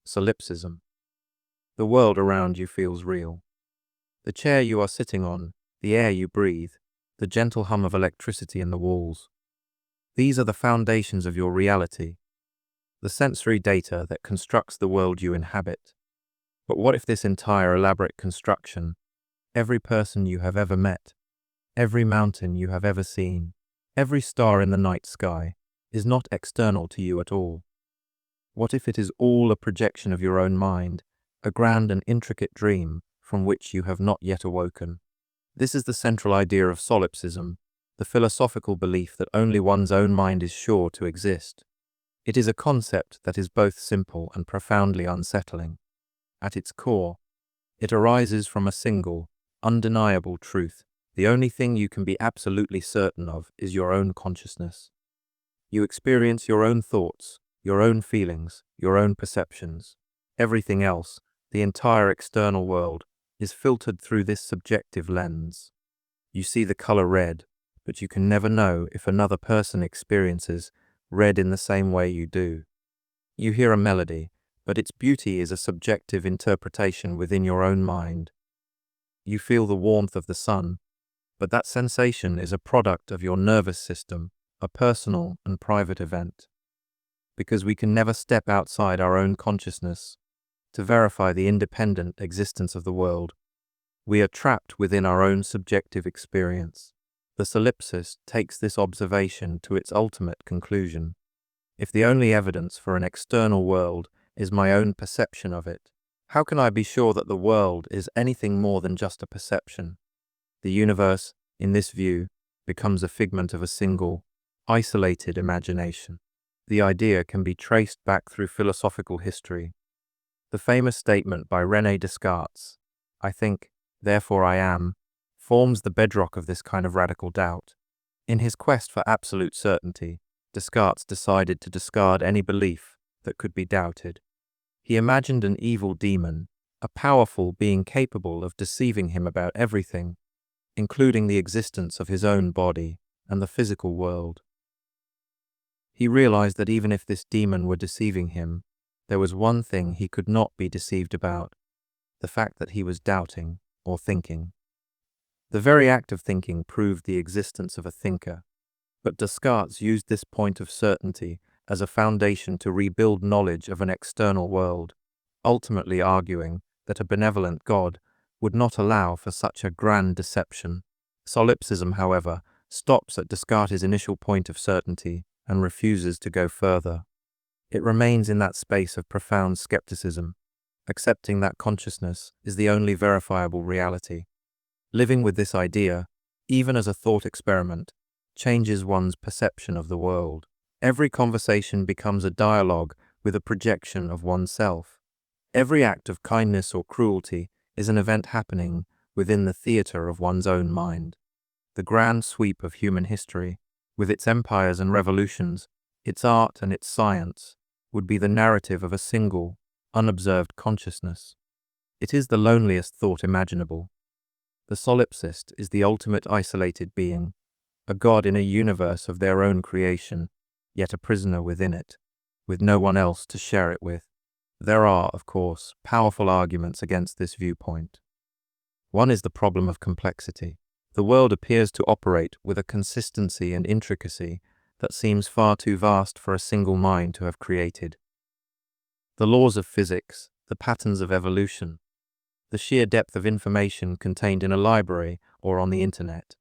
Solipsism. The world around you feels real. The chair you are sitting on, the air you breathe, the gentle hum of electricity in the walls. These are the foundations of your reality, the sensory data that constructs the world you inhabit. But what if this entire elaborate construction, every person you have ever met, every mountain you have ever seen, every star in the night sky, is not external to you at all? What if it is all a projection of your own mind, a grand and intricate dream from which you have not yet awoken? This is the central idea of solipsism, the philosophical belief that only one's own mind is sure to exist. It is a concept that is both simple and profoundly unsettling. At its core, it arises from a single, undeniable truth. The only thing you can be absolutely certain of is your own consciousness. You experience your own thoughts, your own feelings, your own perceptions. Everything else, the entire external world, is filtered through this subjective lens. You see the color red, but you can never know if another person experiences red in the same way you do. You hear a melody, but its beauty is a subjective interpretation within your own mind. You feel the warmth of the sun, but that sensation is a product of your nervous system, a personal and private event. Because we can never step outside our own consciousness to verify the independent existence of the world, we are trapped within our own subjective experience. The solipsist takes this observation to its ultimate conclusion. If the only evidence for an external world is my own perception of it, how can I be sure that the world is anything more than just a perception? The universe, in this view, becomes a figment of a single, isolated imagination. The idea can be traced back through philosophical history. The famous statement by René Descartes, "I think, therefore I am," forms the bedrock of this kind of radical doubt. In his quest for absolute certainty, Descartes decided to discard any belief that could be doubted. He imagined an evil demon, a powerful being capable of deceiving him about everything, including the existence of his own body and the physical world. He realized that even if this demon were deceiving him, there was one thing he could not be deceived about: the fact that he was doubting or thinking. The very act of thinking proved the existence of a thinker, but Descartes used this point of certainty as a foundation to rebuild knowledge of an external world, ultimately arguing that a benevolent God would not allow for such a grand deception. Solipsism, however, stops at Descartes' initial point of certainty and refuses to go further. It remains in that space of profound skepticism, accepting that consciousness is the only verifiable reality. Living with this idea, even as a thought experiment, changes one's perception of the world. Every conversation becomes a dialogue with a projection of oneself. Every act of kindness or cruelty is an event happening within the theater of one's own mind. The grand sweep of human history, with its empires and revolutions, its art and its science, would be the narrative of a single, unobserved consciousness. It is the loneliest thought imaginable. The solipsist is the ultimate isolated being, a god in a universe of their own creation, yet a prisoner within it, with no one else to share it with. There are, of course, powerful arguments against this viewpoint. One is the problem of complexity. The world appears to operate with a consistency and intricacy that seems far too vast for a single mind to have created. The laws of physics, the patterns of evolution, the sheer depth of information contained in a library or on the internet.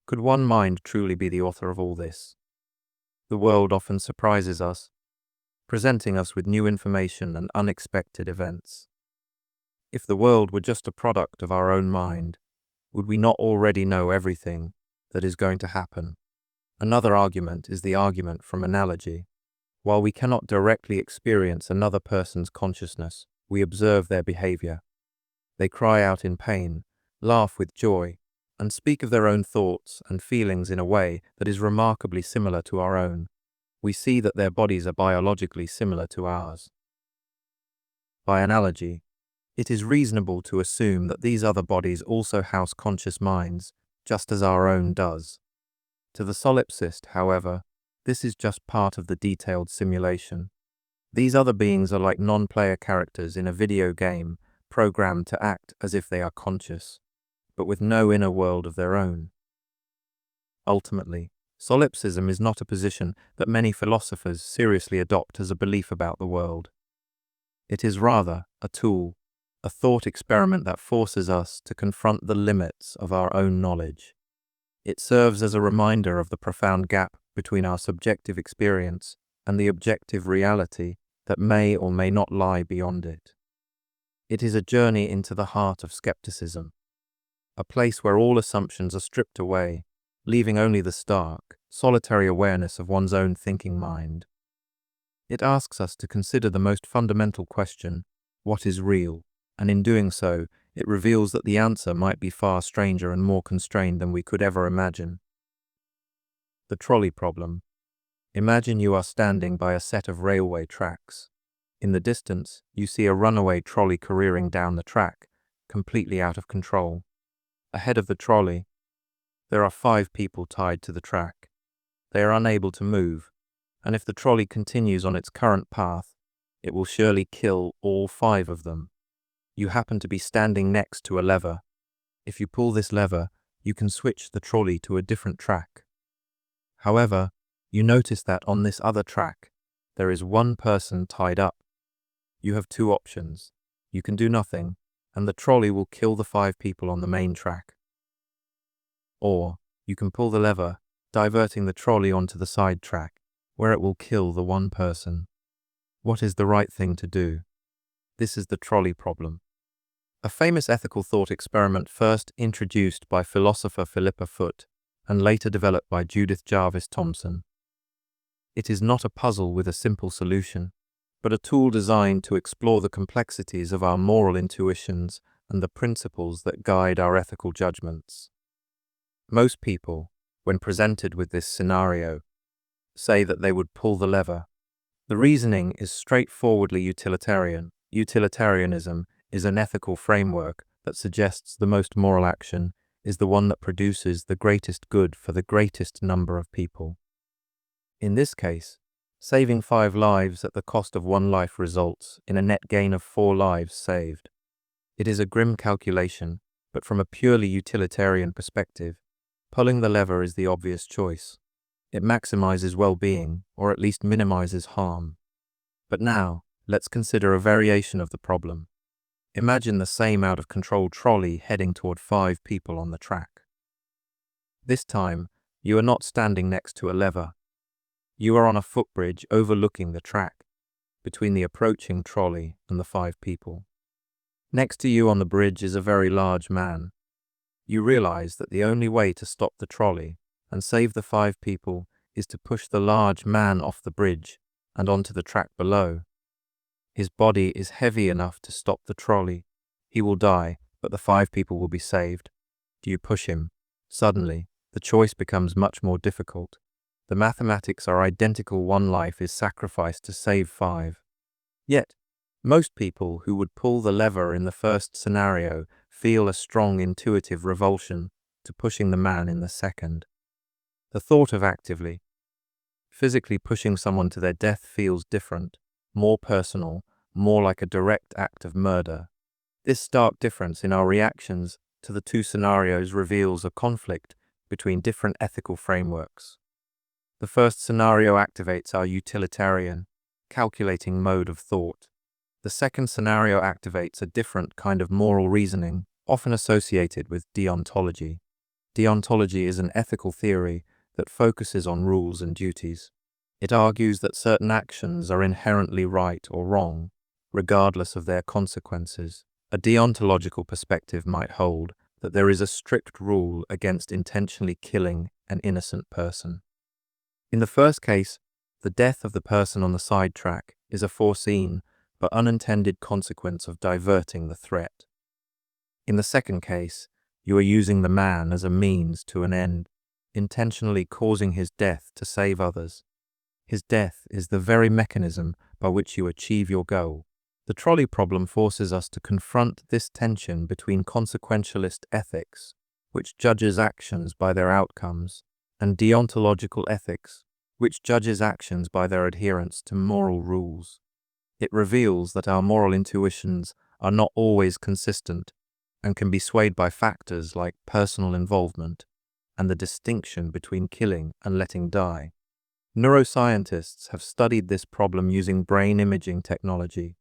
Could one mind truly be the author of all this? The world often surprises us, presenting us with new information and unexpected events. If the world were just a product of our own mind, would we not already know everything that is going to happen? Another argument is the argument from analogy. While we cannot directly experience another person's consciousness, we observe their behavior. They cry out in pain, laugh with joy, and speak of their own thoughts and feelings in a way that is remarkably similar to our own. We see that their bodies are biologically similar to ours. By analogy, it is reasonable to assume that these other bodies also house conscious minds, just as our own does. To the solipsist, however, this is just part of the detailed simulation. These other beings are like non-player characters in a video game, programmed to act as if they are conscious, but with no inner world of their own. Ultimately, solipsism is not a position that many philosophers seriously adopt as a belief about the world. It is rather a tool, a thought experiment that forces us to confront the limits of our own knowledge. It serves as a reminder of the profound gap between our subjective experience and the objective reality that may or may not lie beyond it. It is a journey into the heart of skepticism, a place where all assumptions are stripped away, leaving only the stark, solitary awareness of one's own thinking mind. It asks us to consider the most fundamental question, what is real? And in doing so, it reveals that the answer might be far stranger and more constrained than we could ever imagine. The trolley problem. Imagine you are standing by a set of railway tracks. In the distance, you see a runaway trolley careering down the track, completely out of control. Ahead of the trolley, there are 5 people tied to the track. They are unable to move, and if the trolley continues on its current path, it will surely kill all 5 of them. You happen to be standing next to a lever. If you pull this lever, you can switch the trolley to a different track. However, you notice that on this other track, there is one person tied up. You have 2 options. You can do nothing, and the trolley will kill the 5 people on the main track. Or, you can pull the lever, diverting the trolley onto the side track, where it will kill the one person. What is the right thing to do? This is the trolley problem. A famous ethical thought experiment first introduced by philosopher Philippa Foot and later developed by Judith Jarvis Thomson. It is not a puzzle with a simple solution, but a tool designed to explore the complexities of our moral intuitions and the principles that guide our ethical judgments. Most people, when presented with this scenario, say that they would pull the lever. The reasoning is straightforwardly utilitarian. Utilitarianism is an ethical framework that suggests the most moral action is the one that produces the greatest good for the greatest number of people. In this case, saving 5 lives at the cost of 1 life results in a net gain of 4 lives saved. It is a grim calculation, but from a purely utilitarian perspective, pulling the lever is the obvious choice. It maximizes well-being, or at least minimizes harm. But now, let's consider a variation of the problem. Imagine the same out-of-control trolley heading toward 5 people on the track. This time, you are not standing next to a lever. You are on a footbridge overlooking the track, between the approaching trolley and the 5 people. Next to you on the bridge is a very large man. You realize that the only way to stop the trolley and save the 5 people is to push the large man off the bridge and onto the track below. His body is heavy enough to stop the trolley. He will die, but the 5 people will be saved. Do you push him? Suddenly, the choice becomes much more difficult. The mathematics are identical. 1 life is sacrificed to save 5. Yet, most people who would pull the lever in the first scenario feel a strong intuitive revulsion to pushing the man in the second. The thought of actively, physically pushing someone to their death feels different, more personal, more like a direct act of murder. This stark difference in our reactions to the 2 scenarios reveals a conflict between different ethical frameworks. The first scenario activates our utilitarian, calculating mode of thought. The second scenario activates a different kind of moral reasoning, often associated with deontology. Deontology is an ethical theory that focuses on rules and duties. It argues that certain actions are inherently right or wrong, regardless of their consequences. A deontological perspective might hold that there is a strict rule against intentionally killing an innocent person. In the first case, the death of the person on the side track is a foreseen but unintended consequence of diverting the threat. In the second case, you are using the man as a means to an end, intentionally causing his death to save others. His death is the very mechanism by which you achieve your goal. The trolley problem forces us to confront this tension between consequentialist ethics, which judges actions by their outcomes, and deontological ethics, which judges actions by their adherence to moral rules. It reveals that our moral intuitions are not always consistent and can be swayed by factors like personal involvement and the distinction between killing and letting die. Neuroscientists have studied this problem using brain imaging technology.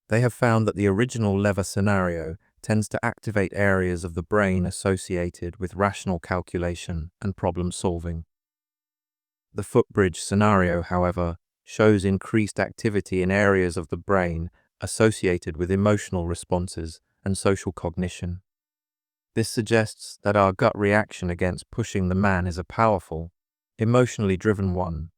They have found that the original lever scenario tends to activate areas of the brain associated with rational calculation and problem solving. The footbridge scenario, however, shows increased activity in areas of the brain associated with emotional responses and social cognition. This suggests that our gut reaction against pushing the man is a powerful, emotionally driven one.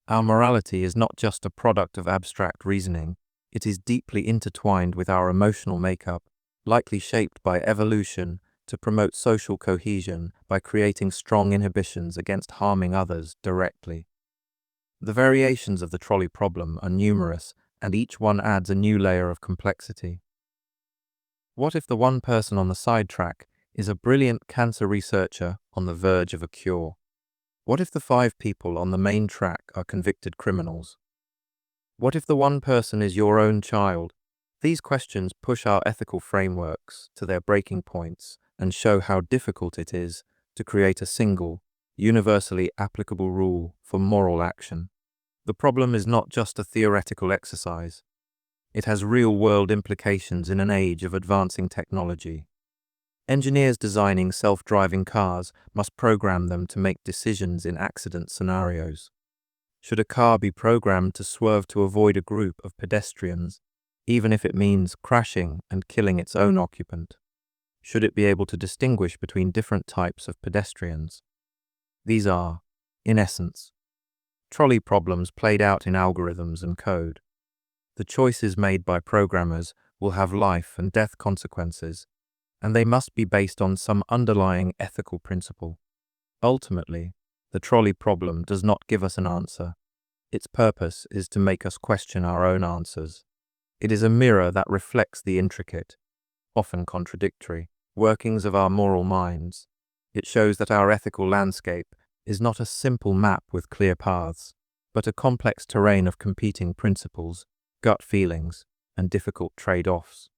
Our morality is not just a product of abstract reasoning, it is deeply intertwined with our emotional makeup, likely shaped by evolution to promote social cohesion by creating strong inhibitions against harming others directly. The variations of the trolley problem are numerous, and each one adds a new layer of complexity. What if the one person on the sidetrack is a brilliant cancer researcher on the verge of a cure? What if the 5 people on the main track are convicted criminals? What if the one person is your own child? These questions push our ethical frameworks to their breaking points and show how difficult it is to create a single, universally applicable rule for moral action. The problem is not just a theoretical exercise. It has real-world implications in an age of advancing technology. Engineers designing self-driving cars must program them to make decisions in accident scenarios. Should a car be programmed to swerve to avoid a group of pedestrians, even if it means crashing and killing its own occupant? Should it be able to distinguish between different types of pedestrians? These are, in essence, trolley problems played out in algorithms and code. The choices made by programmers will have life and death consequences, and they must be based on some underlying ethical principle. Ultimately, the trolley problem does not give us an answer. Its purpose is to make us question our own answers. It is a mirror that reflects the intricate, often contradictory, workings of our moral minds. It shows that our ethical landscape is not a simple map with clear paths, but a complex terrain of competing principles, gut feelings, and difficult trade-offs.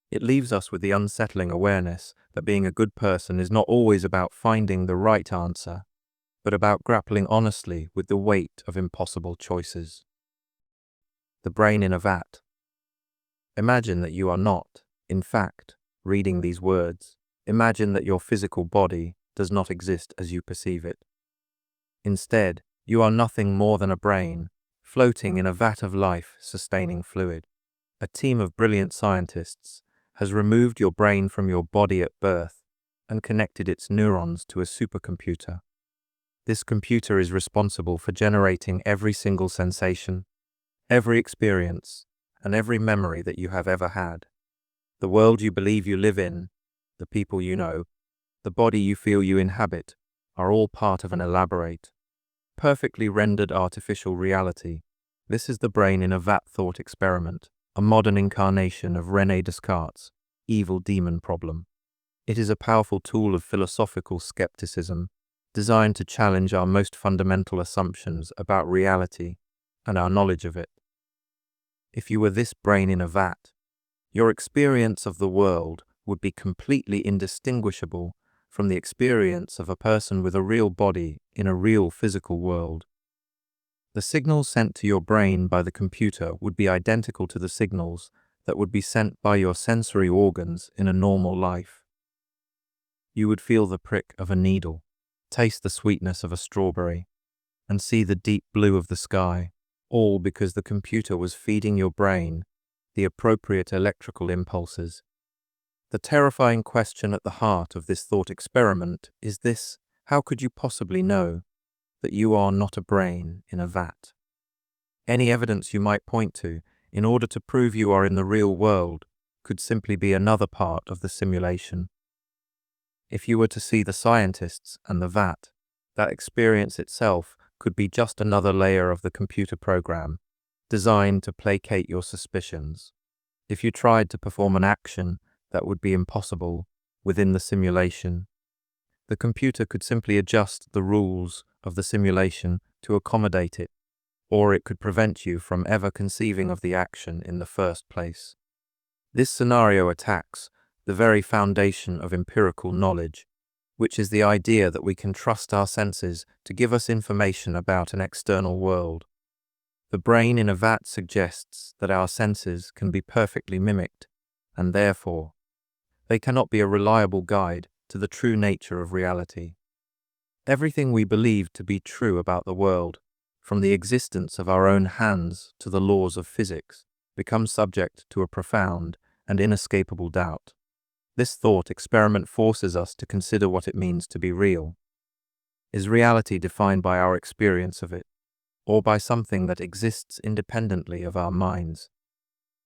It leaves us with the unsettling awareness that being a good person is not always about finding the right answer, but about grappling honestly with the weight of impossible choices. The brain in a vat. Imagine that you are not, in fact, reading these words. Imagine that your physical body does not exist as you perceive it. Instead, you are nothing more than a brain, floating in a vat of life-sustaining fluid. A team of brilliant scientists has removed your brain from your body at birth and connected its neurons to a supercomputer. This computer is responsible for generating every single sensation, every experience, and every memory that you have ever had. The world you believe you live in, the people you know, the body you feel you inhabit, are all part of an elaborate, perfectly rendered artificial reality. This is the brain in a vat thought experiment, a modern incarnation of René Descartes' evil demon problem. It is a powerful tool of philosophical skepticism, designed to challenge our most fundamental assumptions about reality and our knowledge of it. If you were this brain in a vat, your experience of the world would be completely indistinguishable from the experience of a person with a real body in a real physical world. The signals sent to your brain by the computer would be identical to the signals that would be sent by your sensory organs in a normal life. You would feel the prick of a needle, taste the sweetness of a strawberry, and see the deep blue of the sky, all because the computer was feeding your brain the appropriate electrical impulses. The terrifying question at the heart of this thought experiment is this: how could you possibly know that you are not a brain in a vat? Any evidence you might point to in order to prove you are in the real world could simply be another part of the simulation. If you were to see the scientists and the vat, that experience itself could be just another layer of the computer program, designed to placate your suspicions. If you tried to perform an action that would be impossible within the simulation, the computer could simply adjust the rules of the simulation to accommodate it, or it could prevent you from ever conceiving of the action in the first place. This scenario attacks the very foundation of empirical knowledge, which is the idea that we can trust our senses to give us information about an external world. The brain in a vat suggests that our senses can be perfectly mimicked, and therefore, they cannot be a reliable guide to the true nature of reality. Everything we believe to be true about the world, from the existence of our own hands to the laws of physics, becomes subject to a profound and inescapable doubt. This thought experiment forces us to consider what it means to be real. Is reality defined by our experience of it, or by something that exists independently of our minds?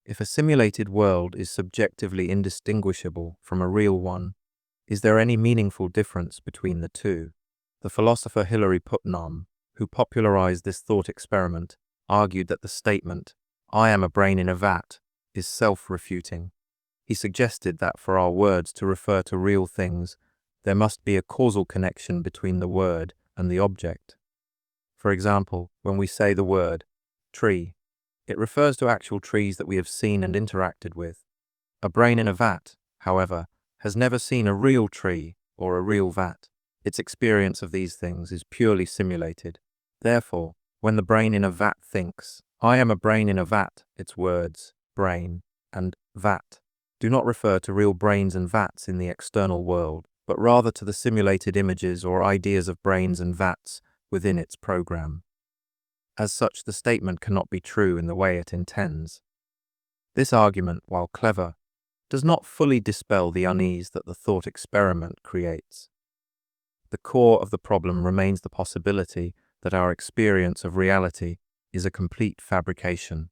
If a simulated world is subjectively indistinguishable from a real one, is there any meaningful difference between the two? The philosopher Hilary Putnam, who popularized this thought experiment, argued that the statement, "I am a brain in a vat," is self-refuting. He suggested that for our words to refer to real things, there must be a causal connection between the word and the object. For example, when we say the word tree, it refers to actual trees that we have seen and interacted with. A brain in a vat, however, has never seen a real tree or a real vat. Its experience of these things is purely simulated. Therefore, when the brain in a vat thinks, "I am a brain in a vat," its words, brain, and vat, do not refer to real brains and vats in the external world, but rather to the simulated images or ideas of brains and vats within its program. As such, the statement cannot be true in the way it intends. This argument, while clever, does not fully dispel the unease that the thought experiment creates. The core of the problem remains the possibility that our experience of reality is a complete fabrication.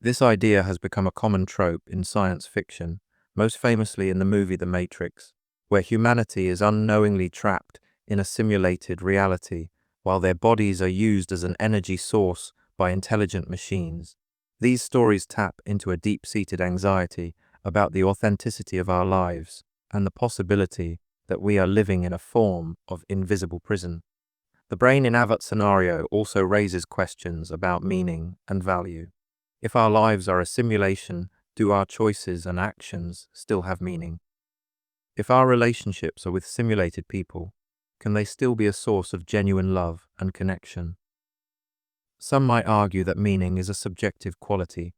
This idea has become a common trope in science fiction, most famously in the movie The Matrix, where humanity is unknowingly trapped in a simulated reality while their bodies are used as an energy source by intelligent machines. These stories tap into a deep-seated anxiety about the authenticity of our lives and the possibility that we are living in a form of invisible prison. The brain in Avat scenario also raises questions about meaning and value. If our lives are a simulation, do our choices and actions still have meaning? If our relationships are with simulated people, can they still be a source of genuine love and connection? Some might argue that meaning is a subjective quality,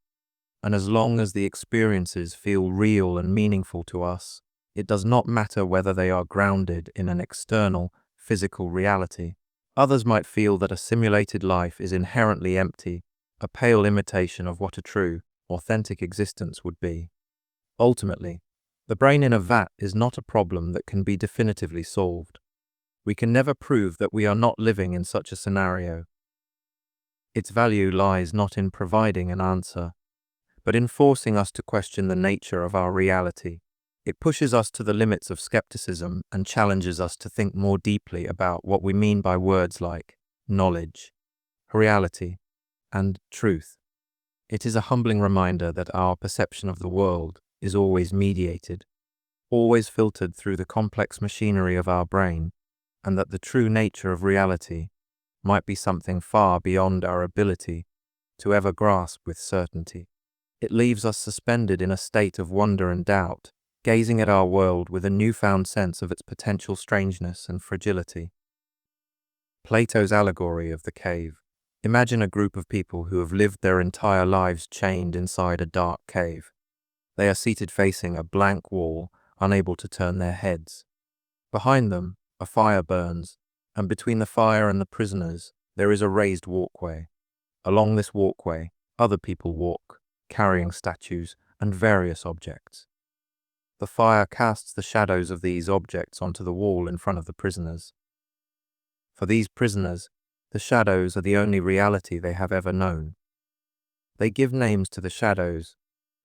and as long as the experiences feel real and meaningful to us, it does not matter whether they are grounded in an external, physical reality. Others might feel that a simulated life is inherently empty, a pale imitation of what a true, authentic existence would be. Ultimately, the brain in a vat is not a problem that can be definitively solved. We can never prove that we are not living in such a scenario. Its value lies not in providing an answer, but in forcing us to question the nature of our reality. It pushes us to the limits of skepticism and challenges us to think more deeply about what we mean by words like knowledge, reality, and truth. It is a humbling reminder that our perception of the world is always mediated, always filtered through the complex machinery of our brain, and that the true nature of reality might be something far beyond our ability to ever grasp with certainty. It leaves us suspended in a state of wonder and doubt, gazing at our world with a newfound sense of its potential strangeness and fragility. Plato's allegory of the cave. Imagine a group of people who have lived their entire lives chained inside a dark cave. They are seated facing a blank wall, unable to turn their heads. Behind them, a fire burns, and between the fire and the prisoners, there is a raised walkway. Along this walkway, other people walk, carrying statues and various objects. The fire casts the shadows of these objects onto the wall in front of the prisoners. For these prisoners, the shadows are the only reality they have ever known. They give names to the shadows,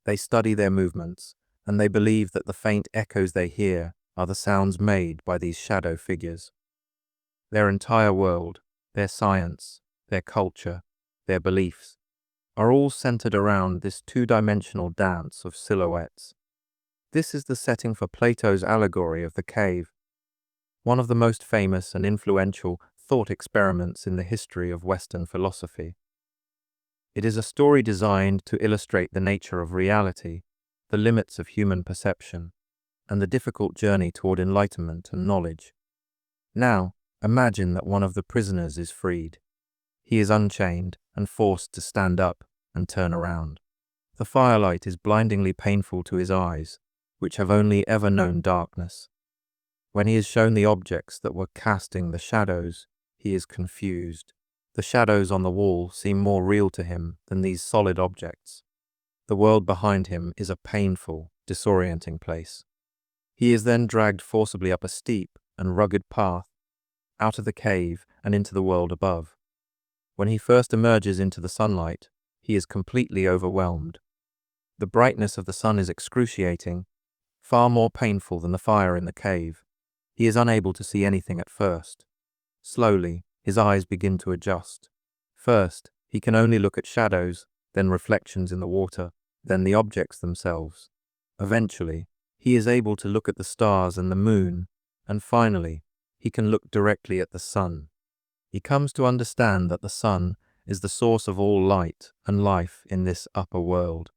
they study their movements, and they believe that the faint echoes they hear are the sounds made by these shadow figures. Their entire world, their science, their culture, their beliefs, are all centered around this two-dimensional dance of silhouettes. This is the setting for Plato's allegory of the cave, one of the most famous and influential thought experiments in the history of Western philosophy. It is a story designed to illustrate the nature of reality, the limits of human perception, and the difficult journey toward enlightenment and knowledge. Now, imagine that one of the prisoners is freed. He is unchained and forced to stand up and turn around. The firelight is blindingly painful to his eyes, which have only ever known darkness. When he is shown the objects that were casting the shadows, he is confused. The shadows on the wall seem more real to him than these solid objects. The world behind him is a painful, disorienting place. He is then dragged forcibly up a steep and rugged path, out of the cave and into the world above. When he first emerges into the sunlight, he is completely overwhelmed. The brightness of the sun is excruciating, far more painful than the fire in the cave. He is unable to see anything at first. Slowly, his eyes begin to adjust. First, he can only look at shadows, then reflections in the water, then the objects themselves. Eventually, he is able to look at the stars and the moon, and finally, he can look directly at the sun. He comes to understand that the sun is the source of all light and life in this upper world.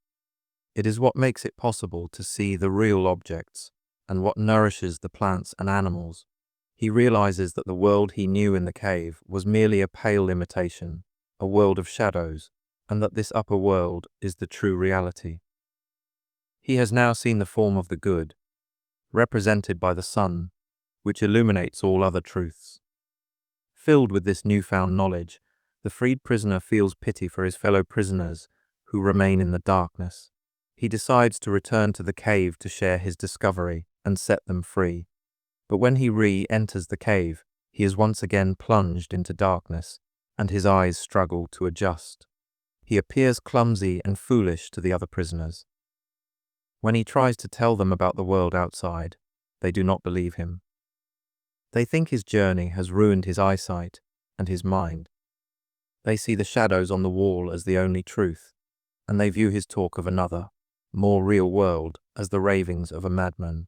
It is what makes it possible to see the real objects and what nourishes the plants and animals. He realizes that the world he knew in the cave was merely a pale imitation, a world of shadows, and that this upper world is the true reality. He has now seen the form of the good, represented by the sun, which illuminates all other truths. Filled with this newfound knowledge, the freed prisoner feels pity for his fellow prisoners who remain in the darkness. He decides to return to the cave to share his discovery and set them free. But when he re-enters the cave, he is once again plunged into darkness, and his eyes struggle to adjust. He appears clumsy and foolish to the other prisoners. When he tries to tell them about the world outside, they do not believe him. They think his journey has ruined his eyesight and his mind. They see the shadows on the wall as the only truth, and they view his talk of another, more real world as the ravings of a madman.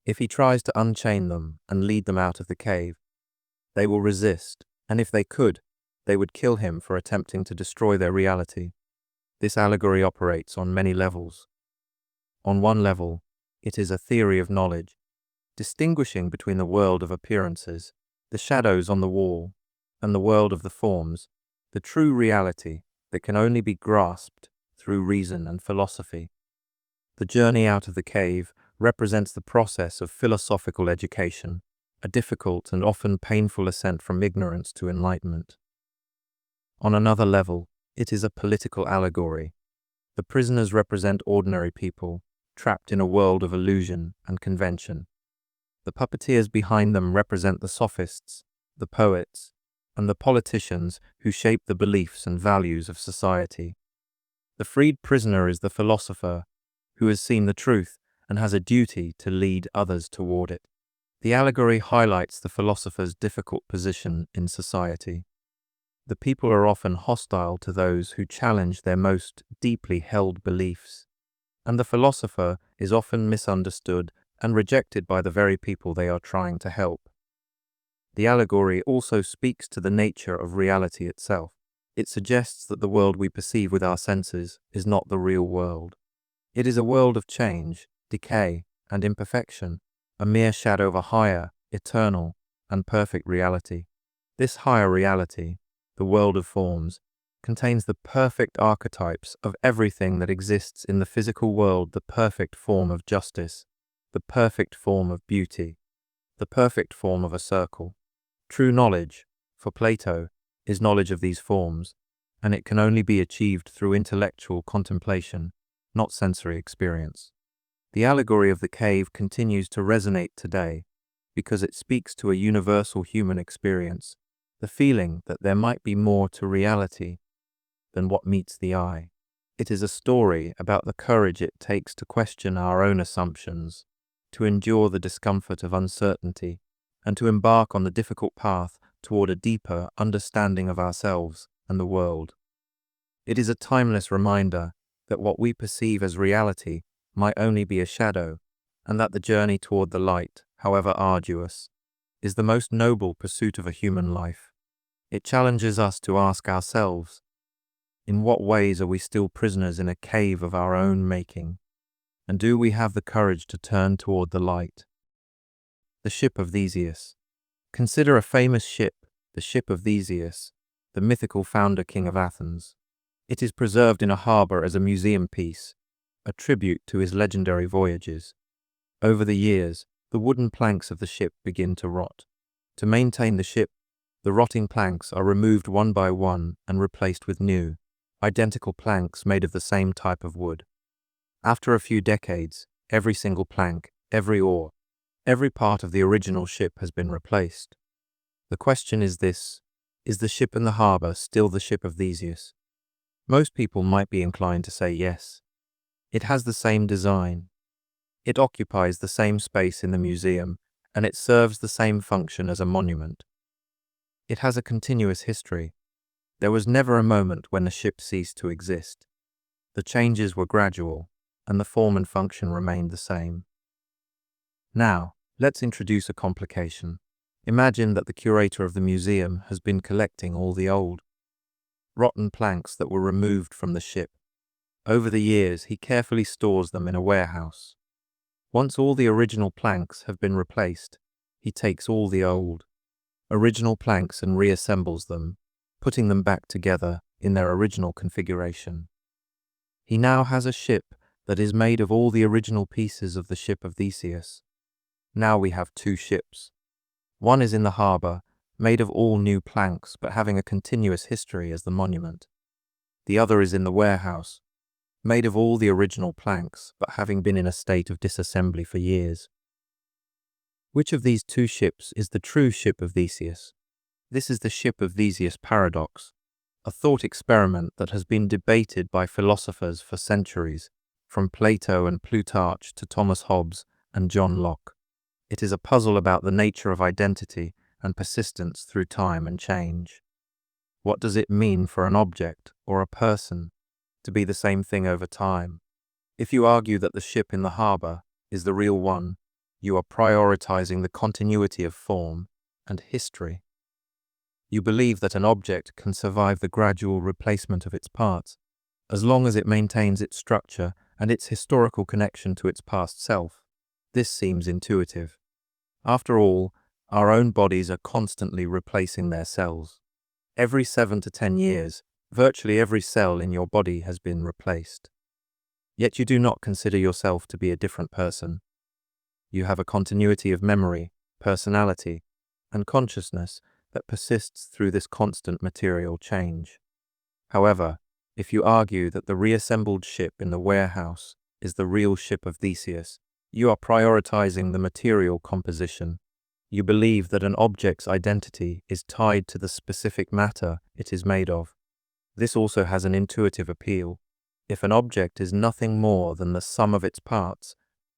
If he tries to unchain them and lead them out of the cave, they will resist, and if they could, they would kill him for attempting to destroy their reality. This allegory operates on many levels. On one level, it is a theory of knowledge, distinguishing between the world of appearances, the shadows on the wall, and the world of the forms, the true reality that can only be grasped through reason and philosophy. The journey out of the cave represents the process of philosophical education, a difficult and often painful ascent from ignorance to enlightenment. On another level, it is a political allegory. The prisoners represent ordinary people, trapped in a world of illusion and convention. The puppeteers behind them represent the sophists, the poets, and the politicians who shape the beliefs and values of society. The freed prisoner is the philosopher, who has seen the truth and has a duty to lead others toward it. The allegory highlights the philosopher's difficult position in society. The people are often hostile to those who challenge their most deeply held beliefs, and the philosopher is often misunderstood and rejected by the very people they are trying to help. The allegory also speaks to the nature of reality itself. It suggests that the world we perceive with our senses is not the real world. It is a world of change, decay, and imperfection, a mere shadow of a higher, eternal, and perfect reality. This higher reality, the world of forms, contains the perfect archetypes of everything that exists in the physical world, the perfect form of justice, the perfect form of beauty, the perfect form of a circle. True knowledge, for Plato, is knowledge of these forms, and it can only be achieved through intellectual contemplation, not sensory experience. The allegory of the cave continues to resonate today because it speaks to a universal human experience, the feeling that there might be more to reality than what meets the eye. It is a story about the courage it takes to question our own assumptions, to endure the discomfort of uncertainty, and to embark on the difficult path toward a deeper understanding of ourselves and the world. It is a timeless reminder that what we perceive as reality might only be a shadow, and that the journey toward the light, however arduous, is the most noble pursuit of a human life. It challenges us to ask ourselves, In what ways are we still prisoners in a cave of our own making? And do we have the courage to turn toward the light? The ship of Theseus. Consider a famous ship, the ship of Theseus, the mythical founder king of Athens. It is preserved in a harbor as a museum piece, a tribute to his legendary voyages. Over the years, the wooden planks of the ship begin to rot. To maintain the ship, the rotting planks are removed one by one and replaced with new, identical planks made of the same type of wood. After a few decades, every single plank, every oar, every part of the original ship has been replaced. The question is this: is the ship in the harbor still the ship of Theseus? Most people might be inclined to say yes. It has the same design. It occupies the same space in the museum, and it serves the same function as a monument. It has a continuous history. There was never a moment when the ship ceased to exist. The changes were gradual, and the form and function remained the same. Now, let's introduce a complication. Imagine that the curator of the museum has been collecting all the old, rotten planks that were removed from the ship. Over the years, he carefully stores them in a warehouse. Once all the original planks have been replaced, he takes all the old, original planks and reassembles them, putting them back together in their original configuration. He now has a ship that is made of all the original pieces of the ship of Theseus. Now we have two ships. One is in the harbor, made of all new planks but having a continuous history as the monument. The other is in the warehouse, made of all the original planks but having been in a state of disassembly for years. Which of these two ships is the true ship of Theseus? This is the ship of Theseus paradox, a thought experiment that has been debated by philosophers for centuries, from Plato and Plutarch to Thomas Hobbes and John Locke. It is a puzzle about the nature of identity and persistence through time and change. What does it mean for an object or a person to be the same thing over time? If you argue that the ship in the harbor is the real one, you are prioritizing the continuity of form and history. You believe that an object can survive the gradual replacement of its parts, as long as it maintains its structure and its historical connection to its past self. This seems intuitive. After all, our own bodies are constantly replacing their cells. Every 7 to 10 years, virtually every cell in your body has been replaced. Yet you do not consider yourself to be a different person. You have a continuity of memory, personality, and consciousness that persists through this constant material change. However, if you argue that the reassembled ship in the warehouse is the real ship of Theseus, you are prioritizing the material composition. You believe that an object's identity is tied to the specific matter it is made of. This also has an intuitive appeal. If an object is nothing more than the sum of its parts,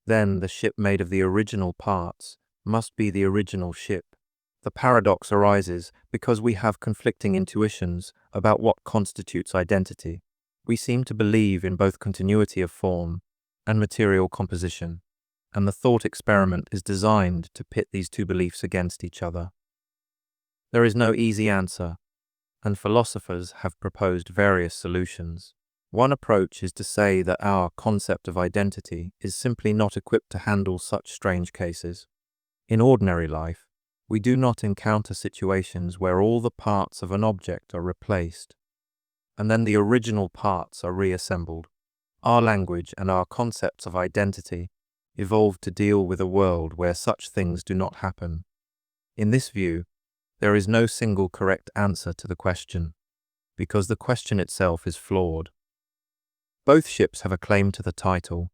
then the ship made of the original parts must be the original ship. The paradox arises because we have conflicting intuitions about what constitutes identity. We seem to believe in both continuity of form and material composition, and the thought experiment is designed to pit these two beliefs against each other. There is no easy answer, and philosophers have proposed various solutions. One approach is to say that our concept of identity is simply not equipped to handle such strange cases. In ordinary life, we do not encounter situations where all the parts of an object are replaced, and then the original parts are reassembled. Our language and our concepts of identity evolved to deal with a world where such things do not happen. In this view, there is no single correct answer to the question, because the question itself is flawed. Both ships have a claim to the title,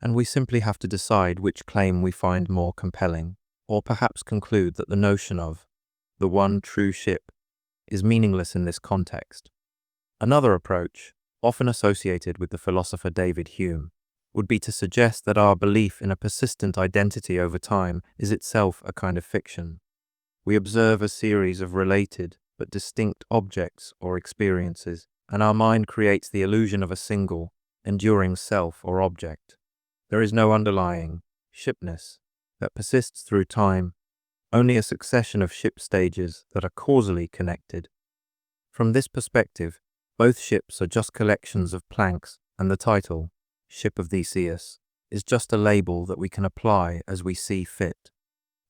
and we simply have to decide which claim we find more compelling, or perhaps conclude that the notion of the one true ship is meaningless in this context. Another approach, often associated with the philosopher David Hume, would be to suggest that our belief in a persistent identity over time is itself a kind of fiction. We observe a series of related but distinct objects or experiences, and our mind creates the illusion of a single, enduring self or object. There is no underlying shipness that persists through time, only a succession of ship stages that are causally connected. From this perspective, Both ships are just collections of planks, and the title, Ship of Theseus, is just a label that we can apply as we see fit.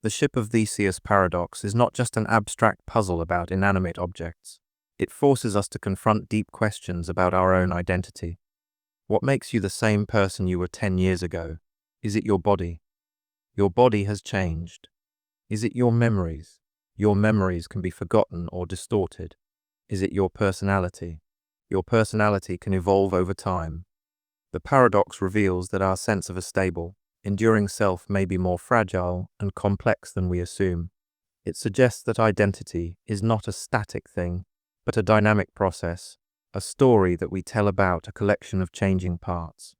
The Ship of Theseus paradox is not just an abstract puzzle about inanimate objects. It forces us to confront deep questions about our own identity. What makes you the same person you were 10 years ago? Is it your body? Your body has changed. Is it your memories? Your memories can be forgotten or distorted. Is it your personality? Your personality can evolve over time. The paradox reveals that our sense of a stable, enduring self may be more fragile and complex than we assume. It suggests that identity is not a static thing, but a dynamic process, a story that we tell about a collection of changing parts.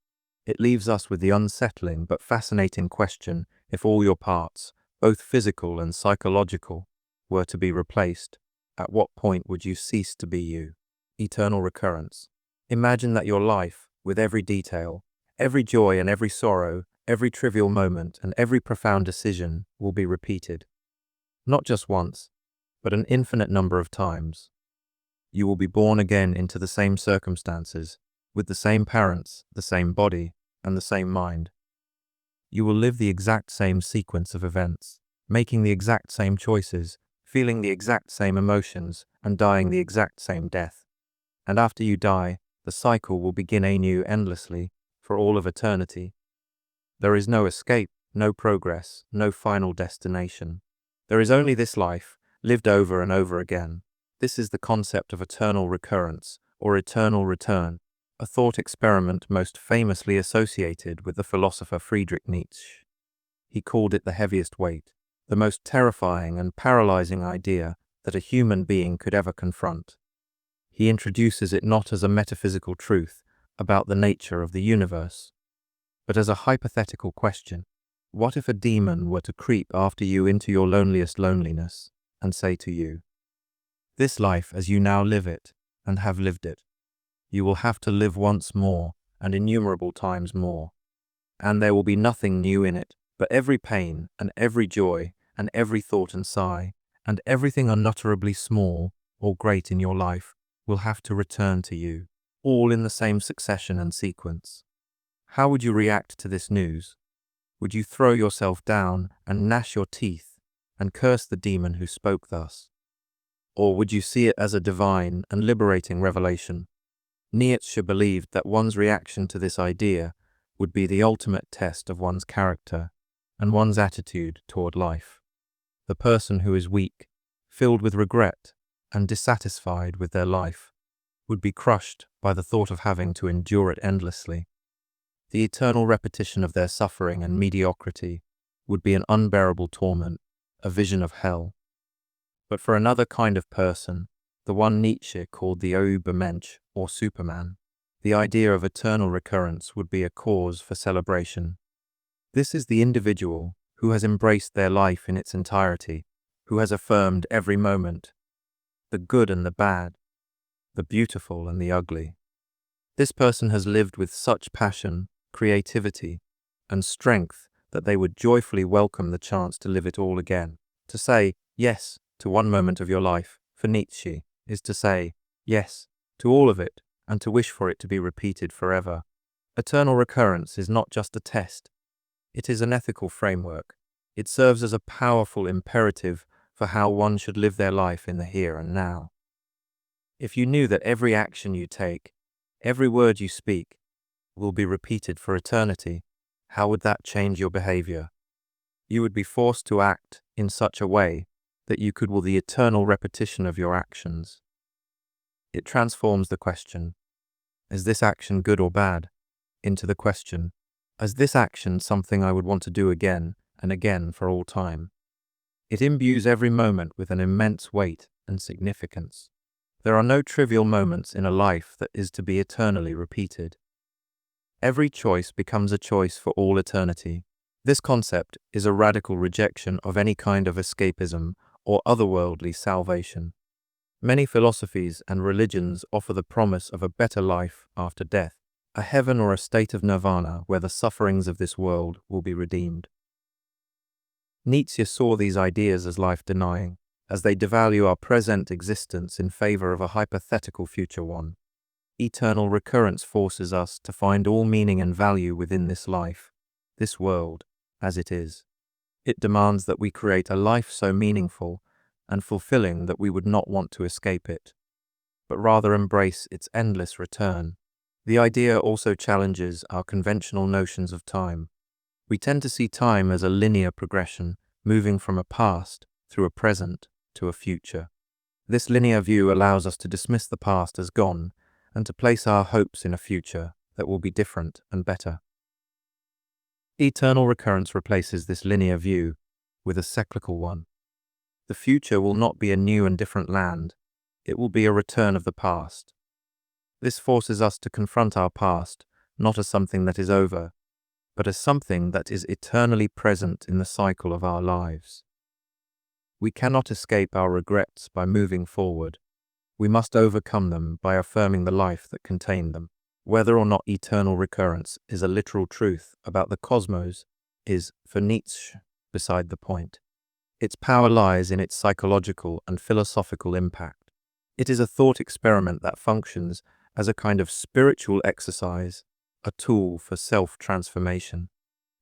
It leaves us with the unsettling but fascinating question: if all your parts, both physical and psychological, were to be replaced, at what point would you cease to be you? Eternal recurrence. Imagine that your life, with every detail, every joy and every sorrow, every trivial moment and every profound decision, will be repeated. Not just once, but an infinite number of times. You will be born again into the same circumstances, with the same parents, the same body, and the same mind. You will live the exact same sequence of events, making the exact same choices, feeling the exact same emotions, and dying the exact same death. And after you die, the cycle will begin anew endlessly, for all of eternity. There is no escape, no progress, no final destination. There is only this life, lived over and over again. This is the concept of eternal recurrence, or eternal return, a thought experiment most famously associated with the philosopher Friedrich Nietzsche. He called it the heaviest weight, the most terrifying and paralyzing idea that a human being could ever confront. He introduces it not as a metaphysical truth about the nature of the universe, but as a hypothetical question. What if a demon were to creep after you into your loneliest loneliness and say to you, "This life as you now live it, and have lived it, you will have to live once more and innumerable times more, and there will be nothing new in it, but every pain and every joy and every thought and sigh, and everything unutterably small or great in your life will have to return to you, all in the same succession and sequence." How would you react to this news? Would you throw yourself down and gnash your teeth and curse the demon who spoke thus? Or would you see it as a divine and liberating revelation? Nietzsche believed that one's reaction to this idea would be the ultimate test of one's character and one's attitude toward life. The person who is weak, filled with regret, and dissatisfied with their life would be crushed by the thought of having to endure it endlessly. The eternal repetition of their suffering and mediocrity would be an unbearable torment, a vision of hell. But for another kind of person, the one Nietzsche called the Übermensch, or Superman, the idea of eternal recurrence would be a cause for celebration. This is the individual who has embraced their life in its entirety, who has affirmed every moment, the good and the bad, the beautiful and the ugly. This person has lived with such passion, creativity, and strength that they would joyfully welcome the chance to live it all again. To say yes to one moment of your life, for Nietzsche, is to say yes to all of it and to wish for it to be repeated forever. Eternal recurrence is not just a test. It is an ethical framework. It serves as a powerful imperative for how one should live their life in the here and now. If you knew that every action you take, every word you speak, will be repeated for eternity, how would that change your behavior? You would be forced to act in such a way that you could will the eternal repetition of your actions. It transforms the question, is this action good or bad, into the question, is this action something I would want to do again and again for all time? It imbues every moment with an immense weight and significance. There are no trivial moments in a life that is to be eternally repeated. Every choice becomes a choice for all eternity. This concept is a radical rejection of any kind of escapism or otherworldly salvation. Many philosophies and religions offer the promise of a better life after death, a heaven or a state of nirvana where the sufferings of this world will be redeemed. Nietzsche saw these ideas as life-denying, as they devalue our present existence in favor of a hypothetical future one. Eternal recurrence forces us to find all meaning and value within this life, this world, as it is. It demands that we create a life so meaningful and fulfilling that we would not want to escape it, but rather embrace its endless return. The idea also challenges our conventional notions of time. We tend to see time as a linear progression, moving from a past through a present to a future. This linear view allows us to dismiss the past as gone and to place our hopes in a future that will be different and better. Eternal recurrence replaces this linear view with a cyclical one. The future will not be a new and different land, it will be a return of the past. This forces us to confront our past not as something that is over, but as something that is eternally present in the cycle of our lives. We cannot escape our regrets by moving forward. We must overcome them by affirming the life that contained them. Whether or not eternal recurrence is a literal truth about the cosmos is, for Nietzsche, beside the point. Its power lies in its psychological and philosophical impact. It is a thought experiment that functions as a kind of spiritual exercise, a tool for self-transformation.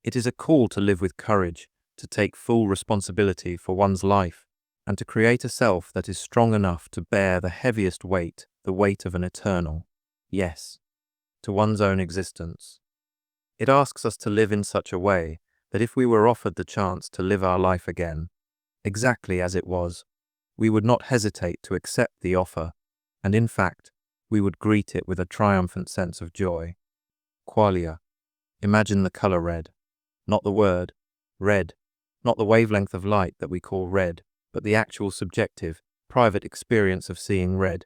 It is a call to live with courage, to take full responsibility for one's life, and to create a self that is strong enough to bear the heaviest weight, the weight of an eternal yes to one's own existence. It asks us to live in such a way that if we were offered the chance to live our life again, exactly as it was, we would not hesitate to accept the offer, and in fact, we would greet it with a triumphant sense of joy. Qualia. Imagine the color red. Not the word, red, not the wavelength of light that we call red, but the actual subjective, private experience of seeing red.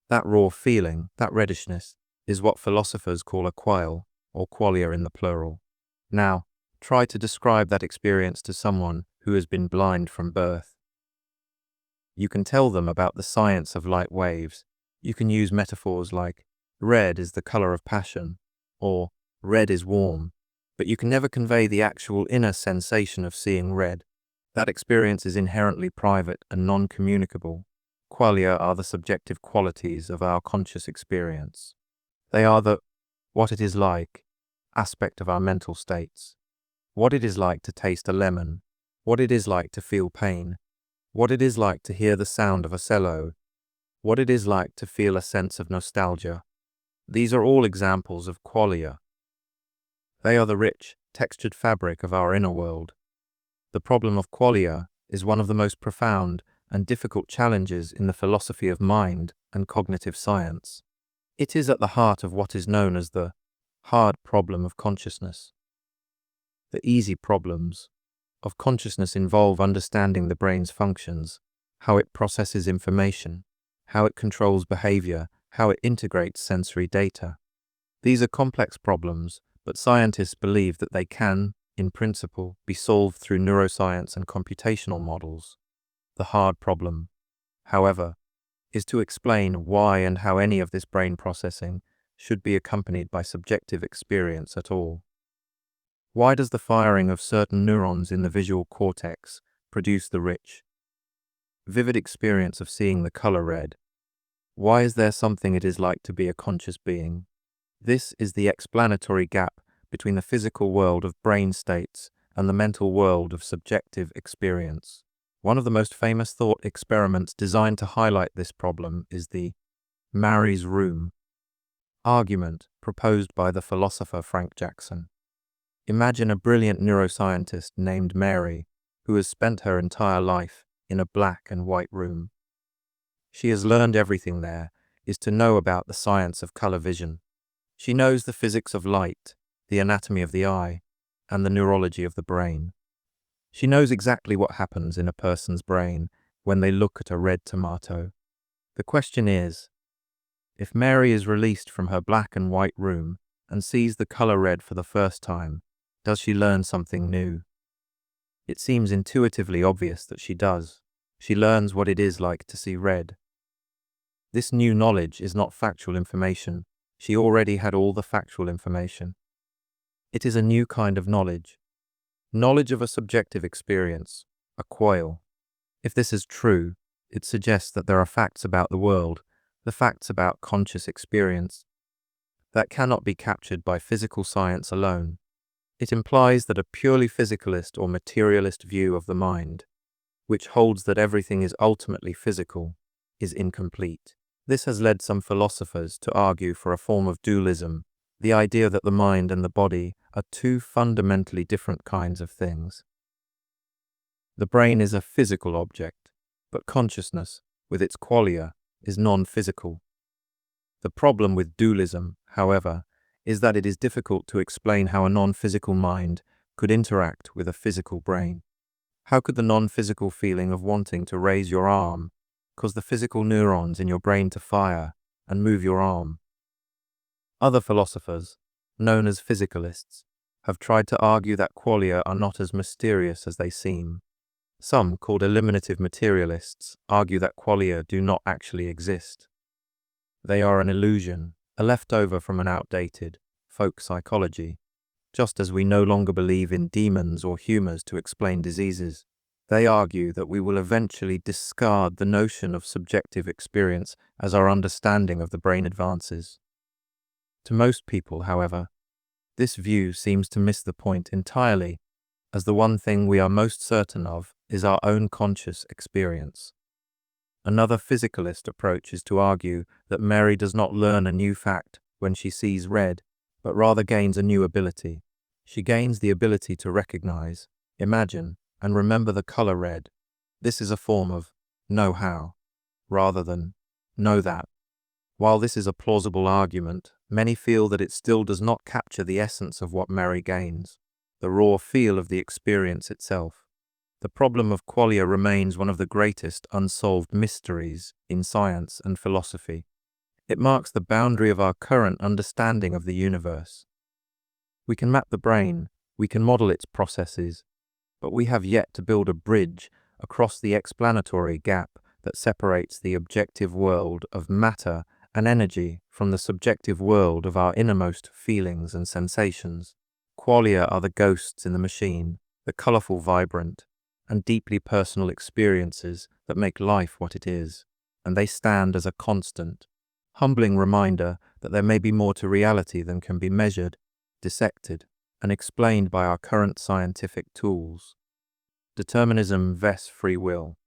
That raw feeling, that reddishness, is what philosophers call a quale, or qualia in the plural. Now, try to describe that experience to someone who has been blind from birth. You can tell them about the science of light waves. You can use metaphors like, red is the color of passion, or red is warm, but you can never convey the actual inner sensation of seeing red. That experience is inherently private and non-communicable. Qualia are the subjective qualities of our conscious experience. They are the what it is like aspect of our mental states. What it is like to taste a lemon, what it is like to feel pain, what it is like to hear the sound of a cello, what it is like to feel a sense of nostalgia. These are all examples of qualia. They are the rich, textured fabric of our inner world. The problem of qualia is one of the most profound and difficult challenges in the philosophy of mind and cognitive science. It is at the heart of what is known as the hard problem of consciousness. The easy problems of consciousness involve understanding the brain's functions, how it processes information, how it controls behavior, how it integrates sensory data. These are complex problems, but scientists believe that they can, in principle, be solved through neuroscience and computational models. The hard problem, however, is to explain why and how any of this brain processing should be accompanied by subjective experience at all. Why does the firing of certain neurons in the visual cortex produce the rich, vivid experience of seeing the color red? Why is there something it is like to be a conscious being? This is the explanatory gap between the physical world of brain states and the mental world of subjective experience. One of the most famous thought experiments designed to highlight this problem is the Mary's Room argument proposed by the philosopher Frank Jackson. Imagine a brilliant neuroscientist named Mary who has spent her entire life in a black and white room. She has learned everything there is to know about the science of color vision. She knows the physics of light, the anatomy of the eye, and the neurology of the brain. She knows exactly what happens in a person's brain when they look at a red tomato. The question is, if Mary is released from her black and white room and sees the color red for the first time, does she learn something new? It seems intuitively obvious that she does. She learns what it is like to see red. This new knowledge is not factual information. She already had all the factual information. It is a new kind of knowledge. Knowledge of a subjective experience, a quale. If this is true, it suggests that there are facts about the world the facts about conscious experience, that cannot be captured by physical science alone. It implies that a purely physicalist or materialist view of the mind, which holds that everything is ultimately physical, is incomplete. This has led some philosophers to argue for a form of dualism, the idea that the mind and the body are two fundamentally different kinds of things. The brain is a physical object, but consciousness, with its qualia, is non-physical. The problem with dualism, however, is that it is difficult to explain how a non-physical mind could interact with a physical brain. How could the non-physical feeling of wanting to raise your arm cause the physical neurons in your brain to fire and move your arm? Other philosophers, known as physicalists, have tried to argue that qualia are not as mysterious as they seem. Some, called eliminative materialists, argue that qualia do not actually exist. They are an illusion, a leftover from an outdated folk psychology. Just as we no longer believe in demons or humors to explain diseases, they argue that we will eventually discard the notion of subjective experience as our understanding of the brain advances. To most people, however, this view seems to miss the point entirely, as the one thing we are most certain of is our own conscious experience. Another physicalist approach is to argue that Mary does not learn a new fact when she sees red, but rather gains a new ability. She gains the ability to recognize, imagine, and remember the color red. This is a form of know-how, rather than know that. While this is a plausible argument, many feel that it still does not capture the essence of what Mary gains, the raw feel of the experience itself. The problem of qualia remains one of the greatest unsolved mysteries in science and philosophy. It marks the boundary of our current understanding of the universe. We can map the brain, we can model its processes, but we have yet to build a bridge across the explanatory gap that separates the objective world of matter and energy from the subjective world of our innermost feelings and sensations. Qualia are the ghosts in the machine, the colorful, vibrant, and deeply personal experiences that make life what it is, and they stand as a constant, humbling reminder that there may be more to reality than can be measured, dissected, and explained by our current scientific tools. Determinism vs. free will.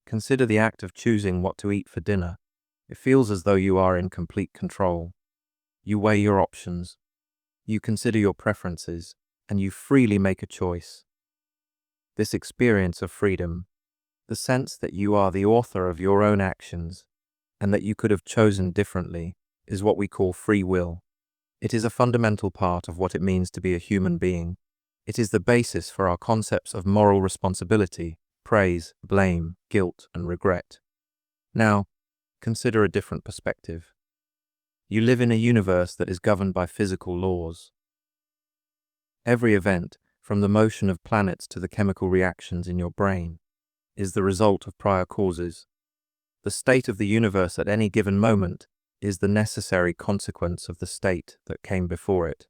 Consider the act of choosing what to eat for dinner. It feels as though you are in complete control. You weigh your options, you consider your preferences, and you freely make a choice. This experience of freedom, the sense that you are the author of your own actions, and that you could have chosen differently, is what we call free will. It is a fundamental part of what it means to be a human being. It is the basis for our concepts of moral responsibility, praise, blame, guilt, and regret. Now, consider a different perspective. You live in a universe that is governed by physical laws. Every event, from the motion of planets to the chemical reactions in your brain, is the result of prior causes. The state of the universe at any given moment is the necessary consequence of the state that came before it,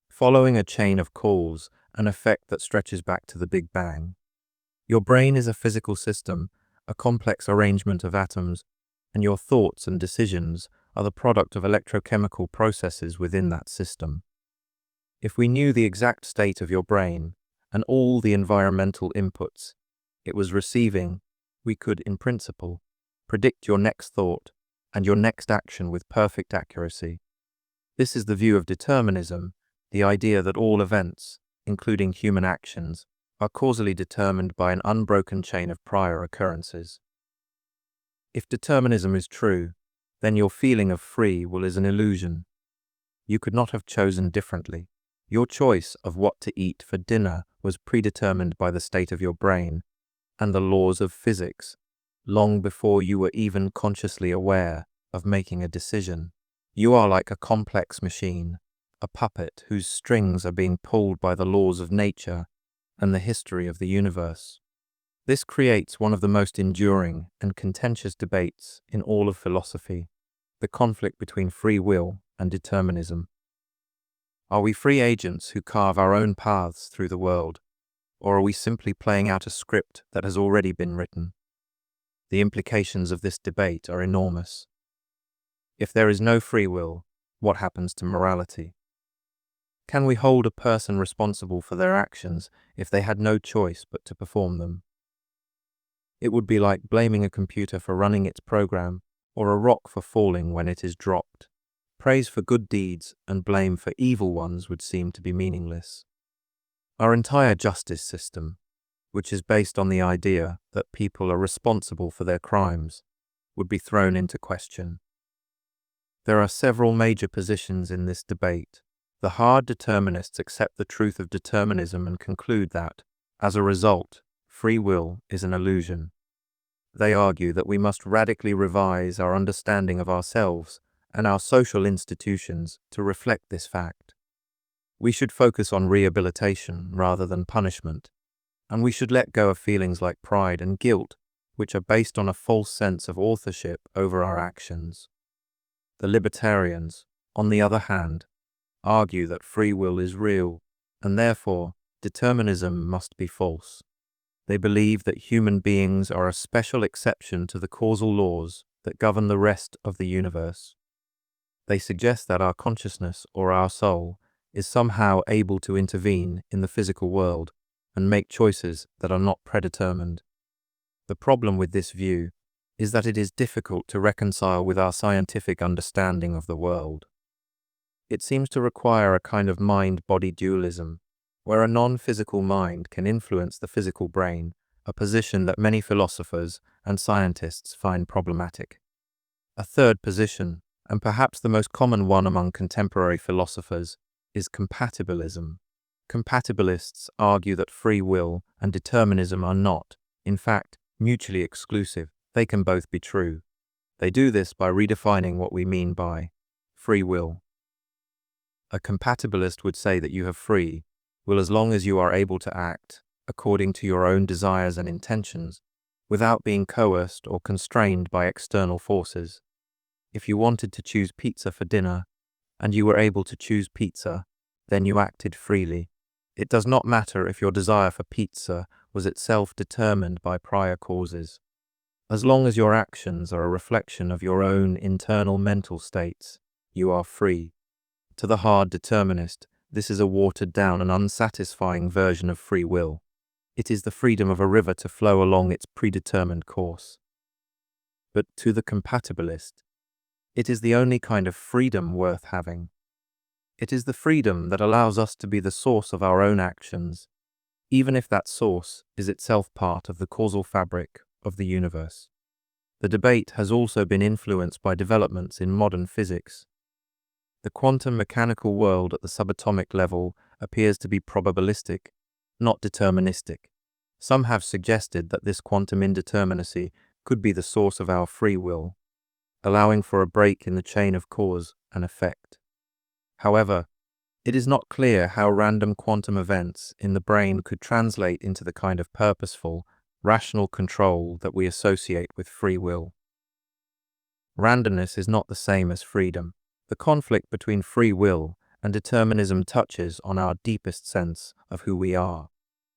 following a chain of cause and effect that stretches back to the Big Bang. Your brain is a physical system, a complex arrangement of atoms, and your thoughts and decisions are the product of electrochemical processes within that system. If we knew the exact state of your brain and all the environmental inputs it was receiving, we could, in principle, predict your next thought and your next action with perfect accuracy. This is the view of determinism, the idea that all events, including human actions, are causally determined by an unbroken chain of prior occurrences. If determinism is true, then your feeling of free will is an illusion. You could not have chosen differently. Your choice of what to eat for dinner was predetermined by the state of your brain and the laws of physics, long before you were even consciously aware of making a decision. You are like a complex machine, a puppet whose strings are being pulled by the laws of nature and the history of the universe. This creates one of the most enduring and contentious debates in all of philosophy, the conflict between free will and determinism. Are we free agents who carve our own paths through the world, or are we simply playing out a script that has already been written? The implications of this debate are enormous. If there is no free will, what happens to morality? Can we hold a person responsible for their actions if they had no choice but to perform them? It would be like blaming a computer for running its program or a rock for falling when it is dropped. Praise for good deeds and blame for evil ones would seem to be meaningless. Our entire justice system, which is based on the idea that people are responsible for their crimes, would be thrown into question. There are several major positions in this debate. The hard determinists accept the truth of determinism and conclude that, as a result, free will is an illusion. They argue that we must radically revise our understanding of ourselves and our social institutions to reflect this fact. We should focus on rehabilitation rather than punishment, and we should let go of feelings like pride and guilt, which are based on a false sense of authorship over our actions. The libertarians, on the other hand, argue that free will is real, and therefore determinism must be false. They believe that human beings are a special exception to the causal laws that govern the rest of the universe. They suggest that our consciousness or our soul is somehow able to intervene in the physical world and make choices that are not predetermined. The problem with this view is that it is difficult to reconcile with our scientific understanding of the world. It seems to require a kind of mind-body dualism, where a non-physical mind can influence the physical brain, a position that many philosophers and scientists find problematic. A third position, and perhaps the most common one among contemporary philosophers, is compatibilism. Compatibilists argue that free will and determinism are not, in fact, mutually exclusive. They can both be true. They do this by redefining what we mean by free will. A compatibilist would say that you have free will as long as you are able to act according to your own desires and intentions, without being coerced or constrained by external forces. If you wanted to choose pizza for dinner, and you were able to choose pizza, then you acted freely. It does not matter if your desire for pizza was itself determined by prior causes. As long as your actions are a reflection of your own internal mental states, you are free. To the hard determinist, this is a watered-down and unsatisfying version of free will. It is the freedom of a river to flow along its predetermined course. But to the compatibilist, it is the only kind of freedom worth having. It is the freedom that allows us to be the source of our own actions, even if that source is itself part of the causal fabric of the universe. The debate has also been influenced by developments in modern physics. The quantum mechanical world at the subatomic level appears to be probabilistic, not deterministic. Some have suggested that this quantum indeterminacy could be the source of our free will, allowing for a break in the chain of cause and effect. However, it is not clear how random quantum events in the brain could translate into the kind of purposeful, rational control that we associate with free will. Randomness is not the same as freedom. The conflict between free will and determinism touches on our deepest sense of who we are.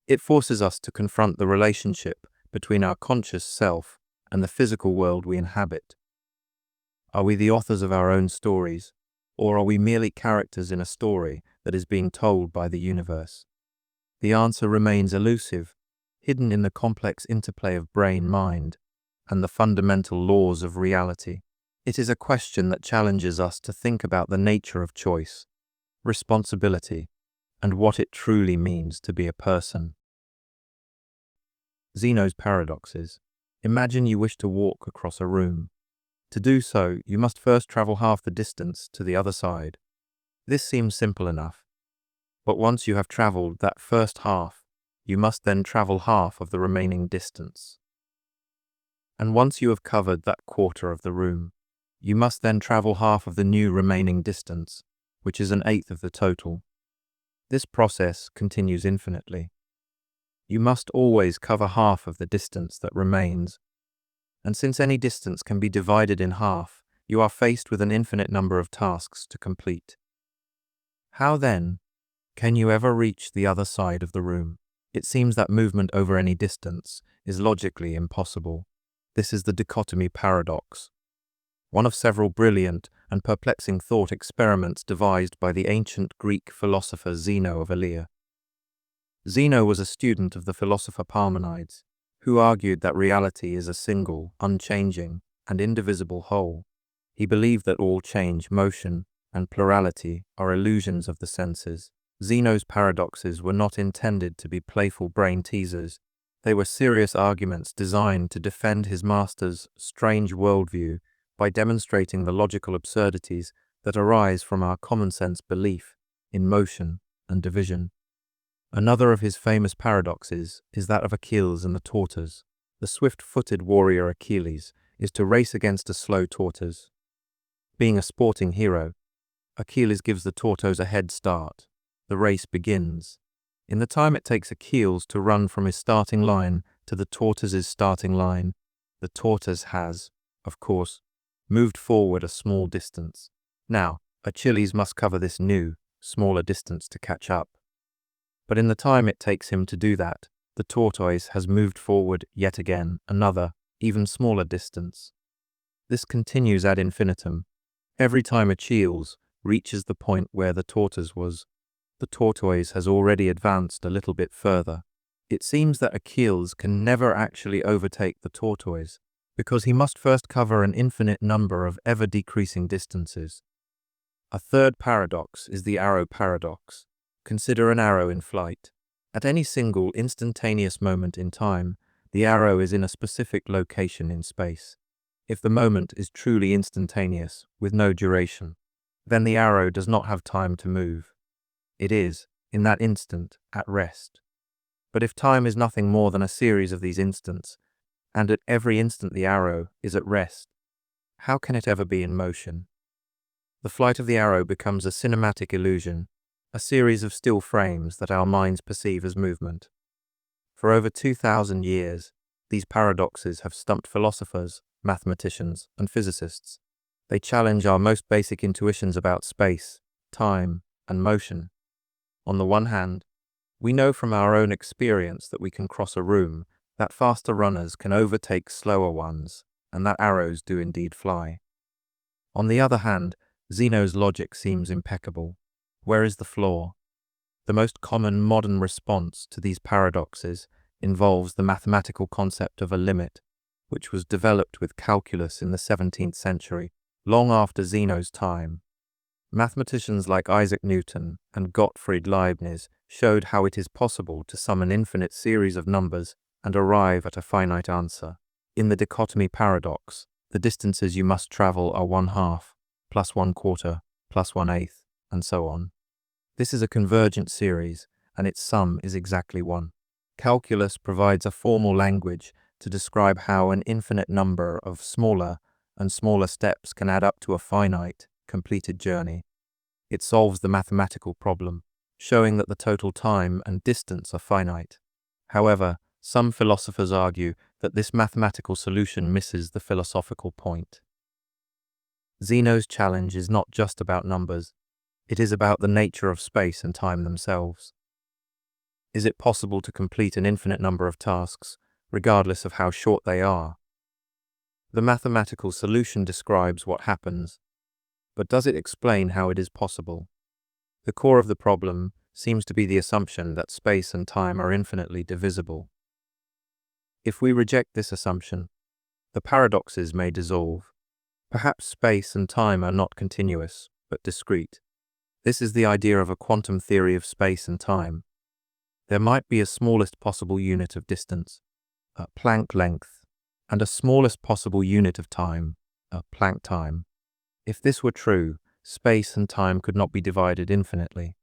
It forces us to confront the relationship between our conscious self and the physical world we inhabit. Are we the authors of our own stories, or are we merely characters in a story that is being told by the universe? The answer remains elusive, hidden in the complex interplay of brain-mind and the fundamental laws of reality. It is a question that challenges us to think about the nature of choice, responsibility, and what it truly means to be a person. Zeno's paradoxes. Imagine you wish to walk across a room. To do so, you must first travel half the distance to the other side. This seems simple enough. But once you have traveled that first half, you must then travel half of the remaining distance. And once you have covered that quarter of the room, you must then travel half of the new remaining distance, which is an eighth of the total. This process continues infinitely. You must always cover half of the distance that remains. And since any distance can be divided in half, you are faced with an infinite number of tasks to complete. How then can you ever reach the other side of the room? It seems that movement over any distance is logically impossible. This is the dichotomy paradox. one of several brilliant and perplexing thought experiments devised by the ancient Greek philosopher Zeno of Elea. Zeno was a student of the philosopher Parmenides, who argued that reality is a single, unchanging, and indivisible whole. He believed that all change, motion, and plurality are illusions of the senses. Zeno's paradoxes were not intended to be playful brain teasers. They were serious arguments designed to defend his master's strange worldview by demonstrating the logical absurdities that arise from our common-sense belief in motion and division. Another of his famous paradoxes is that of Achilles and the tortoise. The swift-footed warrior Achilles is to race against a slow tortoise. Being a sporting hero, Achilles gives the tortoise a head start. The race begins. In the time it takes Achilles to run from his starting line to the tortoise's starting line, the tortoise has, of course, moved forward a small distance. Now, Achilles must cover this new, smaller distance to catch up. But in the time it takes him to do that, the tortoise has moved forward yet again another, even smaller distance. This continues ad infinitum. Every time Achilles reaches the point where the tortoise was, the tortoise has already advanced a little bit further. It seems that Achilles can never actually overtake the tortoise, because he must first cover an infinite number of ever-decreasing distances. A third paradox is the arrow paradox. Consider an arrow in flight. At any single instantaneous moment in time, the arrow is in a specific location in space. If the moment is truly instantaneous, with no duration, then the arrow does not have time to move. It is, in that instant, at rest. But if time is nothing more than a series of these instants, and at every instant the arrow is at rest, how can it ever be in motion? The flight of the arrow becomes a cinematic illusion, a series of still frames that our minds perceive as movement. For over 2,000 years, these paradoxes have stumped philosophers, mathematicians, and physicists. They challenge our most basic intuitions about space, time, and motion. On the one hand, we know from our own experience that we can cross a room, that faster runners can overtake slower ones, and that arrows do indeed fly. On the other hand, Zeno's logic seems impeccable. Where is the flaw? The most common modern response to these paradoxes involves the mathematical concept of a limit, which was developed with calculus in the 17th century, long after Zeno's time. Mathematicians like Isaac Newton and Gottfried Leibniz showed how it is possible to sum an infinite series of numbers and arrive at a finite answer. In the dichotomy paradox, the distances you must travel are 1/2, plus 1/4, plus 1/8, and so on. This is a convergent series, and its sum is exactly 1. Calculus provides a formal language to describe how an infinite number of smaller and smaller steps can add up to a finite, completed journey. It solves the mathematical problem, showing that the total time and distance are finite. However, some philosophers argue that this mathematical solution misses the philosophical point. Zeno's challenge is not just about numbers, it is about the nature of space and time themselves. Is it possible to complete an infinite number of tasks, regardless of how short they are? The mathematical solution describes what happens, but does it explain how it is possible? The core of the problem seems to be the assumption that space and time are infinitely divisible. If we reject this assumption, the paradoxes may dissolve. Perhaps space and time are not continuous, but discrete. This is the idea of a quantum theory of space and time. There might be a smallest possible unit of distance, a Planck length, and a smallest possible unit of time, a Planck time. If this were true, space and time could not be divided infinitely.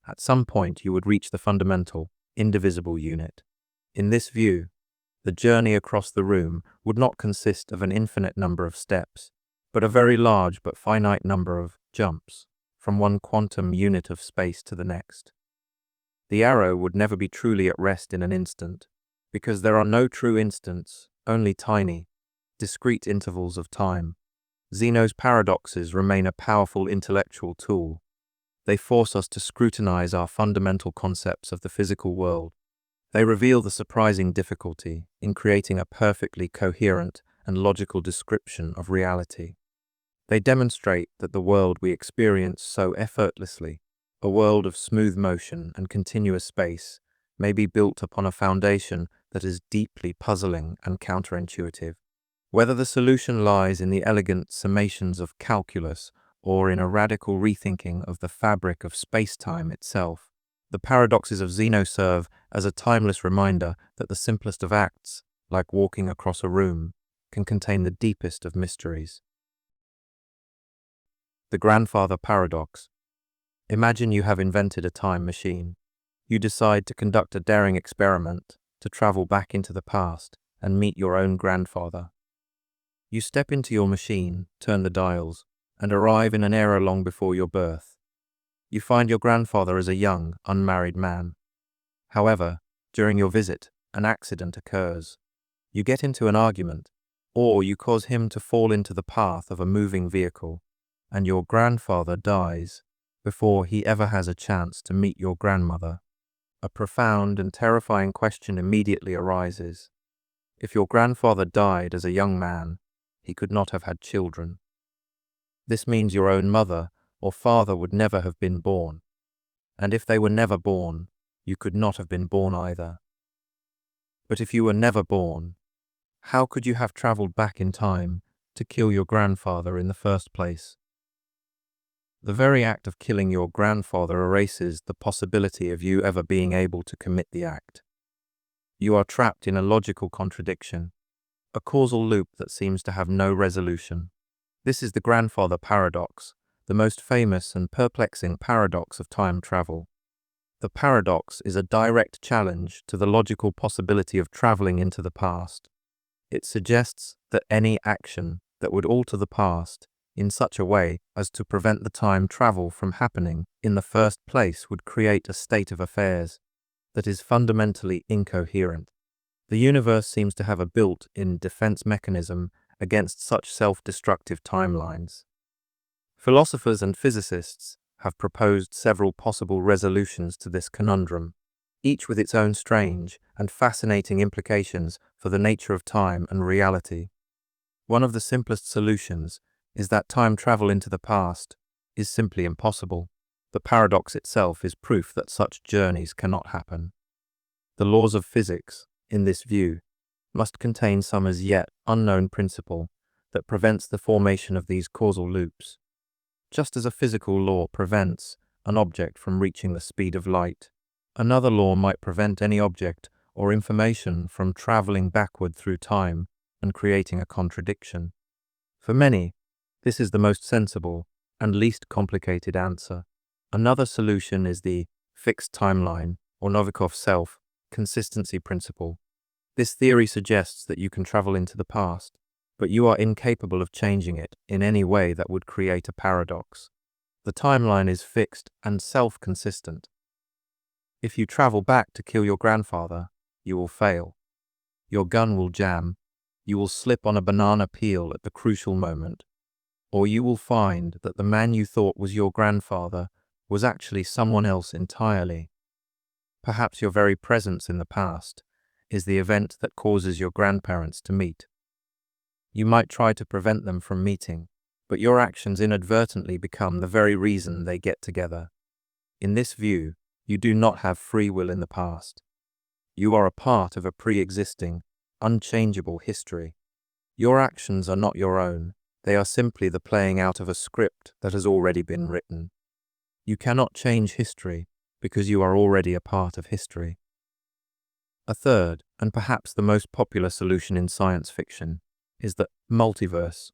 At some point you would reach the fundamental, indivisible unit. In this view, the journey across the room would not consist of an infinite number of steps, but a very large but finite number of jumps from one quantum unit of space to the next. The arrow would never be truly at rest in an instant, because there are no true instants, only tiny, discrete intervals of time. Zeno's paradoxes remain a powerful intellectual tool. They force us to scrutinize our fundamental concepts of the physical world. They reveal the surprising difficulty in creating a perfectly coherent and logical description of reality. They demonstrate that the world we experience so effortlessly, a world of smooth motion and continuous space, may be built upon a foundation that is deeply puzzling and counterintuitive. Whether the solution lies in the elegant summations of calculus or in a radical rethinking of the fabric of space-time itself, the paradoxes of Zeno serve as a timeless reminder that the simplest of acts, like walking across a room, can contain the deepest of mysteries. The grandfather paradox. Imagine you have invented a time machine. You decide to conduct a daring experiment, to travel back into the past and meet your own grandfather. You step into your machine, turn the dials, and arrive in an era long before your birth. You find your grandfather as a young, unmarried man. However, during your visit, an accident occurs. You get into an argument, or you cause him to fall into the path of a moving vehicle, and your grandfather dies before he ever has a chance to meet your grandmother. A profound and terrifying question immediately arises. If your grandfather died as a young man, he could not have had children. This means your own mother or father would never have been born. And if they were never born, you could not have been born either. But if you were never born, how could you have traveled back in time to kill your grandfather in the first place? The very act of killing your grandfather erases the possibility of you ever being able to commit the act. You are trapped in a logical contradiction, a causal loop that seems to have no resolution. This is the grandfather paradox, the most famous and perplexing paradox of time travel. The paradox is a direct challenge to the logical possibility of traveling into the past. It suggests that any action that would alter the past in such a way as to prevent the time travel from happening in the first place would create a state of affairs that is fundamentally incoherent. The universe seems to have a built-in defense mechanism against such self-destructive timelines. Philosophers and physicists have proposed several possible resolutions to this conundrum, each with its own strange and fascinating implications for the nature of time and reality. One of the simplest solutions is that time travel into the past is simply impossible. The paradox itself is proof that such journeys cannot happen. The laws of physics, in this view, must contain some as yet unknown principle that prevents the formation of these causal loops. Just as a physical law prevents an object from reaching the speed of light, another law might prevent any object or information from traveling backward through time and creating a contradiction. For many, this is the most sensible and least complicated answer. Another solution is the fixed timeline, or Novikov's self-consistency principle. This theory suggests that you can travel into the past, but you are incapable of changing it in any way that would create a paradox. The timeline is fixed and self-consistent. If you travel back to kill your grandfather, you will fail. Your gun will jam, you will slip on a banana peel at the crucial moment, or you will find that the man you thought was your grandfather was actually someone else entirely. Perhaps your very presence in the past is the event that causes your grandparents to meet. You might try to prevent them from meeting, but your actions inadvertently become the very reason they get together. In this view, you do not have free will in the past. You are a part of a pre-existing, unchangeable history. Your actions are not your own. They are simply the playing out of a script that has already been written. You cannot change history because you are already a part of history. A third, and perhaps the most popular solution in science fiction, is the multiverse,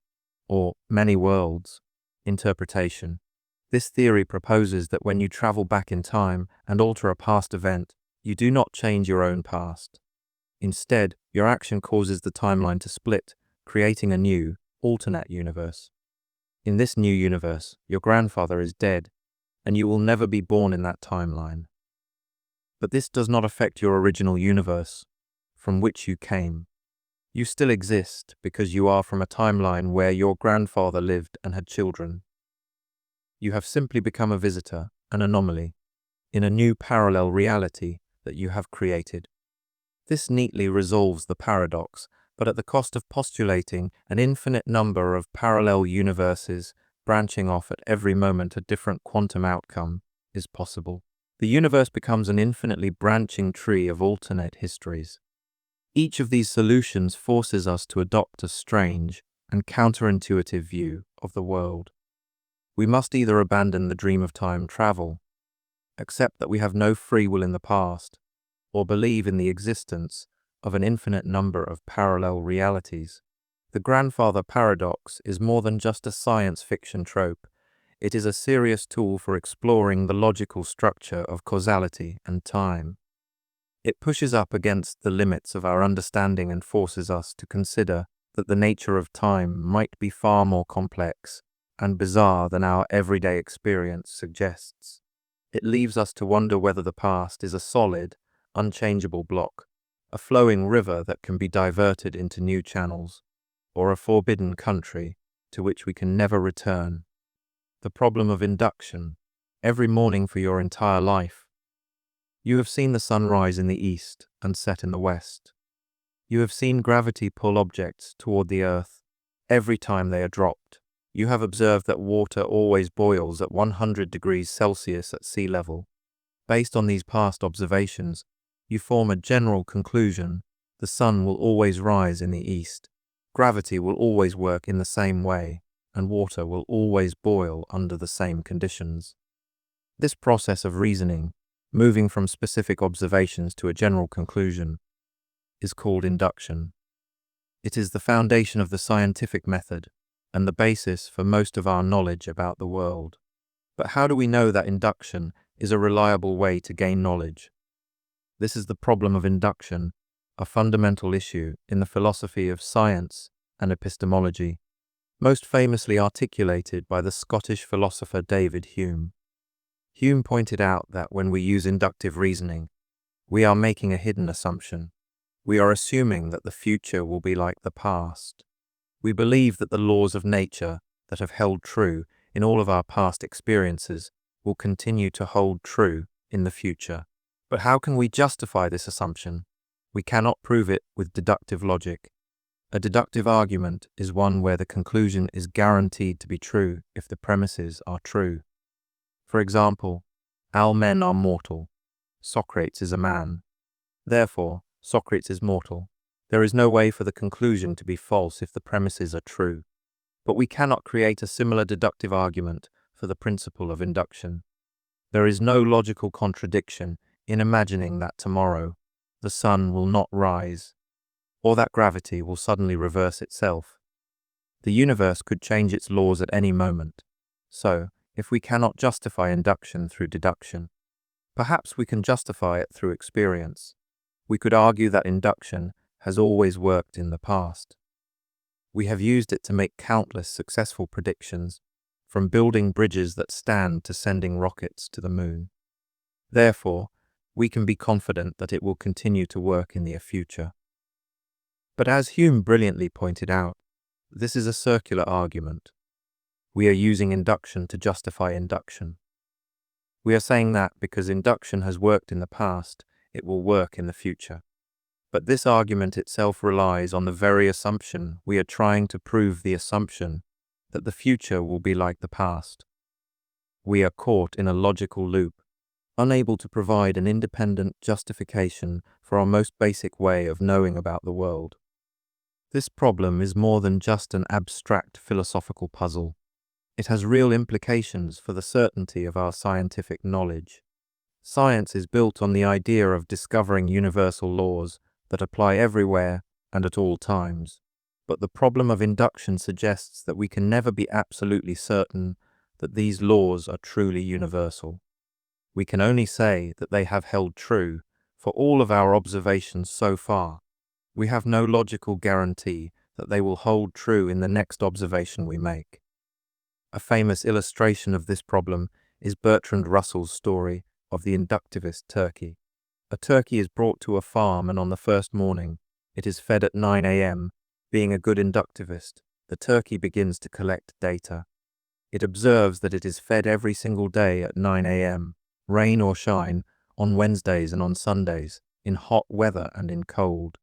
or many worlds, interpretation. This theory proposes that when you travel back in time and alter a past event, you do not change your own past. Instead, your action causes the timeline to split, creating a new, alternate universe. In this new universe, your grandfather is dead, and you will never be born in that timeline. But this does not affect your original universe, from which you came. You still exist because you are from a timeline where your grandfather lived and had children. You have simply become a visitor, an anomaly, in a new parallel reality that you have created. This neatly resolves the paradox but at the cost of postulating an infinite number of parallel universes branching off at every moment a different quantum outcome is possible. The universe becomes an infinitely branching tree of alternate histories. Each of these solutions forces us to adopt a strange and counterintuitive view of the world. We must either abandon the dream of time travel, accept that we have no free will in the past, or believe in the existence of an infinite number of parallel realities. The grandfather paradox is more than just a science fiction trope. It is a serious tool for exploring the logical structure of causality and time. It pushes up against the limits of our understanding and forces us to consider that the nature of time might be far more complex and bizarre than our everyday experience suggests. It leaves us to wonder whether the past is a solid, unchangeable block, a flowing river that can be diverted into new channels, or a forbidden country to which we can never return. The problem of induction. Every morning for your entire life, you have seen the sun rise in the east and set in the west. You have seen gravity pull objects toward the earth every time they are dropped. You have observed that water always boils at 100 degrees Celsius at sea level. Based on these past observations, you form a general conclusion: the sun will always rise in the east, gravity will always work in the same way, and water will always boil under the same conditions. This process of reasoning, moving from specific observations to a general conclusion, is called induction. It is the foundation of the scientific method and the basis for most of our knowledge about the world. But how do we know that induction is a reliable way to gain knowledge? This is the problem of induction, a fundamental issue in the philosophy of science and epistemology, most famously articulated by the Scottish philosopher David Hume. Hume pointed out that when we use inductive reasoning, we are making a hidden assumption. We are assuming that the future will be like the past. We believe that the laws of nature that have held true in all of our past experiences will continue to hold true in the future. But how can we justify this assumption? We cannot prove it with deductive logic. A deductive argument is one where the conclusion is guaranteed to be true if the premises are true. For example, all men are mortal. Socrates is a man. Therefore, Socrates is mortal. There is no way for the conclusion to be false if the premises are true. But we cannot create a similar deductive argument for the principle of induction. There is no logical contradiction in imagining that tomorrow the sun will not rise, or that gravity will suddenly reverse itself. The universe could change its laws at any moment. So, if we cannot justify induction through deduction, perhaps we can justify it through experience. We could argue that induction has always worked in the past. We have used it to make countless successful predictions, from building bridges that stand to sending rockets to the moon. Therefore, we can be confident that it will continue to work in the future. But as Hume brilliantly pointed out, this is a circular argument. We are using induction to justify induction. We are saying that because induction has worked in the past, it will work in the future. But this argument itself relies on the very assumption we are trying to prove, the assumption that the future will be like the past. We are caught in a logical loop, unable to provide an independent justification for our most basic way of knowing about the world. This problem is more than just an abstract philosophical puzzle. It has real implications for the certainty of our scientific knowledge. Science is built on the idea of discovering universal laws that apply everywhere and at all times. But the problem of induction suggests that we can never be absolutely certain that these laws are truly universal. We can only say that they have held true for all of our observations so far. We have no logical guarantee that they will hold true in the next observation we make. A famous illustration of this problem is Bertrand Russell's story of the inductivist turkey. A turkey is brought to a farm, and on the first morning, it is fed at 9 a.m. Being a good inductivist, the turkey begins to collect data. It observes that it is fed every single day at 9 a.m., rain or shine, on Wednesdays and on Sundays, in hot weather and in cold.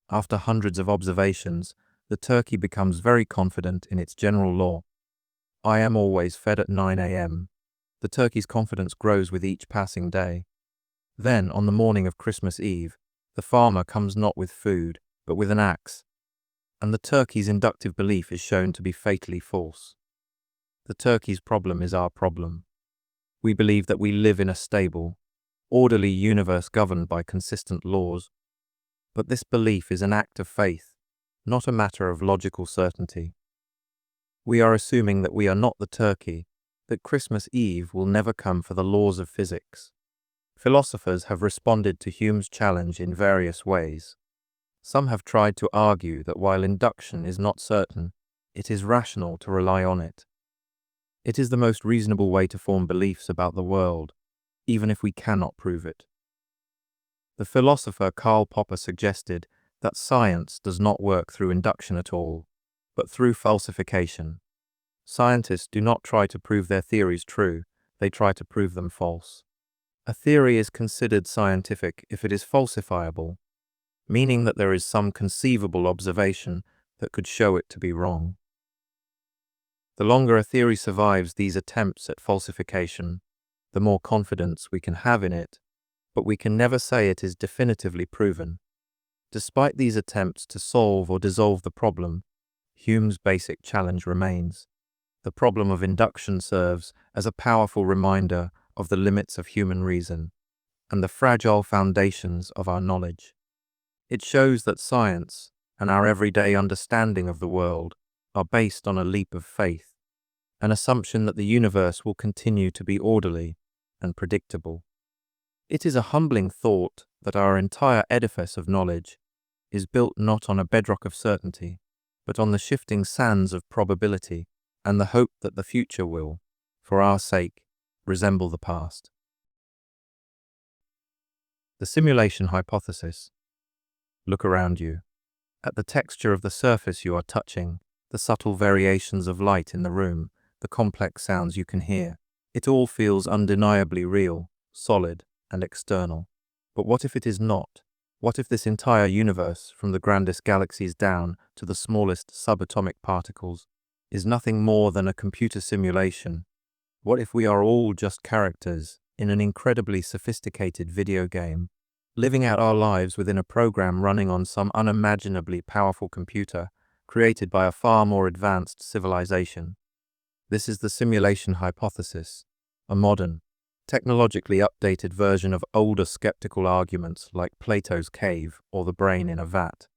After hundreds of observations, the turkey becomes very confident in its general law. I am always fed at 9 a.m. The turkey's confidence grows with each passing day. Then, on the morning of Christmas Eve, the farmer comes not with food, but with an axe, and the turkey's inductive belief is shown to be fatally false. The turkey's problem is our problem. We believe that we live in a stable, orderly universe governed by consistent laws, but this belief is an act of faith, not a matter of logical certainty. We are assuming that we are not the turkey, that Christmas Eve will never come for the laws of physics. Philosophers have responded to Hume's challenge in various ways. Some have tried to argue that while induction is not certain, it is rational to rely on it. It is the most reasonable way to form beliefs about the world, even if we cannot prove it. The philosopher Karl Popper suggested that science does not work through induction at all, but through falsification. Scientists do not try to prove their theories true, they try to prove them false. A theory is considered scientific if it is falsifiable, meaning that there is some conceivable observation that could show it to be wrong. The longer a theory survives these attempts at falsification, the more confidence we can have in it, but we can never say it is definitively proven. Despite these attempts to solve or dissolve the problem, Hume's basic challenge remains. The problem of induction serves as a powerful reminder of the limits of human reason and the fragile foundations of our knowledge. It shows that science and our everyday understanding of the world are based on a leap of faith, an assumption that the universe will continue to be orderly and predictable. It is a humbling thought that our entire edifice of knowledge is built not on a bedrock of certainty, but on the shifting sands of probability and the hope that the future will, for our sake, resemble the past. The simulation hypothesis. Look around you. At the texture of the surface you are touching, the subtle variations of light in the room, the complex sounds you can hear. It all feels undeniably real, solid, and external. But what if it is not? What if this entire universe, from the grandest galaxies down to the smallest subatomic particles, is nothing more than a computer simulation? What if we are all just characters in an incredibly sophisticated video game, living out our lives within a program running on some unimaginably powerful computer created by a far more advanced civilization? This is the simulation hypothesis, a modern, technologically updated version of older skeptical arguments like Plato's cave or the brain in a vat.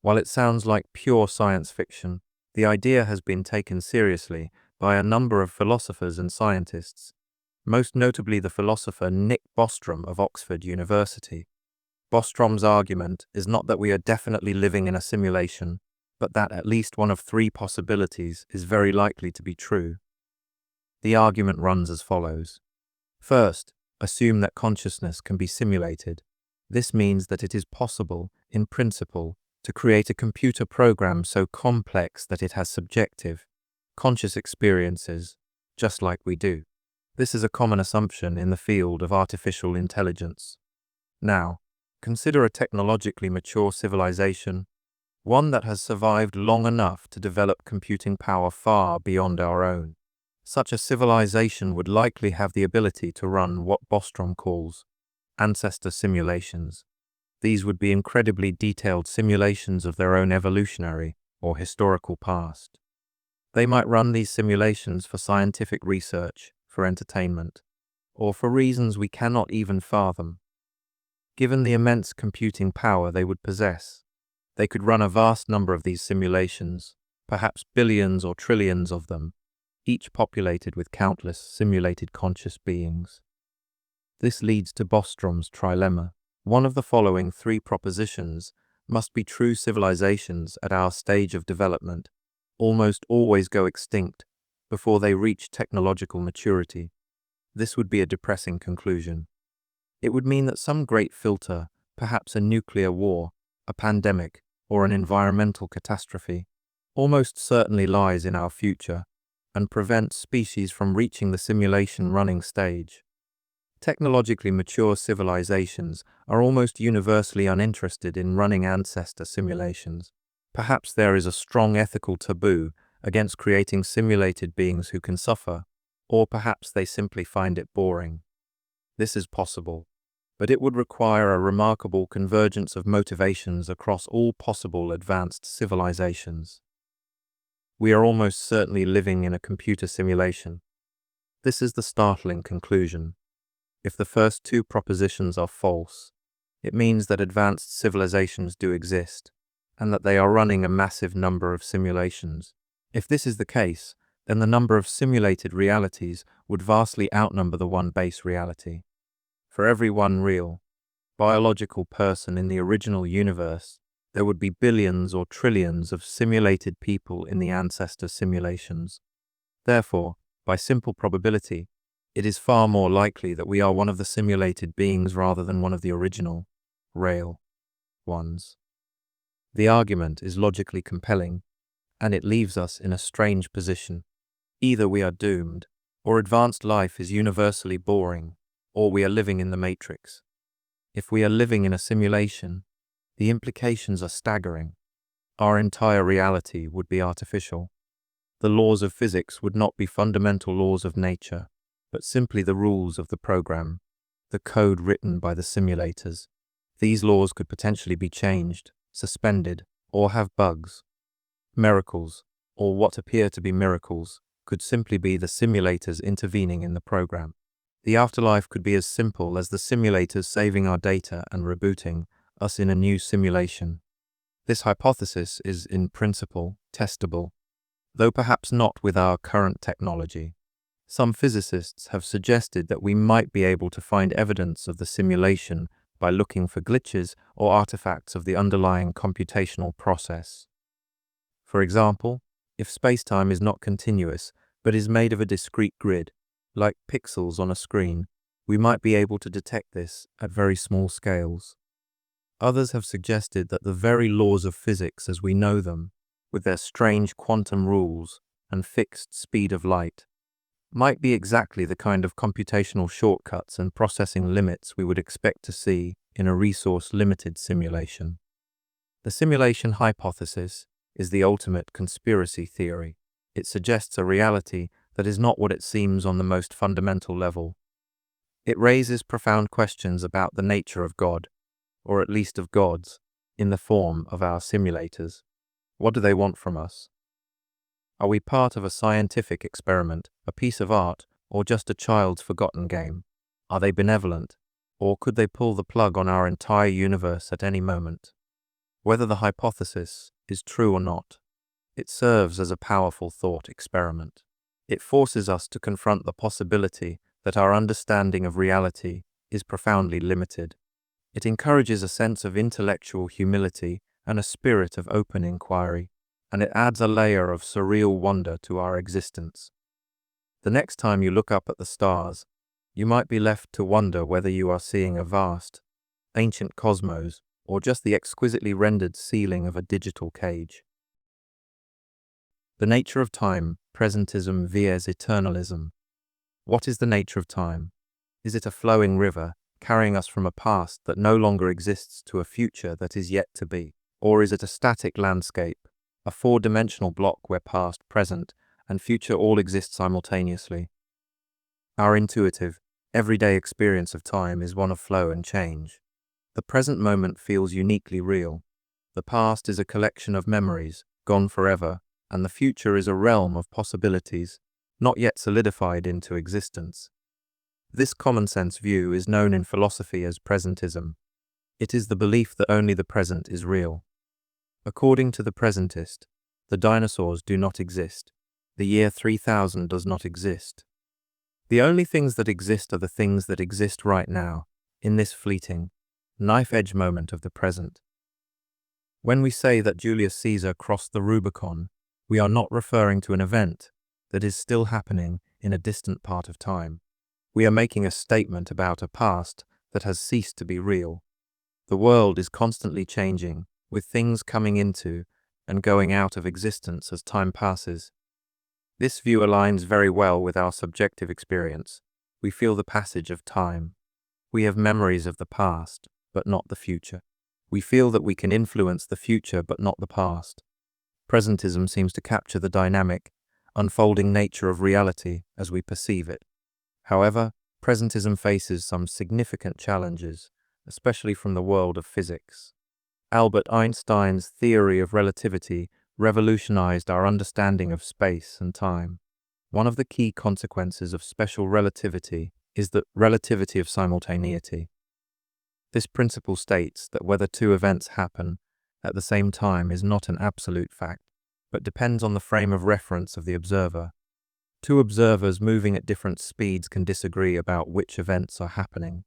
While it sounds like pure science fiction, the idea has been taken seriously by a number of philosophers and scientists, most notably the philosopher Nick Bostrom of Oxford University. Bostrom's argument is not that we are definitely living in a simulation, but that at least one of three possibilities is very likely to be true. The argument runs as follows. First, assume that consciousness can be simulated. This means that it is possible, in principle, to create a computer program so complex that it has subjective, conscious experiences, just like we do. This is a common assumption in the field of artificial intelligence. Now, consider a technologically mature civilization, one that has survived long enough to develop computing power far beyond our own. Such a civilization would likely have the ability to run what Bostrom calls ancestor simulations. These would be incredibly detailed simulations of their own evolutionary or historical past. They might run these simulations for scientific research, for entertainment, or for reasons we cannot even fathom. Given the immense computing power they would possess, they could run a vast number of these simulations, perhaps billions or trillions of them, each populated with countless simulated conscious beings. This leads to Bostrom's trilemma. One of the following three propositions must be true. Civilizations at our stage of development almost always go extinct before they reach technological maturity. This would be a depressing conclusion. It would mean that some great filter, perhaps a nuclear war, a pandemic, or an environmental catastrophe, almost certainly lies in our future and prevents species from reaching the simulation running stage. Technologically mature civilizations are almost universally uninterested in running ancestor simulations. Perhaps there is a strong ethical taboo against creating simulated beings who can suffer, or perhaps they simply find it boring. This is possible, but it would require a remarkable convergence of motivations across all possible advanced civilizations. We are almost certainly living in a computer simulation. This is the startling conclusion. If the first two propositions are false, it means that advanced civilizations do exist, and that they are running a massive number of simulations. If this is the case, then the number of simulated realities would vastly outnumber the one base reality. For every one real, biological person in the original universe, there would be billions or trillions of simulated people in the ancestor simulations. Therefore, by simple probability, it is far more likely that we are one of the simulated beings rather than one of the original, real ones. The argument is logically compelling, and it leaves us in a strange position. Either we are doomed, or advanced life is universally boring, or we are living in the Matrix. If we are living in a simulation, the implications are staggering. Our entire reality would be artificial. The laws of physics would not be fundamental laws of nature, but simply the rules of the program, the code written by the simulators. These laws could potentially be changed, suspended, or have bugs. Miracles, or what appear to be miracles, could simply be the simulators intervening in the program. The afterlife could be as simple as the simulators saving our data and rebooting us in a new simulation. This hypothesis is, in principle, testable, though perhaps not with our current technology. Some physicists have suggested that we might be able to find evidence of the simulation by looking for glitches or artifacts of the underlying computational process. For example, if spacetime is not continuous but is made of a discrete grid, like pixels on a screen, we might be able to detect this at very small scales. Others have suggested that the very laws of physics as we know them, with their strange quantum rules and fixed speed of light, might be exactly the kind of computational shortcuts and processing limits we would expect to see in a resource-limited simulation. The simulation hypothesis is the ultimate conspiracy theory. It suggests a reality that is not what it seems on the most fundamental level. It raises profound questions about the nature of God, or at least of gods, in the form of our simulators. What do they want from us? Are we part of a scientific experiment, a piece of art, or just a child's forgotten game? Are they benevolent, or could they pull the plug on our entire universe at any moment? Whether the hypothesis is true or not, it serves as a powerful thought experiment. It forces us to confront the possibility that our understanding of reality is profoundly limited. It encourages a sense of intellectual humility and a spirit of open inquiry, and it adds a layer of surreal wonder to our existence. The next time you look up at the stars, you might be left to wonder whether you are seeing a vast, ancient cosmos or just the exquisitely rendered ceiling of a digital cage. The nature of time, presentism vs eternalism. What is the nature of time? Is it a flowing river, carrying us from a past that no longer exists to a future that is yet to be? Or is it a static landscape, a four-dimensional block where past, present, and future all exist simultaneously? Our intuitive, everyday experience of time is one of flow and change. The present moment feels uniquely real. The past is a collection of memories, gone forever, and the future is a realm of possibilities, not yet solidified into existence. This common-sense view is known in philosophy as presentism. It is the belief that only the present is real. According to the presentist, the dinosaurs do not exist. The year 3000 does not exist. The only things that exist are the things that exist right now, in this fleeting, knife-edge moment of the present. When we say that Julius Caesar crossed the Rubicon, we are not referring to an event that is still happening in a distant part of time. We are making a statement about a past that has ceased to be real. The world is constantly changing, with things coming into and going out of existence as time passes. This view aligns very well with our subjective experience. we feel the passage of time. We have memories of the past, but not the future. We feel that we can influence the future, but not the past. Presentism seems to capture the dynamic, unfolding nature of reality as we perceive it. However, presentism faces some significant challenges, especially from the world of physics. Albert Einstein's theory of relativity revolutionized our understanding of space and time. One of the key consequences of special relativity is the relativity of simultaneity. This principle states that whether two events happen at the same time is not an absolute fact, but depends on the frame of reference of the observer. Two observers moving at different speeds can disagree about which events are happening.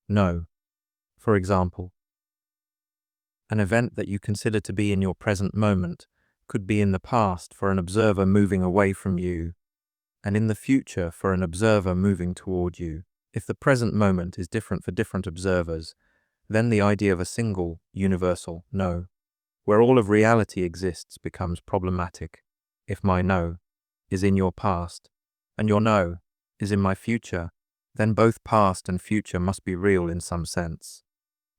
No. For example, an event that you consider to be in your present moment could be in the past for an observer moving away from you, and in the future for an observer moving toward you. If the present moment is different for different observers, then the idea of a single, universal no, where all of reality exists, becomes problematic. If my no is in your past, and your no is in my future, then both past and future must be real in some sense.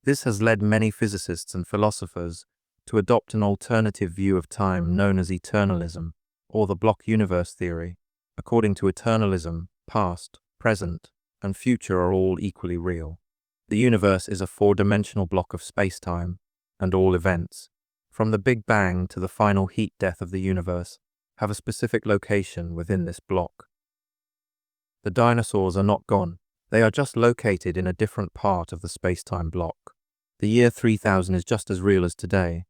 This has led many physicists and philosophers to adopt an alternative view of time known as eternalism, or the block universe theory. According to eternalism, past, present, and future are all equally real. The universe is a four-dimensional block of space-time, and all events, from the Big Bang to the final heat death of the universe, have a specific location within this block. The dinosaurs are not gone. They are just located in a different part of the space-time block. The year 3000 is just as real as today.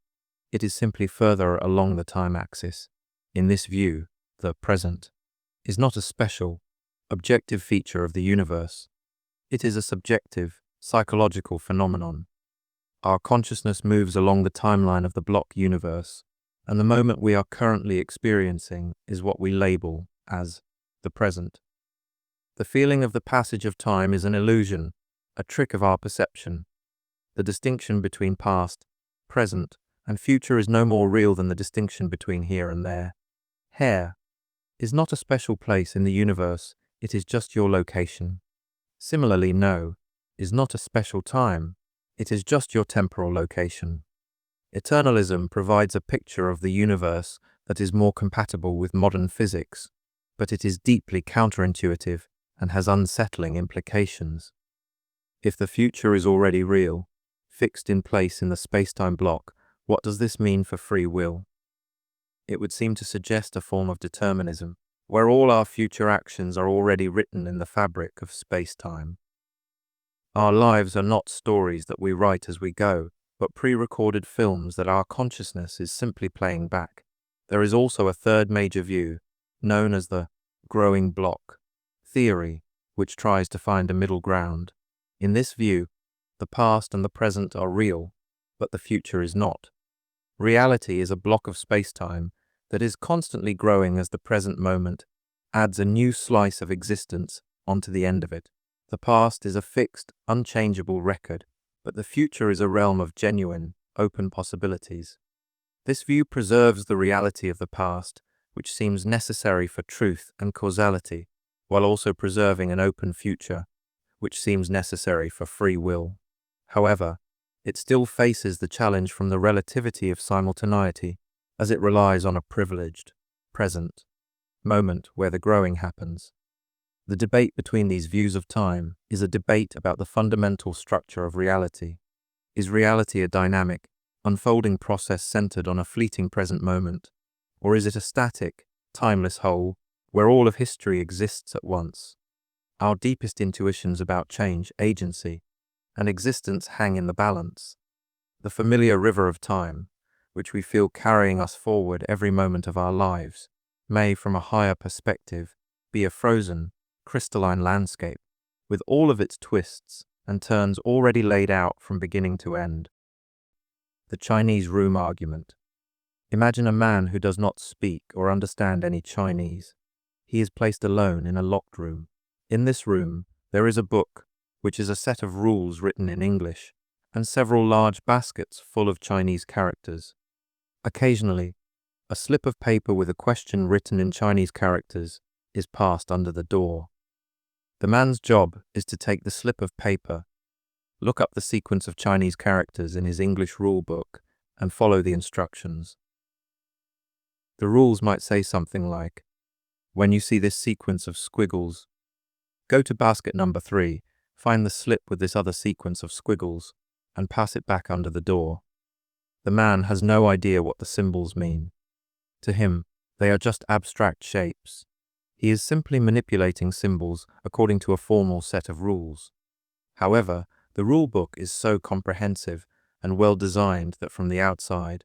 It is simply further along the time axis. In this view, the present is not a special, objective feature of the universe. It is a subjective, psychological phenomenon. Our consciousness moves along the timeline of the block universe, and the moment we are currently experiencing is what we label as the present. The feeling of the passage of time is an illusion, a trick of our perception. The distinction between past, present, and future is no more real than the distinction between here and there. Here is not a special place in the universe, it is just your location. Similarly, no is not a special time, it is just your temporal location. Eternalism provides a picture of the universe that is more compatible with modern physics, but it is deeply counterintuitive and has unsettling implications. If the future is already real, fixed in place in the space-time block, what does this mean for free will? It would seem to suggest a form of determinism, where all our future actions are already written in the fabric of space-time. Our lives are not stories that we write as we go, but pre-recorded films that our consciousness is simply playing back. There is also a third major view, known as the growing block theory, which tries to find a middle ground. In this view, the past and the present are real, but the future is not. Reality is a block of space-time that is constantly growing as the present moment adds a new slice of existence onto the end of it. The past is a fixed, unchangeable record, but the future is a realm of genuine, open possibilities. This view preserves the reality of the past, which seems necessary for truth and causality, while also preserving an open future, which seems necessary for free will. However, it still faces the challenge from the relativity of simultaneity, as it relies on a privileged, present moment where the growing happens. The debate between these views of time is a debate about the fundamental structure of reality. Is reality a dynamic, unfolding process centered on a fleeting present moment, or is it a static, timeless whole where all of history exists at once? Our deepest intuitions about change, agency, and existence hang in the balance. The familiar river of time, which we feel carrying us forward every moment of our lives, may, from a higher perspective, be a frozen, crystalline landscape, with all of its twists and turns already laid out from beginning to end. The Chinese room argument. Imagine a man who does not speak or understand any Chinese. He is placed alone in a locked room. In this room, there is a book, which is a set of rules written in English, and several large baskets full of Chinese characters. Occasionally, a slip of paper with a question written in Chinese characters is passed under the door. The man's job is to take the slip of paper, look up the sequence of Chinese characters in his English rule book, and follow the instructions. The rules might say something like, when you see this sequence of squiggles, go to basket number 3, find the slip with this other sequence of squiggles, and pass it back under the door. The man has no idea what the symbols mean. To him, they are just abstract shapes. He is simply manipulating symbols according to a formal set of rules. However, the rule book is so comprehensive and well designed that from the outside,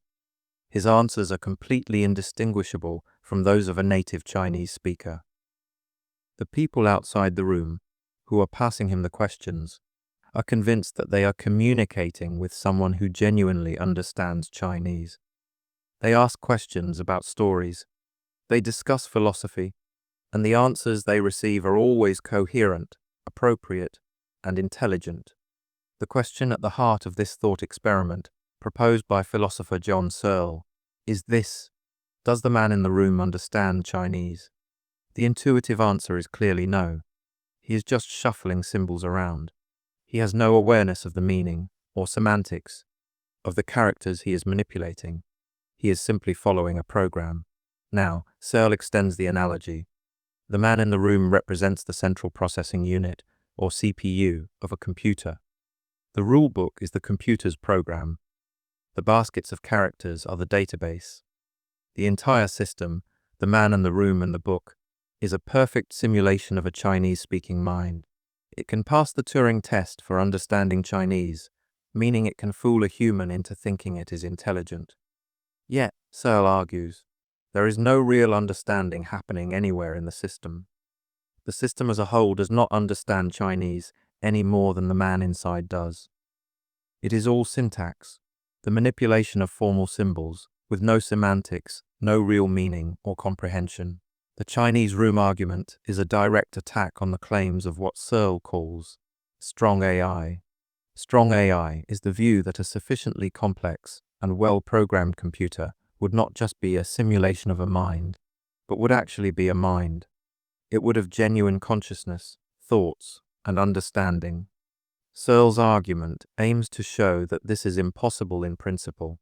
his answers are completely indistinguishable from those of a native Chinese speaker. The people outside the room, who are passing him the questions, are convinced that they are communicating with someone who genuinely understands Chinese. They ask questions about stories, they discuss philosophy, and the answers they receive are always coherent, appropriate, and intelligent. The question at the heart of this thought experiment, proposed by philosopher John Searle, is this: does the man in the room understand Chinese? The intuitive answer is clearly no. He is just shuffling symbols around. He has no awareness of the meaning or semantics of the characters he is manipulating. He is simply following a program. Now, Searle extends the analogy. The man in the room represents the central processing unit, or CPU, of a computer. The rule book is the computer's program. The baskets of characters are the database. The entire system, the man in the room and the book, is a perfect simulation of a Chinese-speaking mind. It can pass the Turing test for understanding Chinese, meaning it can fool a human into thinking it is intelligent. Yet, Searle argues, there is no real understanding happening anywhere in the system. The system as a whole does not understand Chinese any more than the man inside does. It is all syntax, the manipulation of formal symbols, with no semantics, no real meaning or comprehension. The Chinese room argument is a direct attack on the claims of what Searle calls strong AI. Strong AI is the view that a sufficiently complex and well-programmed computer would not just be a simulation of a mind, but would actually be a mind. It would have genuine consciousness, thoughts, and understanding. Searle's argument aims to show that this is impossible in principle.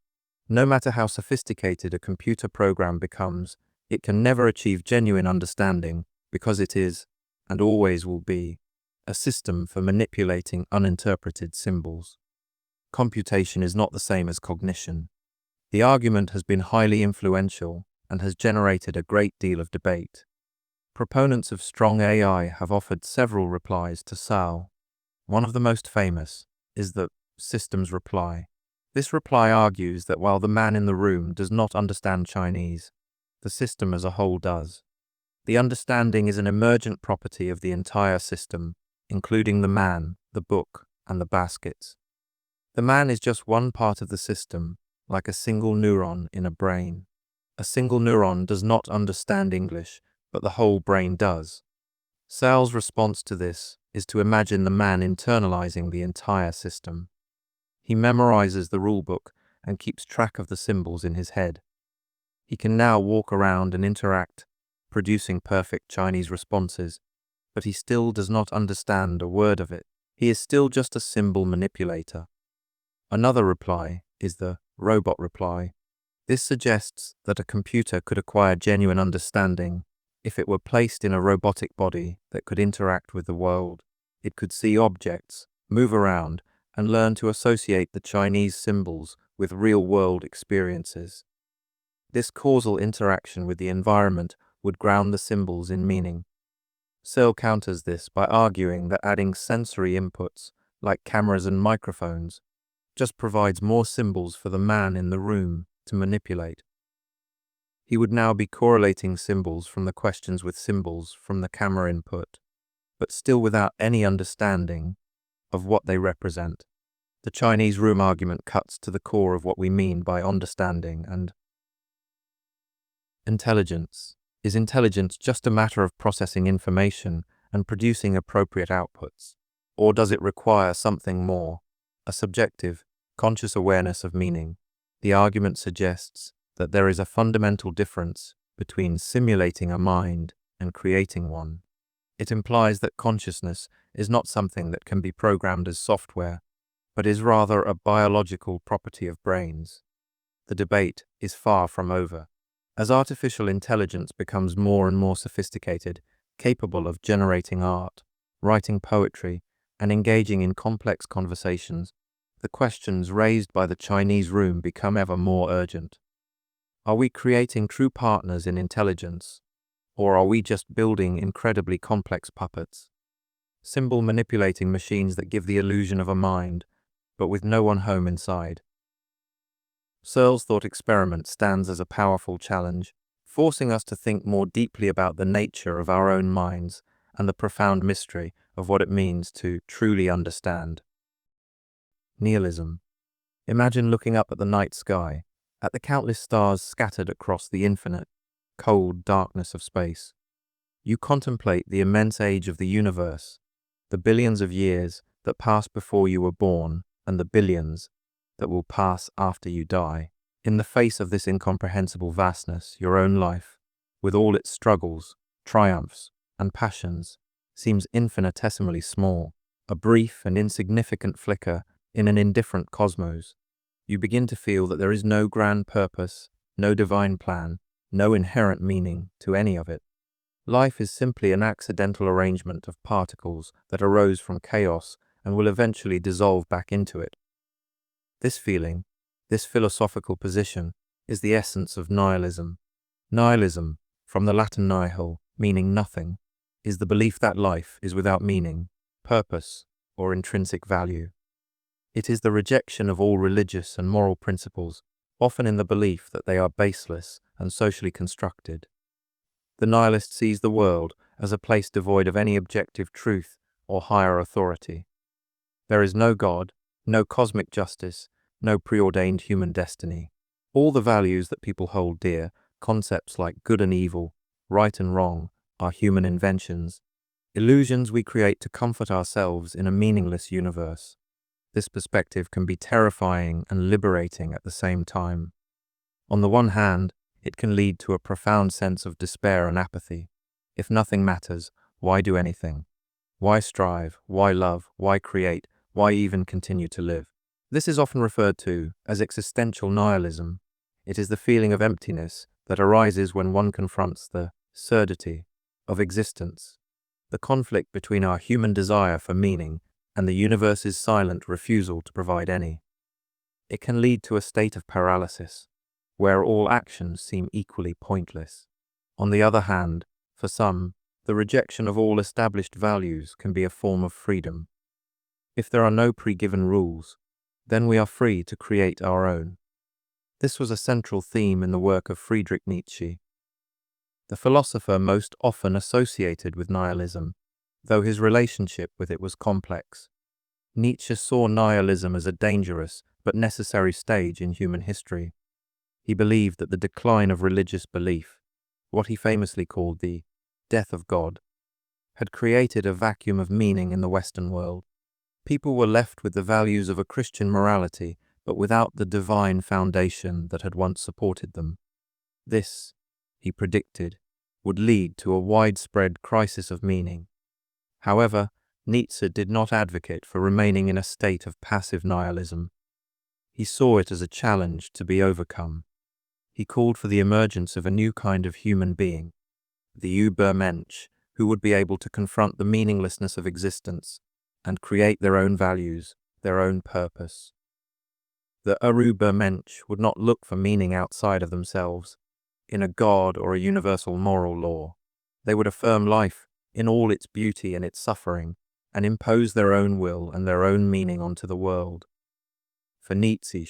No matter how sophisticated a computer program becomes, it can never achieve genuine understanding because it is, and always will be, a system for manipulating uninterpreted symbols. Computation is not the same as cognition. The argument has been highly influential and has generated a great deal of debate. Proponents of strong AI have offered several replies to Searle. One of the most famous is the system's reply. This reply argues that while the man in the room does not understand Chinese, the system as a whole does. The understanding is an emergent property of the entire system, including the man, the book, and the baskets. The man is just one part of the system, like a single neuron in a brain. A single neuron does not understand English, but the whole brain does. Searle's response to this is to imagine the man internalizing the entire system. He memorizes the rulebook and keeps track of the symbols in his head. He can now walk around and interact, producing perfect Chinese responses, but he still does not understand a word of it. He is still just a symbol manipulator. Another reply is the robot reply. This suggests that a computer could acquire genuine understanding if it were placed in a robotic body that could interact with the world. It could see objects, move around, and learn to associate the Chinese symbols with real-world experiences. This causal interaction with the environment would ground the symbols in meaning. Searle counters this by arguing that adding sensory inputs, like cameras and microphones, just provides more symbols for the man in the room to manipulate. He would now be correlating symbols from the questions with symbols from the camera input, but still without any understanding of what they represent. The Chinese room argument cuts to the core of what we mean by understanding and intelligence. Is intelligence just a matter of processing information and producing appropriate outputs? Or does it require something more, a subjective, conscious awareness of meaning? The argument suggests that there is a fundamental difference between simulating a mind and creating one. It implies that consciousness is not something that can be programmed as software, but is rather a biological property of brains. The debate is far from over. As artificial intelligence becomes more and more sophisticated, capable of generating art, writing poetry, and engaging in complex conversations, the questions raised by the Chinese room become ever more urgent. Are we creating true partners in intelligence, or are we just building incredibly complex puppets? Symbol manipulating machines that give the illusion of a mind, but with no one home inside. Searle's thought experiment stands as a powerful challenge, forcing us to think more deeply about the nature of our own minds and the profound mystery of what it means to truly understand. Nihilism. Imagine looking up at the night sky, at the countless stars scattered across the infinite, cold darkness of space. You contemplate the immense age of the universe, the billions of years that passed before you were born, and the billions that will pass after you die. In the face of this incomprehensible vastness, your own life, with all its struggles, triumphs, and passions, seems infinitesimally small, a brief and insignificant flicker in an indifferent cosmos. You begin to feel that there is no grand purpose, no divine plan, no inherent meaning to any of it. Life is simply an accidental arrangement of particles that arose from chaos and will eventually dissolve back into it. This feeling, this philosophical position, is the essence of nihilism. Nihilism, from the Latin nihil, meaning nothing, is the belief that life is without meaning, purpose, or intrinsic value. It is the rejection of all religious and moral principles, often in the belief that they are baseless and socially constructed. The nihilist sees the world as a place devoid of any objective truth or higher authority. There is no God, no cosmic justice, no preordained human destiny. All the values that people hold dear, concepts like good and evil, right and wrong, are human inventions, illusions we create to comfort ourselves in a meaningless universe. This perspective can be terrifying and liberating at the same time. On the one hand, it can lead to a profound sense of despair and apathy. If nothing matters, why do anything? Why strive? Why love? Why create? Why even continue to live? This is often referred to as existential nihilism. It is the feeling of emptiness that arises when one confronts the surdity of existence, the conflict between our human desire for meaning and the universe's silent refusal to provide any. It can lead to a state of paralysis, where all actions seem equally pointless. On the other hand, for some, the rejection of all established values can be a form of freedom. If there are no pre-given rules, then we are free to create our own. This was a central theme in the work of Friedrich Nietzsche, the philosopher most often associated with nihilism, though his relationship with it was complex. Nietzsche saw nihilism as a dangerous but necessary stage in human history. He believed that the decline of religious belief, what he famously called the death of God, had created a vacuum of meaning in the Western world. People were left with the values of a Christian morality, but without the divine foundation that had once supported them. This, he predicted, would lead to a widespread crisis of meaning. However, Nietzsche did not advocate for remaining in a state of passive nihilism. He saw it as a challenge to be overcome. He called for the emergence of a new kind of human being, the Übermensch, who would be able to confront the meaninglessness of existence and create their own values, their own purpose. The Übermensch would not look for meaning outside of themselves, in a god or a universal moral law. They would affirm life in all its beauty and its suffering, and impose their own will and their own meaning onto the world. For Nietzsche,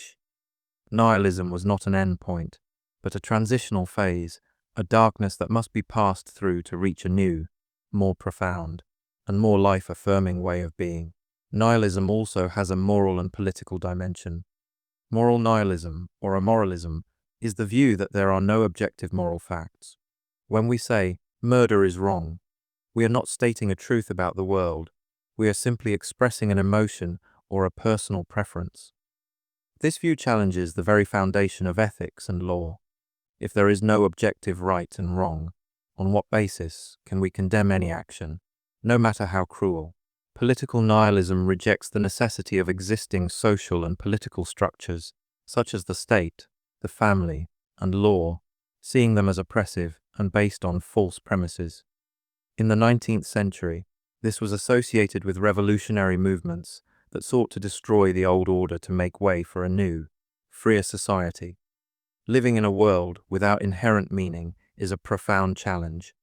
nihilism was not an endpoint, but a transitional phase, a darkness that must be passed through to reach a new, more profound, and more life-affirming way of being. Nihilism also has a moral and political dimension. Moral nihilism, or amoralism, is the view that there are no objective moral facts. When we say, murder is wrong, we are not stating a truth about the world, we are simply expressing an emotion or a personal preference. This view challenges the very foundation of ethics and law. If there is no objective right and wrong, on what basis can we condemn any action? no matter how cruel. Political nihilism rejects the necessity of existing social and political structures, such as the state, the family, and law, seeing them as oppressive and based on false premises. In the 19th century, this was associated with revolutionary movements that sought to destroy the old order to make way for a new, freer society. Living in a world without inherent meaning is a profound challenge.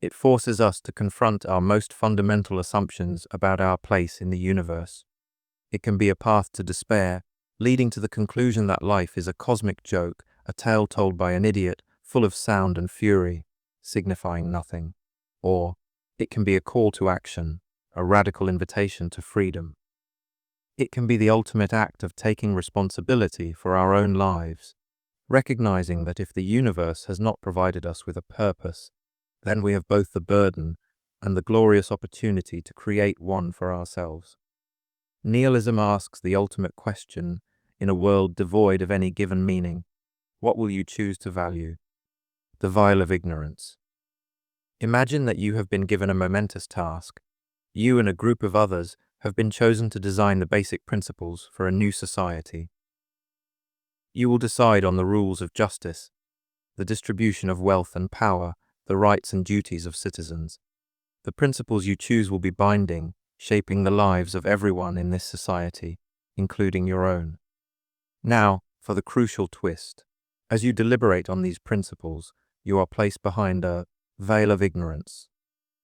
It forces us to confront our most fundamental assumptions about our place in the universe. It can be a path to despair, leading to the conclusion that life is a cosmic joke, a tale told by an idiot, full of sound and fury, signifying nothing. Or it can be a call to action, a radical invitation to freedom. It can be the ultimate act of taking responsibility for our own lives, recognizing that if the universe has not provided us with a purpose, then we have both the burden and the glorious opportunity to create one for ourselves. Nihilism asks the ultimate question in a world devoid of any given meaning: what will you choose to value? The veil of ignorance. Imagine that you have been given a momentous task. You and a group of others have been chosen to design the basic principles for a new society. You will decide on the rules of justice, the distribution of wealth and power, the rights and duties of citizens. The principles you choose will be binding, shaping the lives of everyone in this society, including your own. Now, for the crucial twist. As you deliberate on these principles, you are placed behind a veil of ignorance.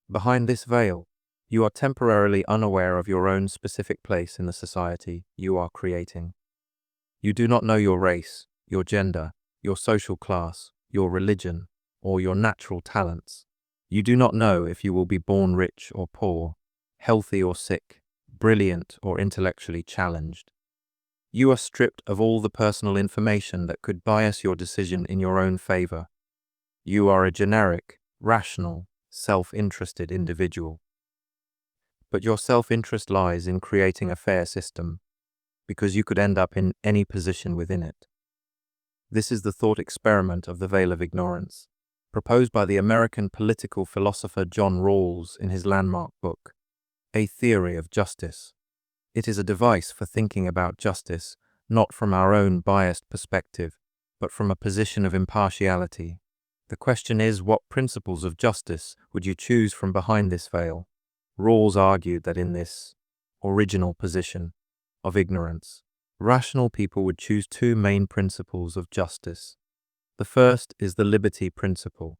Behind this veil, you are temporarily unaware of your own specific place in the society you are creating. You do not know your race, your gender, your social class, your religion, or your natural talents. You do not know if you will be born rich or poor, healthy or sick, brilliant or intellectually challenged. You are stripped of all the personal information that could bias your decision in your own favor. You are a generic, rational, self-interested individual. But your self-interest lies in creating a fair system, because you could end up in any position within it. This is the thought experiment of the veil of ignorance, proposed by the American political philosopher John Rawls in his landmark book, A Theory of Justice. It is a device for thinking about justice, not from our own biased perspective, but from a position of impartiality. The question is, what principles of justice would you choose from behind this veil? Rawls argued that in this original position of ignorance, rational people would choose two main principles of justice. The first is the liberty principle.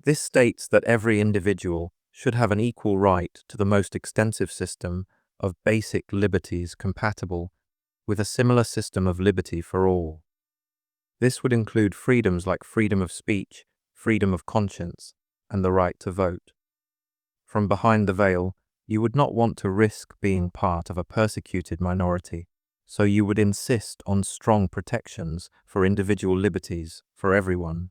This states that every individual should have an equal right to the most extensive system of basic liberties compatible with a similar system of liberty for all. This would include freedoms like freedom of speech, freedom of conscience, and the right to vote. From behind the veil, you would not want to risk being part of a persecuted minority, so you would insist on strong protections for individual liberties for everyone.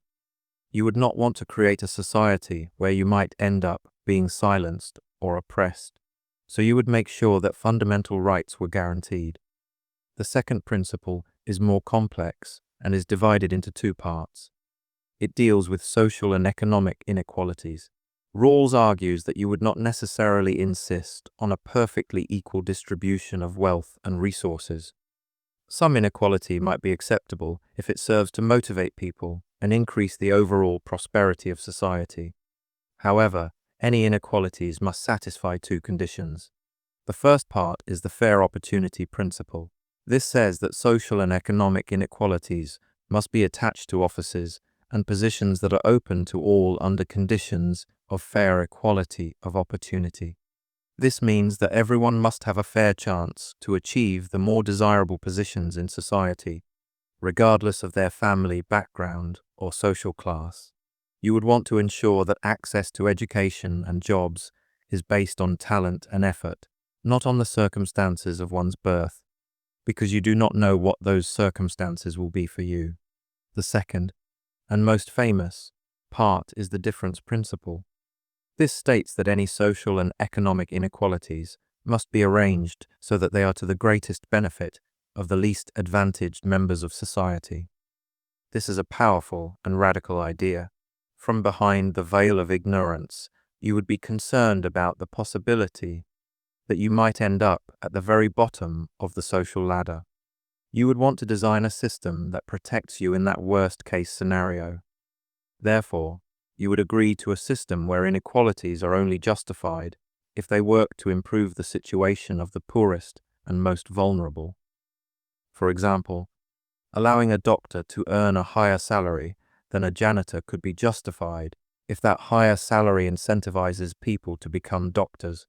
You would not want to create a society where you might end up being silenced or oppressed, so you would make sure that fundamental rights were guaranteed. The second principle is more complex and is divided into two parts. It deals with social and economic inequalities. Rawls argues that you would not necessarily insist on a perfectly equal distribution of wealth and resources. Some inequality might be acceptable if it serves to motivate people and increase the overall prosperity of society. However, any inequalities must satisfy two conditions. The first part is the fair opportunity principle. This says that social and economic inequalities must be attached to offices and positions that are open to all under conditions of fair equality of opportunity. This means that everyone must have a fair chance to achieve the more desirable positions in society, regardless of their family background or social class. You would want to ensure that access to education and jobs is based on talent and effort, not on the circumstances of one's birth, because you do not know what those circumstances will be for you. The second, and most famous, part is the difference principle. This states that any social and economic inequalities must be arranged so that they are to the greatest benefit of the least advantaged members of society. This is a powerful and radical idea. From behind the veil of ignorance, You would be concerned about the possibility that you might end up at the very bottom of the social ladder. You would want to design a system that protects you in that worst-case scenario. Therefore, you would agree to a system where inequalities are only justified if they work to improve the situation of the poorest and most vulnerable. For example, allowing a doctor to earn a higher salary than a janitor could be justified if that higher salary incentivizes people to become doctors,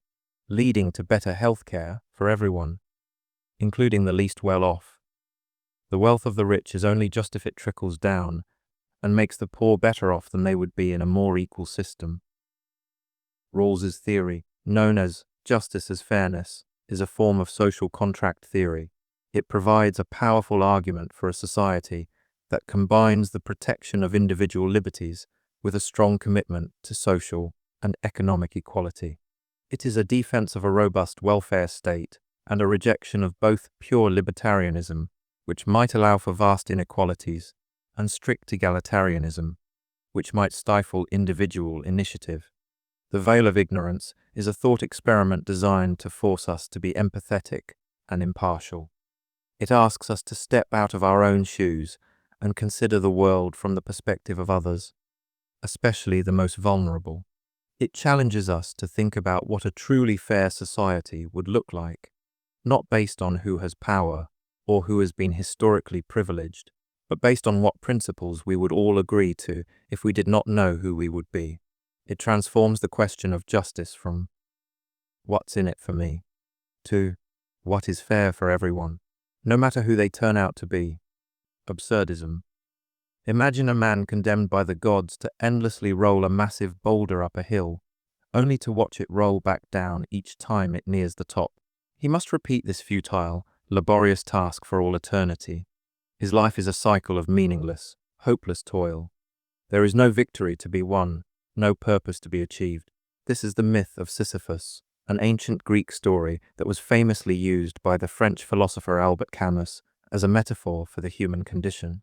leading to better healthcare for everyone, including the least well-off. The wealth of the rich is only just if it trickles down and makes the poor better off than they would be in a more equal system. Rawls's theory, known as justice as fairness, is a form of social contract theory. It provides a powerful argument for a society that combines the protection of individual liberties with a strong commitment to social and economic equality. It is a defense of a robust welfare state and a rejection of both pure libertarianism, which might allow for vast inequalities, and strict egalitarianism, which might stifle individual initiative. The Veil of Ignorance is a thought experiment designed to force us to be empathetic and impartial. It asks us to step out of our own shoes and consider the world from the perspective of others, especially the most vulnerable. It challenges us to think about what a truly fair society would look like, not based on who has power or who has been historically privileged, but based on what principles we would all agree to if we did not know who we would be. It transforms the question of justice from "what's in it for me" to "what is fair for everyone, no matter who they turn out to be." Absurdism. Imagine a man condemned by the gods to endlessly roll a massive boulder up a hill, only to watch it roll back down each time it nears the top. He must repeat this futile, laborious task for all eternity. His life is a cycle of meaningless, hopeless toil. There is no victory to be won, no purpose to be achieved. This is the myth of Sisyphus, an ancient Greek story that was famously used by the French philosopher Albert Camus as a metaphor for the human condition.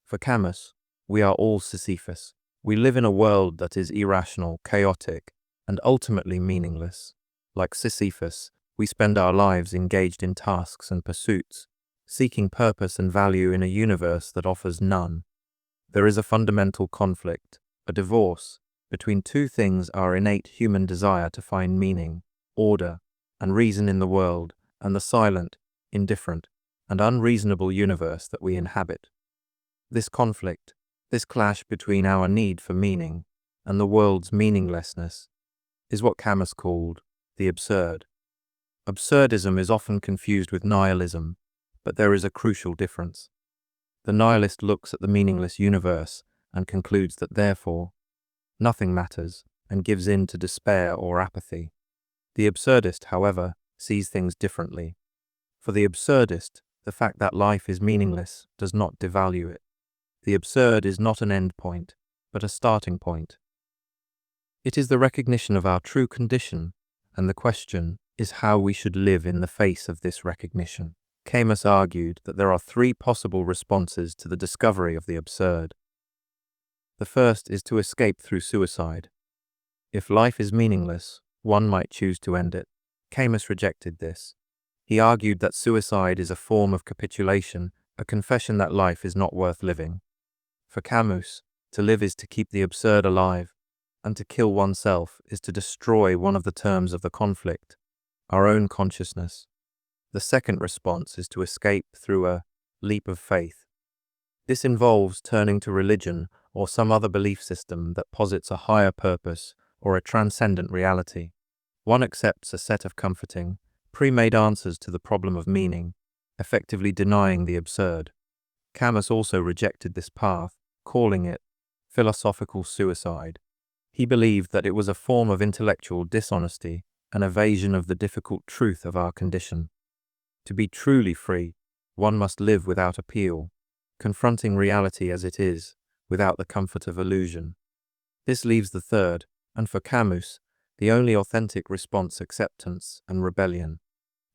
For Camus, we are all Sisyphus. We live in a world that is irrational, chaotic, and ultimately meaningless. Like Sisyphus, we spend our lives engaged in tasks and pursuits, seeking purpose and value in a universe that offers none. There is a fundamental conflict, a divorce, between two things: our innate human desire to find meaning, order, and reason in the world, and the silent, indifferent, and unreasonable universe that we inhabit. This conflict, this clash between our need for meaning and the world's meaninglessness, is what Camus called the absurd. Absurdism is often confused with nihilism, but there is a crucial difference. The nihilist looks at the meaningless universe and concludes that therefore nothing matters and gives in to despair or apathy. The absurdist, however, sees things differently. For the absurdist, the fact that life is meaningless does not devalue it. The absurd is not an end point, but a starting point. It is the recognition of our true condition, and the question is how we should live in the face of this recognition. Camus argued that there are three possible responses to the discovery of the absurd. The first is to escape through suicide. If life is meaningless, one might choose to end it. Camus rejected this. He argued that suicide is a form of capitulation, a confession that life is not worth living. For Camus, to live is to keep the absurd alive, and to kill oneself is to destroy one of the terms of the conflict, our own consciousness. The second response is to escape through a leap of faith. This involves turning to religion or some other belief system that posits a higher purpose or a transcendent reality. One accepts a set of comforting, pre-made answers to the problem of meaning, effectively denying the absurd. Camus also rejected this path, calling it philosophical suicide. He believed that it was a form of intellectual dishonesty, an evasion of the difficult truth of our condition. To be truly free, one must live without appeal, confronting reality as it is, without the comfort of illusion. This leaves the third, and for Camus, the only authentic response: acceptance and rebellion.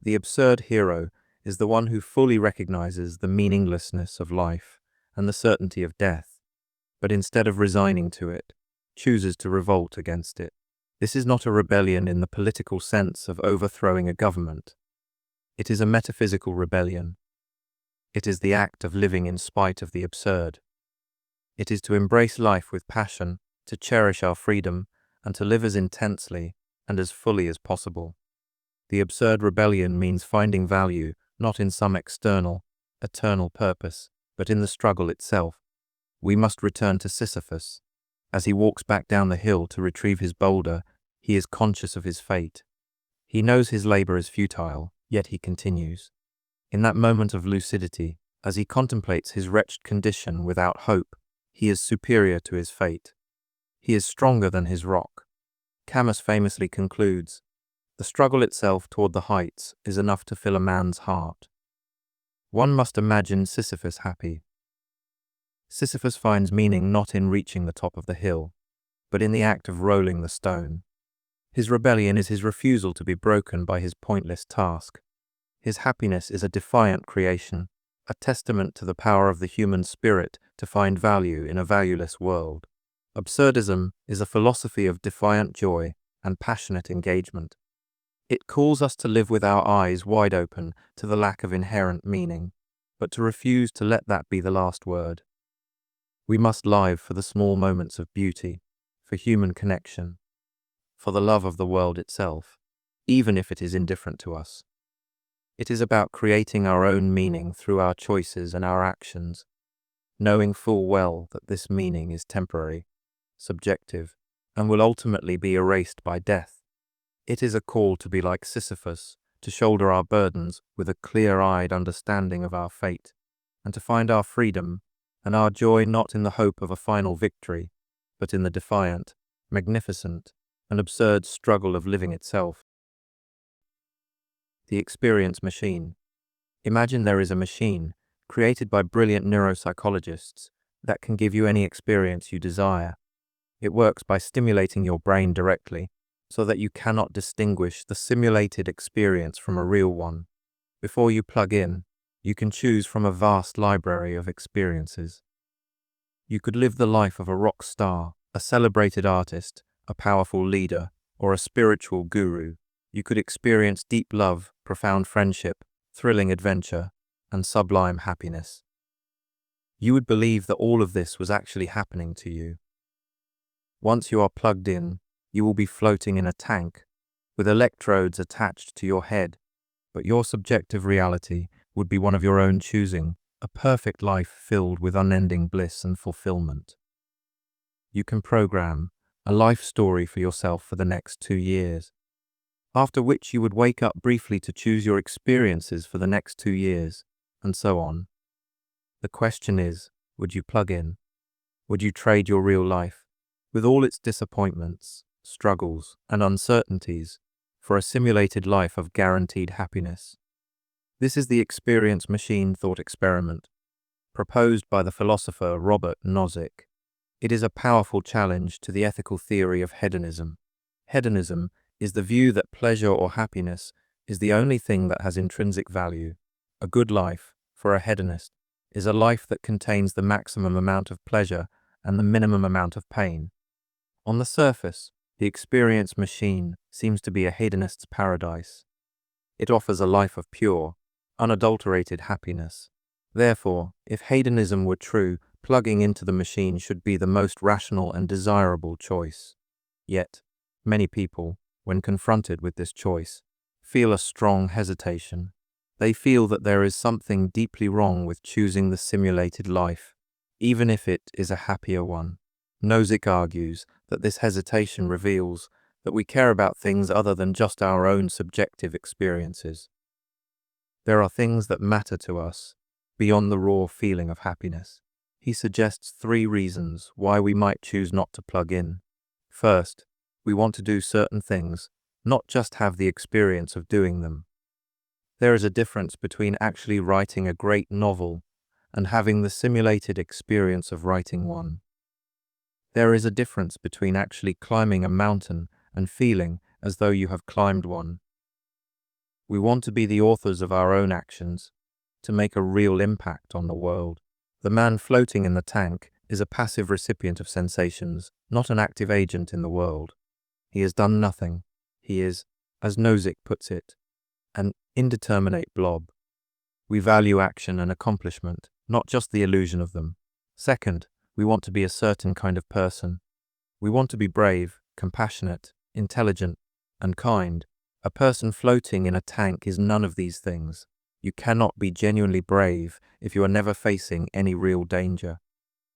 The absurd hero is the one who fully recognizes the meaninglessness of life and the certainty of death, but instead of resigning to it, chooses to revolt against it. This is not a rebellion in the political sense of overthrowing a government. It is a metaphysical rebellion. It is the act of living in spite of the absurd. It is to embrace life with passion, to cherish our freedom, and to live as intensely and as fully as possible. The absurd rebellion means finding value not in some external, eternal purpose, but in the struggle itself. We must return to Sisyphus. As he walks back down the hill to retrieve his boulder, he is conscious of his fate. He knows his labor is futile, yet he continues. In that moment of lucidity, as he contemplates his wretched condition without hope, he is superior to his fate. He is stronger than his rock. Camus famously concludes, "The struggle itself toward the heights is enough to fill a man's heart." One must imagine Sisyphus happy. Sisyphus finds meaning not in reaching the top of the hill, but in the act of rolling the stone. His rebellion is his refusal to be broken by his pointless task. His happiness is a defiant creation, a testament to the power of the human spirit to find value in a valueless world. Absurdism is a philosophy of defiant joy and passionate engagement. It calls us to live with our eyes wide open to the lack of inherent meaning, but to refuse to let that be the last word. We must live for the small moments of beauty, for human connection, for the love of the world itself, even if it is indifferent to us. It is about creating our own meaning through our choices and our actions, knowing full well that this meaning is temporary, subjective, and will ultimately be erased by death. It is a call to be like Sisyphus, to shoulder our burdens with a clear-eyed understanding of our fate, and to find our freedom and our joy not in the hope of a final victory, but in the defiant, magnificent, and absurd struggle of living itself. The experience machine. Imagine there is a machine, created by brilliant neuropsychologists, that can give you any experience you desire. It works by stimulating your brain directly, so that you cannot distinguish the simulated experience from a real one. Before you plug in, you can choose from a vast library of experiences. You could live the life of a rock star, a celebrated artist, a powerful leader, or a spiritual guru. You could experience deep love, profound friendship, thrilling adventure, and sublime happiness. You would believe that all of this was actually happening to you. Once you are plugged in, you will be floating in a tank, with electrodes attached to your head, but your subjective reality would be one of your own choosing, a perfect life filled with unending bliss and fulfillment. You can program a life story for yourself for the next 2 years, after which you would wake up briefly to choose your experiences for the next 2 years, and so on. The question is, would you plug in? Would you trade your real life, with all its disappointments, struggles, and uncertainties, for a simulated life of guaranteed happiness? This is the experience machine thought experiment, proposed by the philosopher Robert Nozick. It is a powerful challenge to the ethical theory of hedonism. Hedonism is the view that pleasure or happiness is the only thing that has intrinsic value. A good life, for a hedonist, is a life that contains the maximum amount of pleasure and the minimum amount of pain. On the surface, the experience machine seems to be a hedonist's paradise. It offers a life of pure, unadulterated happiness. Therefore, if hedonism were true, plugging into the machine should be the most rational and desirable choice. Yet, many people, when confronted with this choice, feel a strong hesitation. They feel that there is something deeply wrong with choosing the simulated life, even if it is a happier one. Nozick argues that this hesitation reveals that we care about things other than just our own subjective experiences. There are things that matter to us, beyond the raw feeling of happiness. He suggests 3 reasons why we might choose not to plug in. First, we want to do certain things, not just have the experience of doing them. There is a difference between actually writing a great novel and having the simulated experience of writing one. There is a difference between actually climbing a mountain and feeling as though you have climbed one. We want to be the authors of our own actions, to make a real impact on the world. The man floating in the tank is a passive recipient of sensations, not an active agent in the world. He has done nothing. He is, as Nozick puts it, an indeterminate blob. We value action and accomplishment, not just the illusion of them. Second, we want to be a certain kind of person. We want to be brave, compassionate, intelligent, and kind. A person floating in a tank is none of these things. You cannot be genuinely brave if you are never facing any real danger.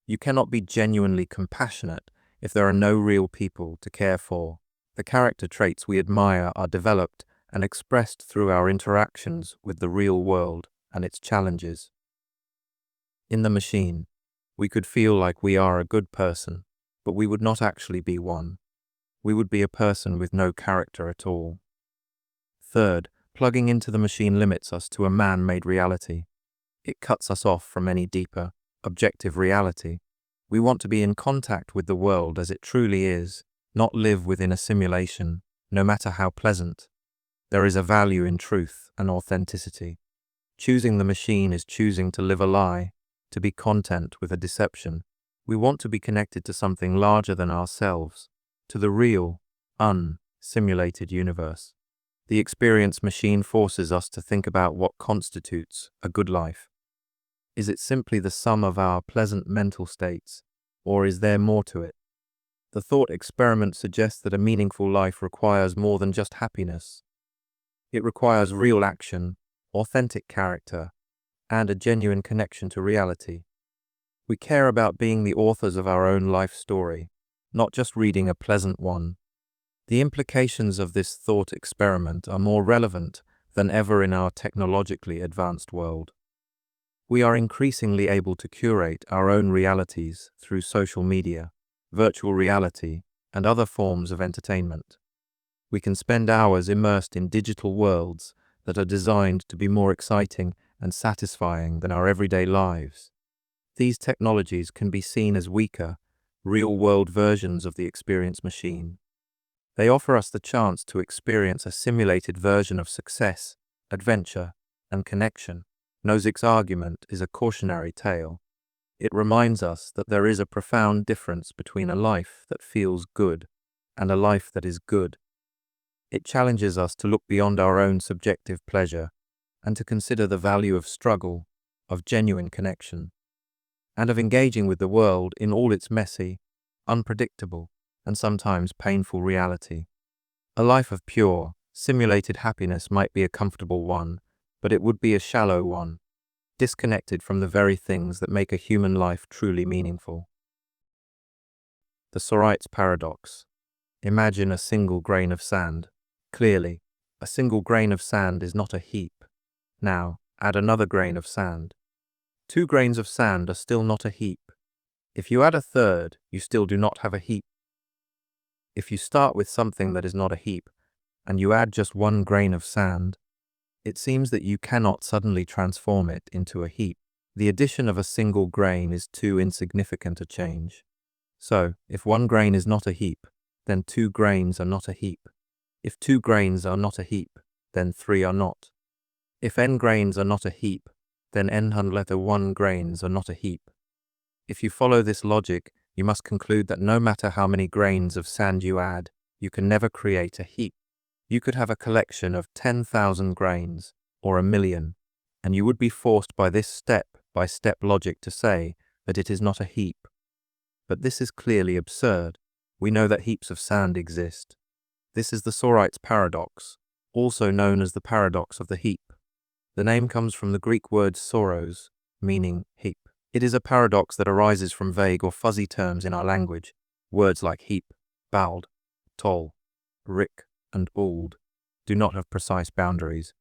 You cannot be genuinely compassionate if there are no real people to care for. The character traits we admire are developed and expressed through our interactions with the real world and its challenges. In the machine, we could feel like we are a good person, but we would not actually be one. We would be a person with no character at all. Third, plugging into the machine limits us to a man-made reality. It cuts us off from any deeper, objective reality. We want to be in contact with the world as it truly is, not live within a simulation, no matter how pleasant. There is a value in truth and authenticity. Choosing the machine is choosing to live a lie, to be content with a deception. We want to be connected to something larger than ourselves, to the real, unsimulated universe. The experience machine forces us to think about what constitutes a good life. Is it simply the sum of our pleasant mental states, or is there more to it? The thought experiment suggests that a meaningful life requires more than just happiness. It requires real action, authentic character, and a genuine connection to reality. We care about being the authors of our own life story, not just reading a pleasant one. The implications of this thought experiment are more relevant than ever in our technologically advanced world. We are increasingly able to curate our own realities through social media, virtual reality, and other forms of entertainment. We can spend hours immersed in digital worlds that are designed to be more exciting and satisfying than our everyday lives. These technologies can be seen as weaker, real-world versions of the experience machine. They offer us the chance to experience a simulated version of success, adventure, and connection. Nozick's argument is a cautionary tale. It reminds us that there is a profound difference between a life that feels good and a life that is good. It challenges us to look beyond our own subjective pleasure and to consider the value of struggle, of genuine connection, and of engaging with the world in all its messy, unpredictable, and sometimes painful reality. A life of pure, simulated happiness might be a comfortable one, but it would be a shallow one, disconnected from the very things that make a human life truly meaningful. The Sorite's paradox. Imagine a single grain of sand. Clearly, a single grain of sand is not a heap. Now, add another grain of sand. 2 grains of sand are still not a heap. If you add a third, you still do not have a heap. If you start with something that is not a heap, and you add just 1 grain of sand, it seems that you cannot suddenly transform it into a heap. The addition of a single grain is too insignificant a change. So, if 1 grain is not a heap, then 2 grains are not a heap. If 2 grains are not a heap, then 3 are not. If n grains are not a heap, then n1 grains are not a heap. If you follow this logic, you must conclude that no matter how many grains of sand you add, you can never create a heap. You could have a collection of 10,000 grains, or 1,000,000, and you would be forced by this step-by-step logic to say that it is not a heap. But this is clearly absurd. We know that heaps of sand exist. This is the Sorite's paradox, also known as the paradox of the heap. The name comes from the Greek word soros, meaning heap. It is a paradox that arises from vague or fuzzy terms in our language. Words like heap, bald, tall, rick, and old do not have precise boundaries.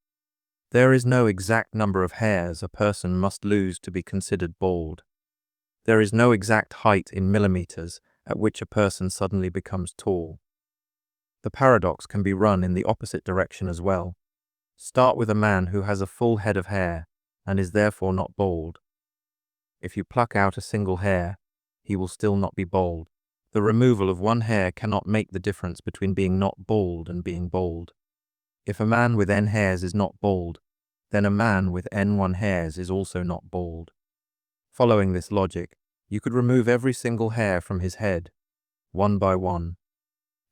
There is no exact number of hairs a person must lose to be considered bald. There is no exact height in millimeters at which a person suddenly becomes tall. The paradox can be run in the opposite direction as well. Start with a man who has a full head of hair and is therefore not bald. If you pluck out a single hair, he will still not be bald. The removal of 1 hair cannot make the difference between being not bald and being bald. If a man with n hairs is not bald, then a man with n1 hairs is also not bald. Following this logic, you could remove every single hair from his head, one by one.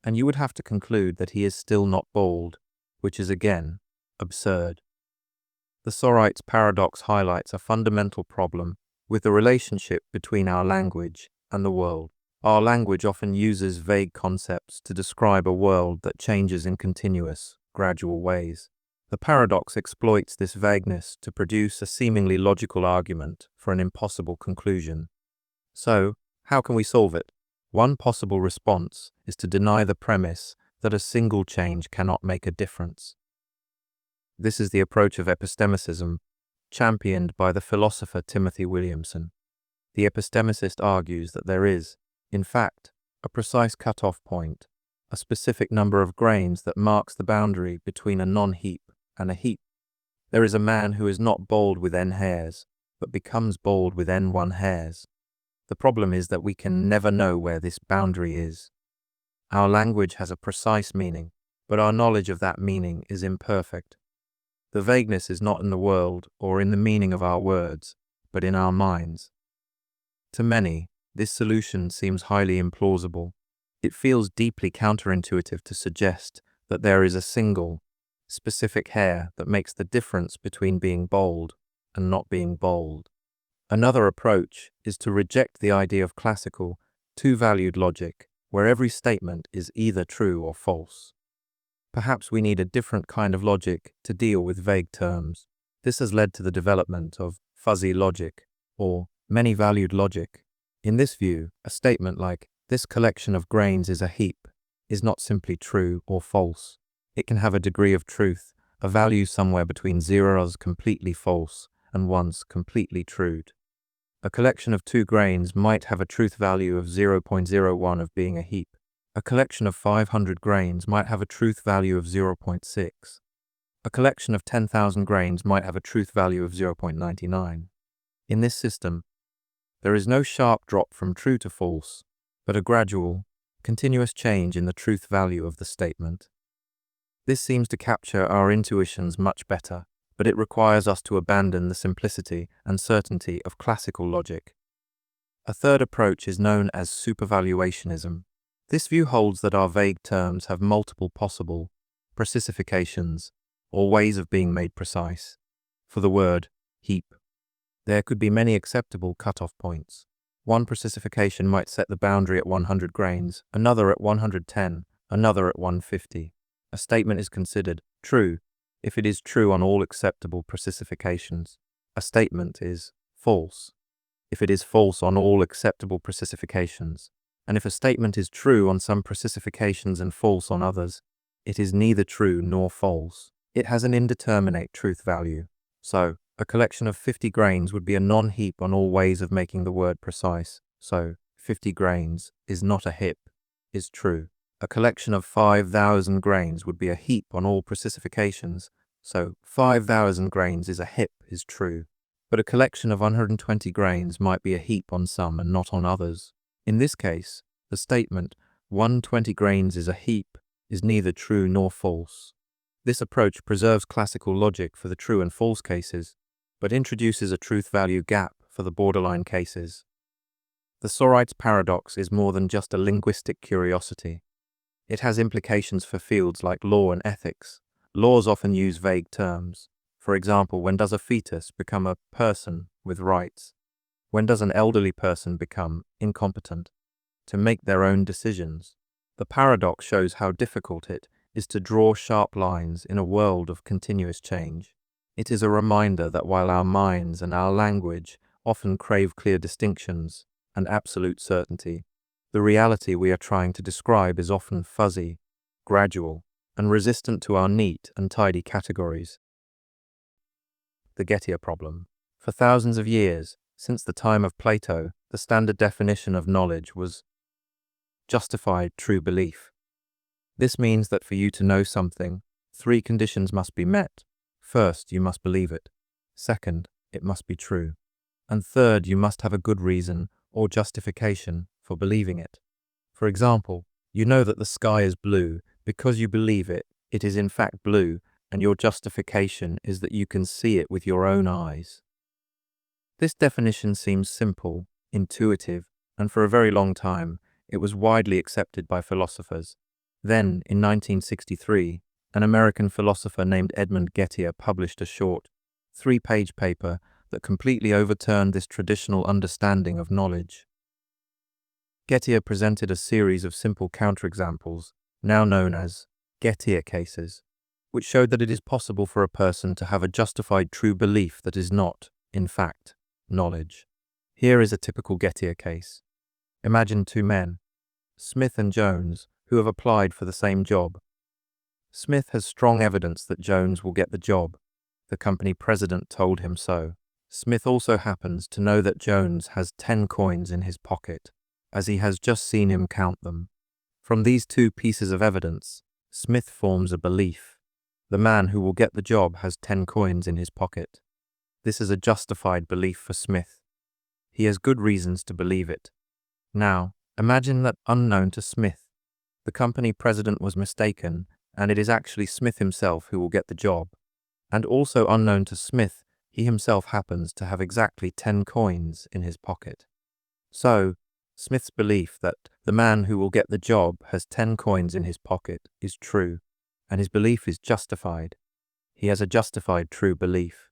and you would have to conclude that he is still not bald, which is again absurd. The Sorite's paradox highlights a fundamental problem with the relationship between our language and the world. Our language often uses vague concepts to describe a world that changes in continuous, gradual ways. The paradox exploits this vagueness to produce a seemingly logical argument for an impossible conclusion. So, how can we solve it? One possible response is to deny the premise that a single change cannot make a difference. This is the approach of epistemicism, championed by the philosopher Timothy Williamson. The epistemicist argues that there is, in fact, a precise cut-off point, a specific number of grains that marks the boundary between a non-heap and a heap. There is a man who is not bald with n hairs, but becomes bald with n1 hairs. The problem is that we can never know where this boundary is. Our language has a precise meaning, but our knowledge of that meaning is imperfect. The vagueness is not in the world or in the meaning of our words, but in our minds. To many, this solution seems highly implausible. It feels deeply counterintuitive to suggest that there is a single, specific hair that makes the difference between being bold and not being bold. Another approach is to reject the idea of classical, two-valued logic, where every statement is either true or false. Perhaps we need a different kind of logic to deal with vague terms. This has led to the development of fuzzy logic, or many-valued logic. In this view, a statement like, "This collection of grains is a heap," is not simply true or false. It can have a degree of truth, a value somewhere between 0's completely false and 1's completely true. A collection of 2 grains might have a truth value of 0.01 of being a heap. A collection of 500 grains might have a truth value of 0.6. A collection of 10,000 grains might have a truth value of 0.99. In this system, there is no sharp drop from true to false, but a gradual, continuous change in the truth value of the statement. This seems to capture our intuitions much better, but it requires us to abandon the simplicity and certainty of classical logic. A third approach is known as supervaluationism. This view holds that our vague terms have multiple possible precisifications, or ways of being made precise. For the word heap, there could be many acceptable cutoff points. One precisification might set the boundary at 100 grains, another at 110, another at 150. A statement is considered true if it is true on all acceptable precisifications. A statement is false if it is false on all acceptable precisifications. And if a statement is true on some precisifications and false on others, it is neither true nor false. It has an indeterminate truth value. So, a collection of 50 grains would be a non-heap on all ways of making the word precise. So, 50 grains is not a heap, is true. A collection of 5,000 grains would be a heap on all precisifications. So, 5,000 grains is a heap, is true. But a collection of 120 grains might be a heap on some and not on others. In this case, the statement, 120 grains is a heap, is neither true nor false. This approach preserves classical logic for the true and false cases, but introduces a truth value gap for the borderline cases. The Sorite's paradox is more than just a linguistic curiosity. It has implications for fields like law and ethics. Laws often use vague terms. For example, when does a fetus become a person with rights? When does an elderly person become incompetent to make their own decisions? The paradox shows how difficult it is to draw sharp lines in a world of continuous change. It is a reminder that while our minds and our language often crave clear distinctions and absolute certainty, the reality we are trying to describe is often fuzzy, gradual, and resistant to our neat and tidy categories. The Gettier problem. For thousands of years, since the time of Plato, the standard definition of knowledge was justified true belief. This means that for you to know something, 3 conditions must be met. First, you must believe it. Second, it must be true. And third, you must have a good reason or justification for believing it. For example, you know that the sky is blue because you believe it is in fact blue, and your justification is that you can see it with your own eyes. This definition seems simple, intuitive, and for a very long time, it was widely accepted by philosophers. Then, in 1963, an American philosopher named Edmund Gettier published a short, 3-page paper that completely overturned this traditional understanding of knowledge. Gettier presented a series of simple counterexamples, now known as Gettier cases, which showed that it is possible for a person to have a justified true belief that is not, in fact, knowledge. Here is a typical Gettier case. Imagine two men, Smith and Jones, who have applied for the same job. Smith has strong evidence that Jones will get the job. The company president told him so. Smith also happens to know that Jones has 10 coins in his pocket, as he has just seen him count them. From these two pieces of evidence, Smith forms a belief. The man who will get the job has 10 coins in his pocket. This is a justified belief for Smith. He has good reasons to believe it. Now, imagine that unknown to Smith, the company president was mistaken, and it is actually Smith himself who will get the job. And also unknown to Smith, he himself happens to have exactly 10 coins in his pocket. So, Smith's belief that the man who will get the job has 10 coins in his pocket is true, and his belief is justified. He has a justified true belief.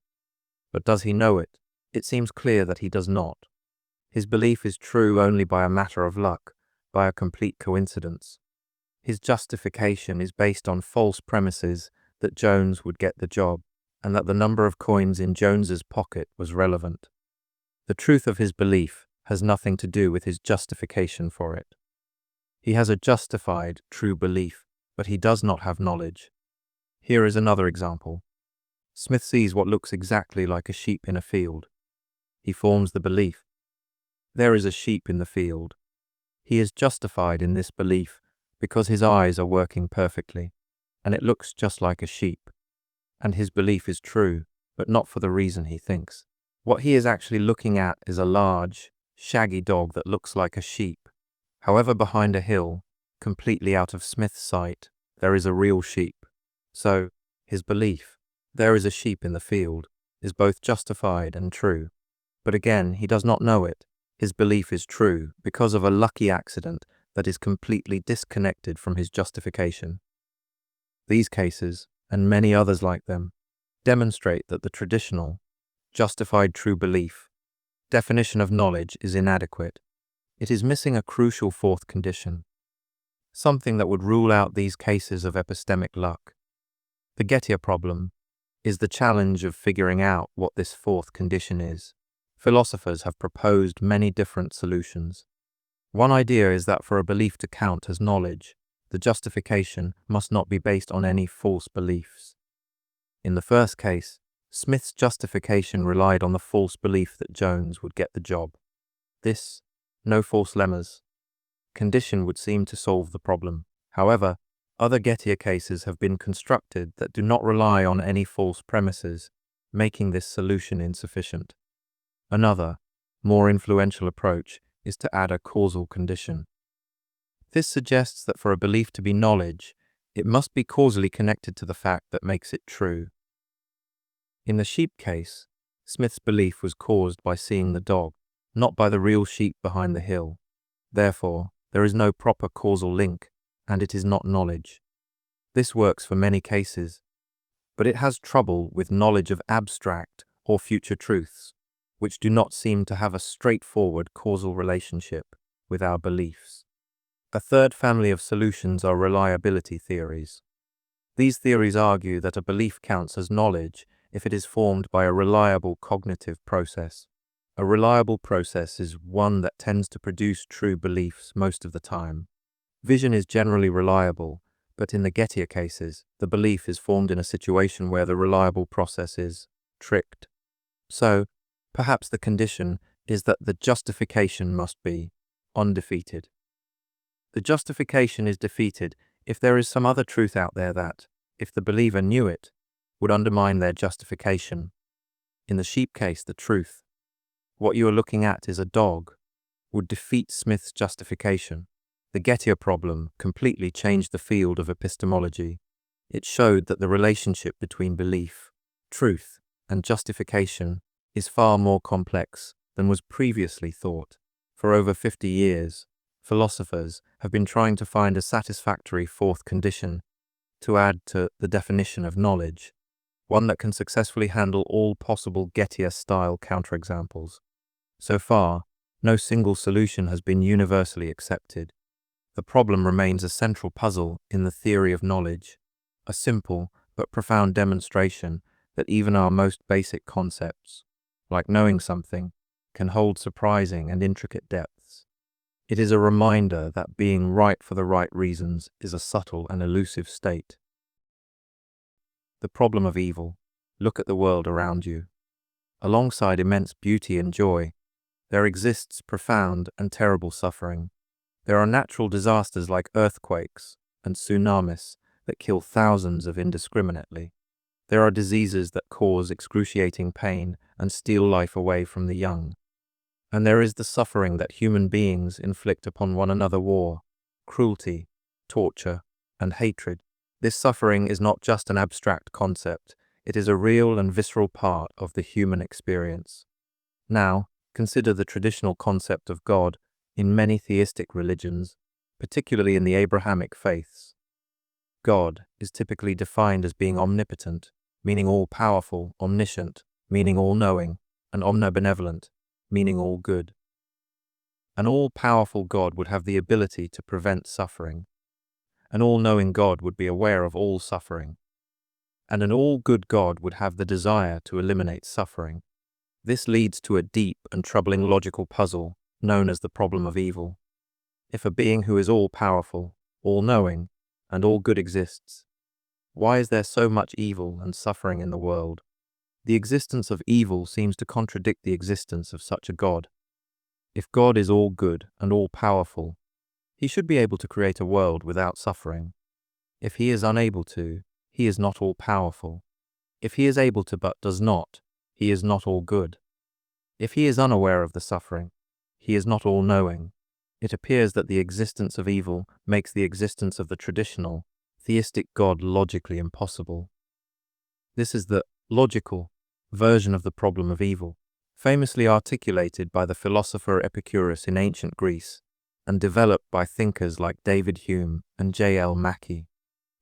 But does he know it? It seems clear that he does not. His belief is true only by a matter of luck, by a complete coincidence. His justification is based on false premises that Jones would get the job, and that the number of coins in Jones's pocket was relevant. The truth of his belief has nothing to do with his justification for it. He has a justified, true belief, but he does not have knowledge. Here is another example. Smith sees what looks exactly like a sheep in a field. He forms the belief. There is a sheep in the field. He is justified in this belief because his eyes are working perfectly, and it looks just like a sheep. And his belief is true, but not for the reason he thinks. What he is actually looking at is a large, shaggy dog that looks like a sheep. However, behind a hill, completely out of Smith's sight, there is a real sheep. So, his belief, there is a sheep in the field, is both justified and true. But again, he does not know it. His belief is true because of a lucky accident that is completely disconnected from his justification. These cases, and many others like them, demonstrate that the traditional, justified true belief definition of knowledge is inadequate. It is missing a crucial fourth condition, something that would rule out these cases of epistemic luck. The Gettier problem is the challenge of figuring out what this fourth condition is. Philosophers have proposed many different solutions. One idea is that for a belief to count as knowledge, the justification must not be based on any false beliefs. In the first case, Smith's justification relied on the false belief that Jones would get the job. This, no false lemmas, condition would seem to solve the problem. However, other Gettier cases have been constructed that do not rely on any false premises, making this solution insufficient. Another, more influential approach is to add a causal condition. This suggests that for a belief to be knowledge, it must be causally connected to the fact that makes it true. In the sheep case, Smith's belief was caused by seeing the dog, not by the real sheep behind the hill. Therefore, there is no proper causal link, and it is not knowledge. This works for many cases, but it has trouble with knowledge of abstract or future truths, which do not seem to have a straightforward causal relationship with our beliefs. A third family of solutions are reliability theories. These theories argue that a belief counts as knowledge if it is formed by a reliable cognitive process. A reliable process is one that tends to produce true beliefs most of the time. Vision is generally reliable, but in the Gettier cases, the belief is formed in a situation where the reliable process is tricked. So, perhaps the condition is that the justification must be undefeated. The justification is defeated if there is some other truth out there that, if the believer knew it, would undermine their justification. In the sheep case, the truth, what you are looking at is a dog, would defeat Smith's justification. The Gettier problem completely changed the field of epistemology. It showed that the relationship between belief, truth, and justification is far more complex than was previously thought. For over 50 years, philosophers have been trying to find a satisfactory fourth condition to add to the definition of knowledge, one that can successfully handle all possible Gettier-style counterexamples. So far, no single solution has been universally accepted. The problem remains a central puzzle in the theory of knowledge, a simple but profound demonstration that even our most basic concepts, like knowing something, can hold surprising and intricate depths. It is a reminder that being right for the right reasons is a subtle and elusive state. The problem of evil. Look at the world around you. Alongside immense beauty and joy, there exists profound and terrible suffering. There are natural disasters like earthquakes and tsunamis that kill thousands indiscriminately. There are diseases that cause excruciating pain and steal life away from the young. And there is the suffering that human beings inflict upon one another: war, cruelty, torture, and hatred. This suffering is not just an abstract concept, it is a real and visceral part of the human experience. Now, consider the traditional concept of God in many theistic religions, particularly in the Abrahamic faiths. God is typically defined as being omnipotent, meaning all-powerful, omniscient, meaning all-knowing, and omnibenevolent, meaning all good. An all-powerful God would have the ability to prevent suffering. An all-knowing God would be aware of all suffering. And an all-good God would have the desire to eliminate suffering. This leads to a deep and troubling logical puzzle known as the problem of evil. If a being who is all-powerful, all-knowing, and all-good exists, why is there so much evil and suffering in the world? The existence of evil seems to contradict the existence of such a God. If God is all-good and all-powerful, he should be able to create a world without suffering. If he is unable to, he is not all-powerful. If he is able to but does not, he is not all-good. If he is unaware of the suffering, he is not all-knowing. It appears that the existence of evil makes the existence of the traditional, theistic God logically impossible. This is the logical version of the problem of evil, famously articulated by the philosopher Epicurus in ancient Greece and developed by thinkers like David Hume and J.L. Mackie.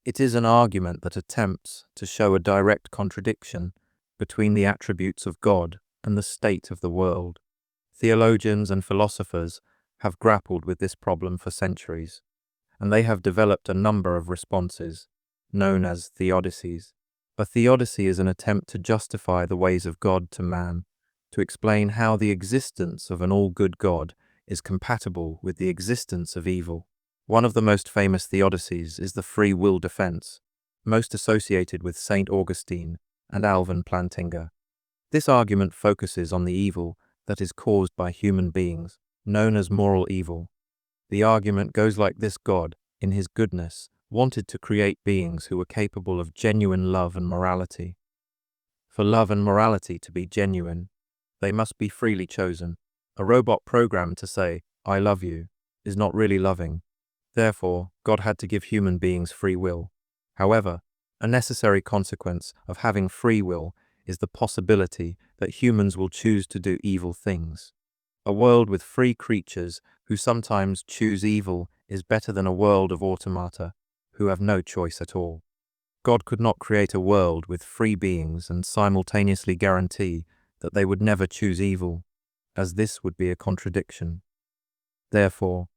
It is an argument that attempts to show a direct contradiction between the attributes of God and the state of the world. Theologians and philosophers have grappled with this problem for centuries, and they have developed a number of responses, known as theodicies. A theodicy is an attempt to justify the ways of God to man, to explain how the existence of an all-good God is compatible with the existence of evil. One of the most famous theodicies is the free will defense, most associated with St. Augustine and Alvin Plantinga. This argument focuses on the evil that is caused by human beings, known as moral evil. The argument goes like this: God, in his goodness, wanted to create beings who were capable of genuine love and morality. For love and morality to be genuine, they must be freely chosen. A robot programmed to say, "I love you," is not really loving. Therefore, God had to give human beings free will. However, a necessary consequence of having free will is the possibility that humans will choose to do evil things. A world with free creatures who sometimes choose evil is better than a world of automata who have no choice at all. God could not create a world with free beings and simultaneously guarantee that they would never choose evil, as this would be a contradiction. Therefore,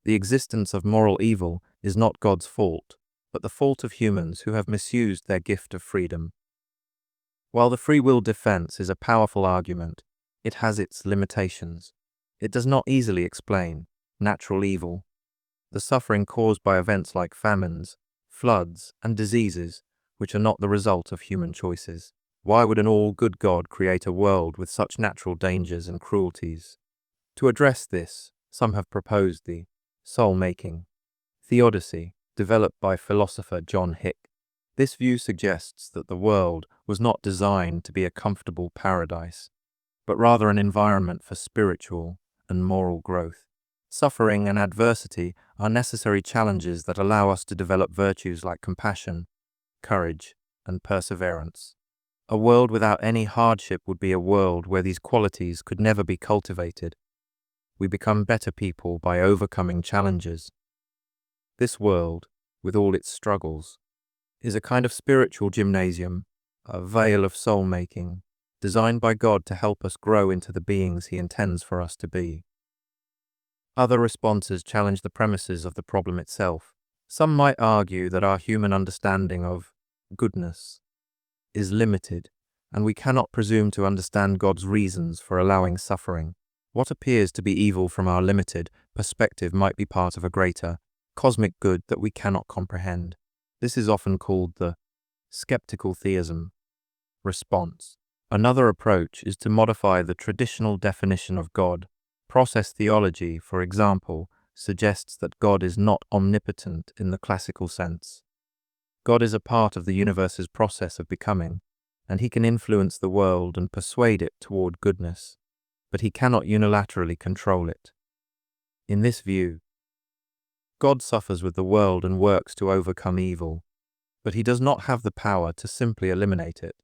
the existence of moral evil is not God's fault, but the fault of humans who have misused their gift of freedom. While the free will defense is a powerful argument, it has its limitations. It does not easily explain natural evil, the suffering caused by events like famines, floods, and diseases, which are not the result of human choices. Why would an all-good God create a world with such natural dangers and cruelties? To address this, some have proposed the soul-making theodicy, developed by philosopher John Hick. This view suggests that the world was not designed to be a comfortable paradise, but rather an environment for spiritual and moral growth. Suffering and adversity are necessary challenges that allow us to develop virtues like compassion, courage, and perseverance. A world without any hardship would be a world where these qualities could never be cultivated. We become better people by overcoming challenges. This world, with all its struggles, is a kind of spiritual gymnasium, a veil of soul-making, designed by God to help us grow into the beings He intends for us to be. Other responses challenge the premises of the problem itself. Some might argue that our human understanding of goodness is limited, and we cannot presume to understand God's reasons for allowing suffering. What appears to be evil from our limited perspective might be part of a greater, cosmic good that we cannot comprehend. This is often called the skeptical theism response. Another approach is to modify the traditional definition of God. Process theology, for example, suggests that God is not omnipotent in the classical sense. God is a part of the universe's process of becoming, and He can influence the world and persuade it toward goodness, but He cannot unilaterally control it. In this view, God suffers with the world and works to overcome evil, but He does not have the power to simply eliminate it.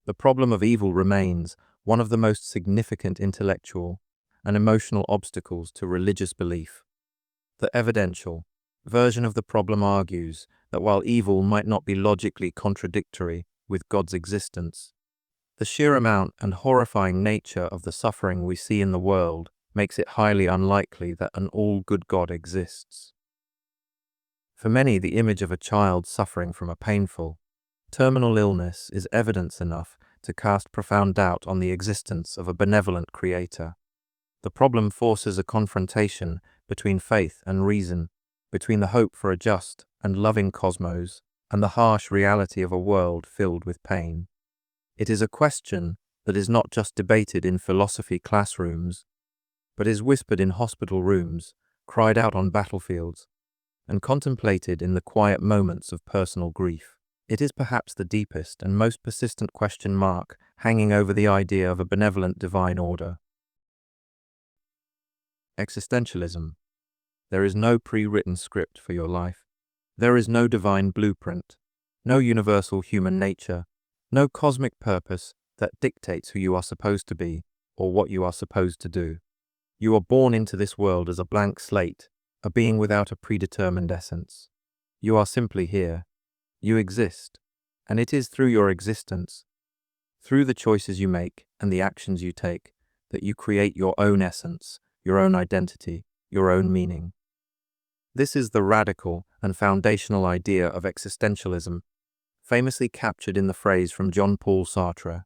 The problem of evil remains one of the most significant intellectual and emotional obstacles to religious belief. The evidential version of the problem argues that while evil might not be logically contradictory with God's existence, the sheer amount and horrifying nature of the suffering we see in the world makes it highly unlikely that an all-good God exists. For many, the image of a child suffering from a painful, terminal illness is evidence enough to cast profound doubt on the existence of a benevolent creator. The problem forces a confrontation between faith and reason, between the hope for a just and loving cosmos and the harsh reality of a world filled with pain. It is a question that is not just debated in philosophy classrooms, but is whispered in hospital rooms, cried out on battlefields, and contemplated in the quiet moments of personal grief. It is perhaps the deepest and most persistent question mark hanging over the idea of a benevolent divine order. Existentialism. There is no pre-written script for your life. There is no divine blueprint, no universal human nature, no cosmic purpose that dictates who you are supposed to be or what you are supposed to do. You are born into this world as a blank slate, a being without a predetermined essence. You are simply here. You exist, and it is through your existence, through the choices you make and the actions you take, that you create your own essence, your own identity, your own meaning. This is the radical and foundational idea of existentialism, famously captured in the phrase from Jean-Paul Sartre,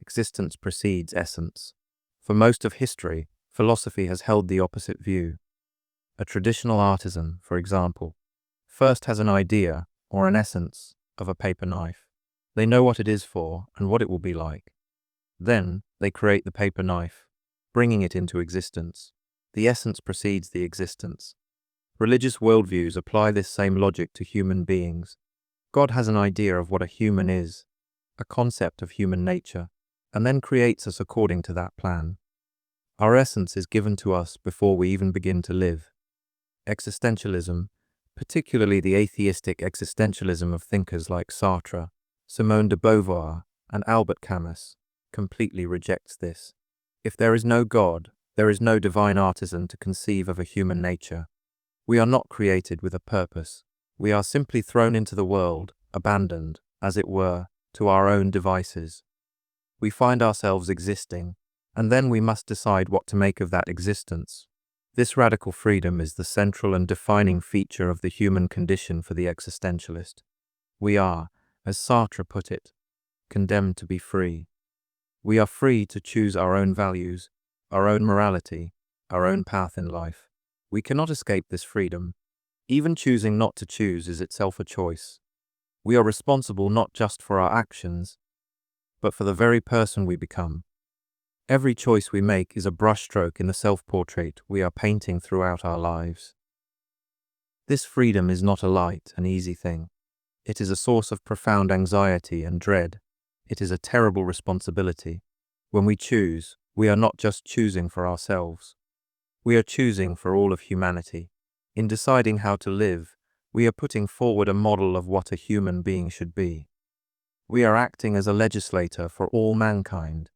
"Existence precedes essence." For most of history, philosophy has held the opposite view. A traditional artisan, for example, first has an idea or an essence of a paper knife. They know what it is for and what it will be like. Then they create the paper knife, bringing it into existence. The essence precedes the existence. Religious worldviews apply this same logic to human beings. God has an idea of what a human is, a concept of human nature, and then creates us according to that plan. Our essence is given to us before we even begin to live. Existentialism, particularly the atheistic existentialism of thinkers like Sartre, Simone de Beauvoir, and Albert Camus, completely rejects this. If there is no God, there is no divine artisan to conceive of a human nature. We are not created with a purpose. We are simply thrown into the world, abandoned, as it were, to our own devices. We find ourselves existing, and then we must decide what to make of that existence. This radical freedom is the central and defining feature of the human condition for the existentialist. We are, as Sartre put it, condemned to be free. We are free to choose our own values, our own morality, our own path in life. We cannot escape this freedom. Even choosing not to choose is itself a choice. We are responsible not just for our actions, but for the very person we become. Every choice we make is a brushstroke in the self-portrait we are painting throughout our lives. This freedom is not a light and easy thing. It is a source of profound anxiety and dread. It is a terrible responsibility. When we choose, we are not just choosing for ourselves. We are choosing for all of humanity. In deciding how to live, we are putting forward a model of what a human being should be. We are acting as a legislator for all mankind.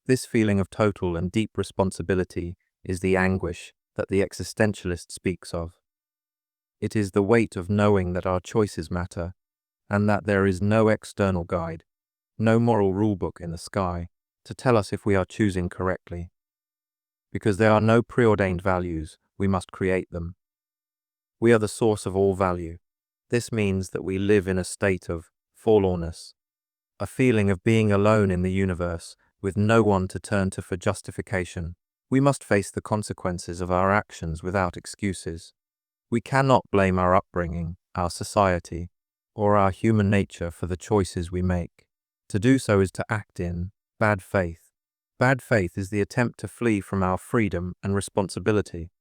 This feeling of total and deep responsibility is the anguish that the existentialist speaks of. It is the weight of knowing that our choices matter, and that there is no external guide, no moral rulebook in the sky to tell us if we are choosing correctly. Because there are no preordained values, we must create them. We are the source of all value. This means that we live in a state of forlornness, a feeling of being alone in the universe with no one to turn to for justification. We must face the consequences of our actions without excuses. We cannot blame our upbringing, our society, or our human nature for the choices we make. To do so is to act in bad faith. Bad faith is the attempt to flee from our freedom and responsibility.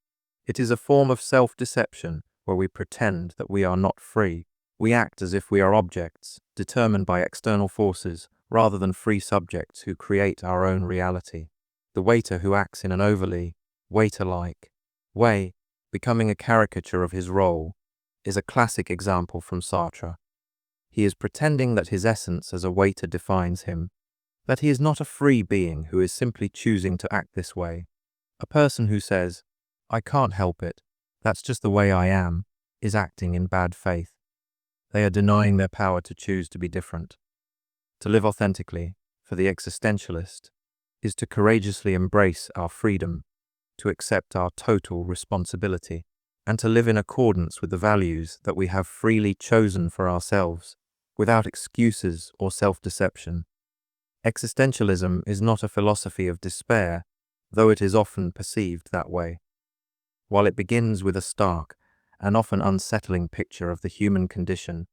It is a form of self-deception where we pretend that we are not free. We act as if we are objects, determined by external forces, rather than free subjects who create our own reality. The waiter who acts in an overly waiter-like way, becoming a caricature of his role, is a classic example from Sartre. He is pretending that his essence as a waiter defines him, that he is not a free being who is simply choosing to act this way. A person who says, "I can't help it, that's just the way I am," is acting in bad faith. They are denying their power to choose to be different. To live authentically, for the existentialist, is to courageously embrace our freedom, to accept our total responsibility, and to live in accordance with the values that we have freely chosen for ourselves, without excuses or self-deception. Existentialism is not a philosophy of despair, though it is often perceived that way. While it begins with a stark and often unsettling picture of the human condition,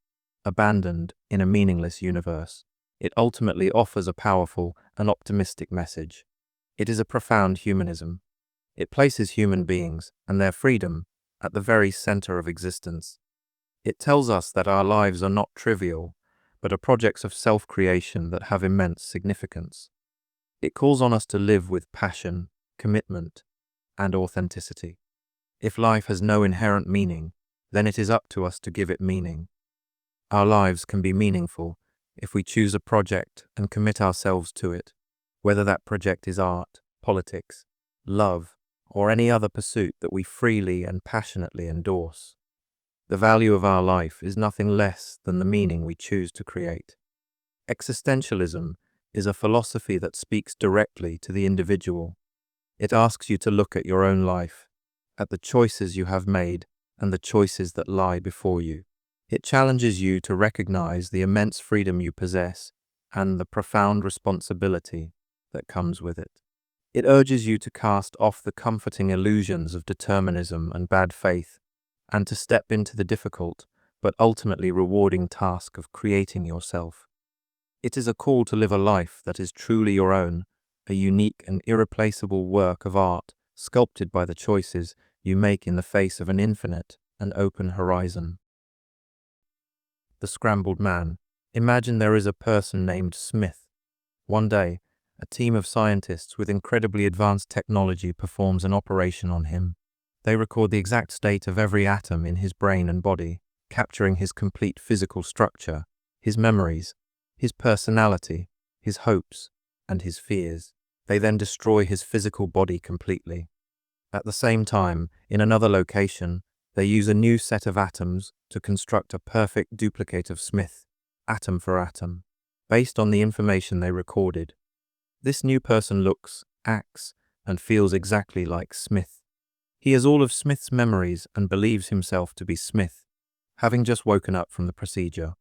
abandoned in a meaningless universe, it ultimately offers a powerful and optimistic message. It is a profound humanism. It places human beings and their freedom at the very center of existence. It tells us that our lives are not trivial, but are projects of self-creation that have immense significance. It calls on us to live with passion, commitment, and authenticity. If life has no inherent meaning, then it is up to us to give it meaning. Our lives can be meaningful if we choose a project and commit ourselves to it, whether that project is art, politics, love, or any other pursuit that we freely and passionately endorse. The value of our life is nothing less than the meaning we choose to create. Existentialism is a philosophy that speaks directly to the individual. It asks you to look at your own life, at the choices you have made and the choices that lie before you. It challenges you to recognize the immense freedom you possess and the profound responsibility that comes with it. It urges you to cast off the comforting illusions of determinism and bad faith, and to step into the difficult but ultimately rewarding task of creating yourself. It is a call to live a life that is truly your own, a unique and irreplaceable work of art sculpted by the choices you make in the face of an infinite and open horizon. The scrambled man. Imagine there is a person named Smith. One day, a team of scientists with incredibly advanced technology performs an operation on him. They record the exact state of every atom in his brain and body, capturing his complete physical structure, his memories, his personality, his hopes, and his fears. They then destroy his physical body completely. At the same time, in another location, they use a new set of atoms to construct a perfect duplicate of Smith, atom for atom, based on the information they recorded. This new person looks, acts, and feels exactly like Smith. He has all of Smith's memories and believes himself to be Smith, having just woken up from the procedure.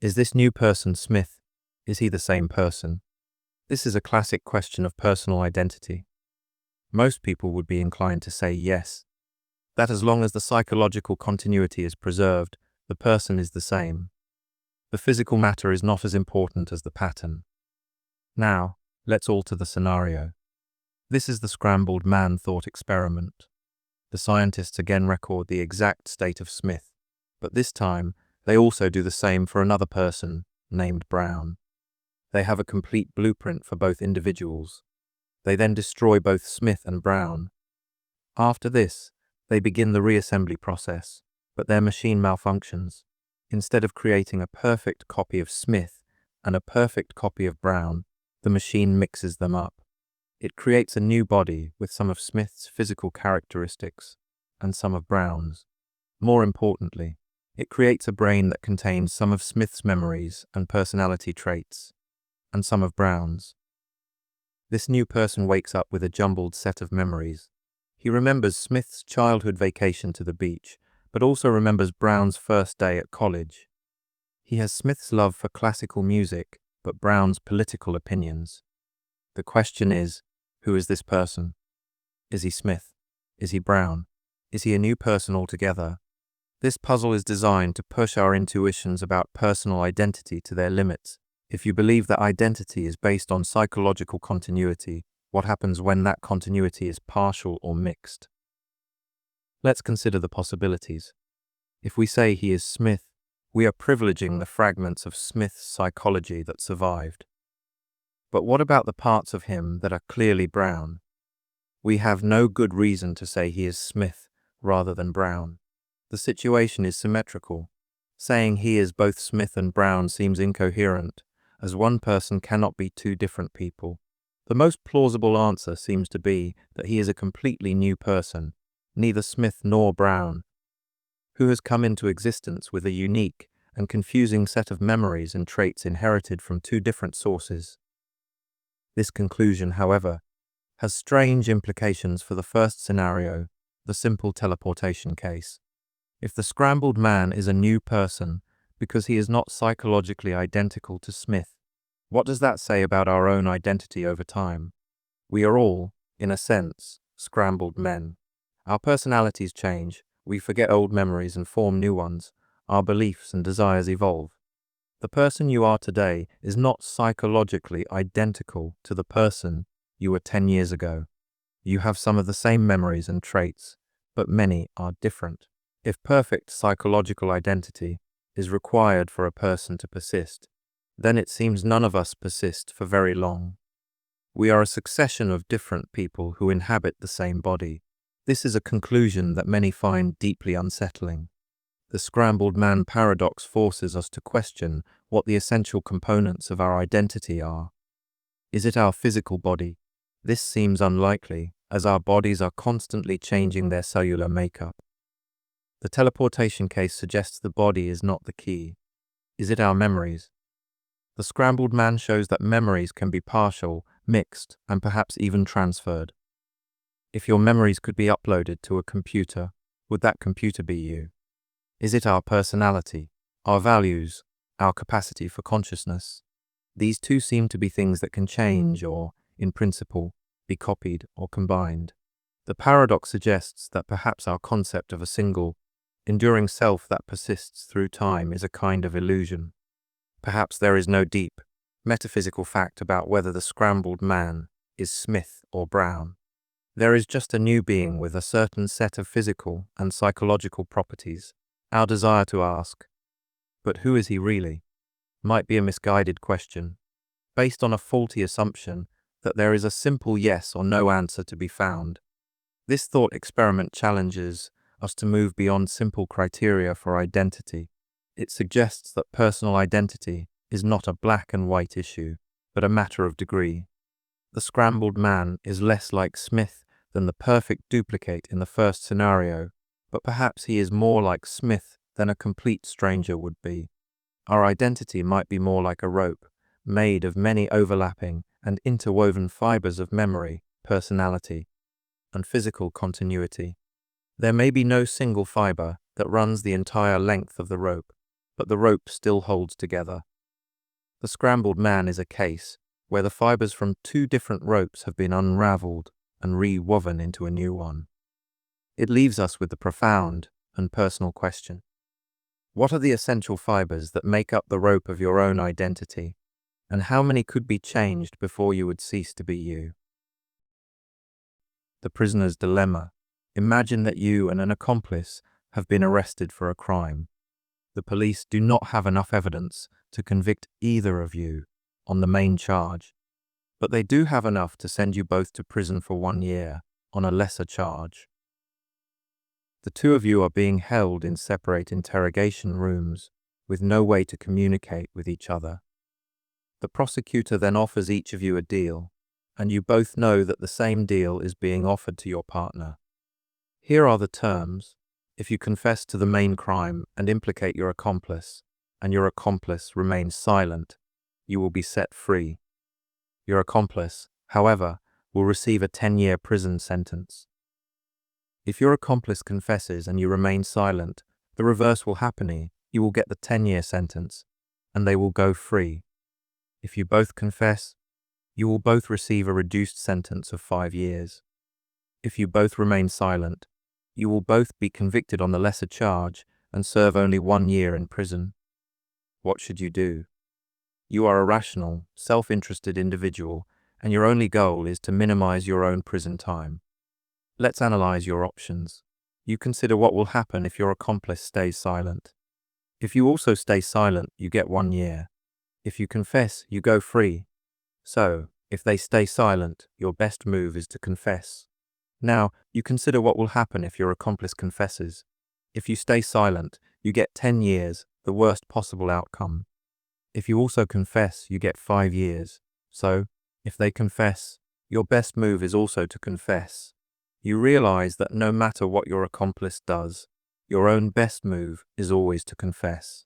Is this new person Smith? Is he the same person? This is a classic question of personal identity. Most people would be inclined to say yes, that as long as the psychological continuity is preserved, the person is the same. The physical matter is not as important as the pattern. Now, let's alter the scenario. This is the scrambled man thought experiment. The scientists again record the exact state of Smith, but this time they also do the same for another person named Brown. They have a complete blueprint for both individuals. They then destroy both Smith and Brown. After this, they begin the reassembly process, but their machine malfunctions. Instead of creating a perfect copy of Smith and a perfect copy of Brown, the machine mixes them up. It creates a new body with some of Smith's physical characteristics and some of Brown's. More importantly, it creates a brain that contains some of Smith's memories and personality traits and some of Brown's. This new person wakes up with a jumbled set of memories. He remembers Smith's childhood vacation to the beach, but also remembers Brown's first day at college. He has Smith's love for classical music, but Brown's political opinions. The question is, who is this person? Is he Smith? Is he Brown? Is he a new person altogether? This puzzle is designed to push our intuitions about personal identity to their limits. If you believe that identity is based on psychological continuity, what happens when that continuity is partial or mixed? Let's consider the possibilities. If we say he is Smith, we are privileging the fragments of Smith's psychology that survived. But what about the parts of him that are clearly Brown? We have no good reason to say he is Smith rather than Brown. The situation is symmetrical. Saying he is both Smith and Brown seems incoherent, as one person cannot be two different people. The most plausible answer seems to be that he is a completely new person, neither Smith nor Brown, who has come into existence with a unique and confusing set of memories and traits inherited from two different sources. This conclusion, however, has strange implications for the first scenario, the simple teleportation case. If the scrambled man is a new person because he is not psychologically identical to Smith, what does that say about our own identity over time? We are all, in a sense, scrambled men. Our personalities change, we forget old memories and form new ones, our beliefs and desires evolve. The person you are today is not psychologically identical to the person you were 10 years ago. You have some of the same memories and traits, but many are different. If perfect psychological identity is required for a person to persist, then it seems none of us persist for very long. We are a succession of different people who inhabit the same body. This is a conclusion that many find deeply unsettling. The scrambled man paradox forces us to question what the essential components of our identity are. Is it our physical body? This seems unlikely, as our bodies are constantly changing their cellular makeup. The teleportation case suggests the body is not the key. Is it our memories? The scrambled man shows that memories can be partial, mixed, and perhaps even transferred. If your memories could be uploaded to a computer, would that computer be you? Is it our personality, our values, our capacity for consciousness? These two seem to be things that can change or, in principle, be copied or combined. The paradox suggests that perhaps our concept of a single, enduring self that persists through time is a kind of illusion. Perhaps there is no deep, metaphysical fact about whether the scrambled man is Smith or Brown. There is just a new being with a certain set of physical and psychological properties. Our desire to ask, but who is he really, might be a misguided question, based on a faulty assumption that there is a simple yes or no answer to be found. This thought experiment challenges us to move beyond simple criteria for identity. It suggests that personal identity is not a black and white issue, but a matter of degree. The scrambled man is less like Smith than the perfect duplicate in the first scenario, but perhaps he is more like Smith than a complete stranger would be. Our identity might be more like a rope, made of many overlapping and interwoven fibers of memory, personality, and physical continuity. There may be no single fiber that runs the entire length of the rope, but the rope still holds together. The scrambled man is a case where the fibers from two different ropes have been unraveled and re-woven into a new one. It leaves us with the profound and personal question. What are the essential fibers that make up the rope of your own identity, and how many could be changed before you would cease to be you? The prisoner's dilemma. Imagine that you and an accomplice have been arrested for a crime. The police do not have enough evidence to convict either of you on the main charge, but they do have enough to send you both to prison for 1 year on a lesser charge. The two of you are being held in separate interrogation rooms with no way to communicate with each other. The prosecutor then offers each of you a deal, and you both know that the same deal is being offered to your partner. Here are the terms. If you confess to the main crime and implicate your accomplice, and your accomplice remains silent, you will be set free. Your accomplice, however, will receive a 10-year prison sentence. If your accomplice confesses and you remain silent, the reverse will happen. You will get the 10-year sentence, and they will go free. If you both confess, you will both receive a reduced sentence of 5 years. If you both remain silent, you will both be convicted on the lesser charge and serve only 1 year in prison. What should you do? You are a rational, self-interested individual, and your only goal is to minimize your own prison time. Let's analyze your options. You consider what will happen if your accomplice stays silent. If you also stay silent, you get 1 year. If you confess, you go free. So, if they stay silent, your best move is to confess. Now, you consider what will happen if your accomplice confesses. If you stay silent, you get 10 years, the worst possible outcome. If you also confess, you get 5 years. So, if they confess, your best move is also to confess. You realize that no matter what your accomplice does, your own best move is always to confess.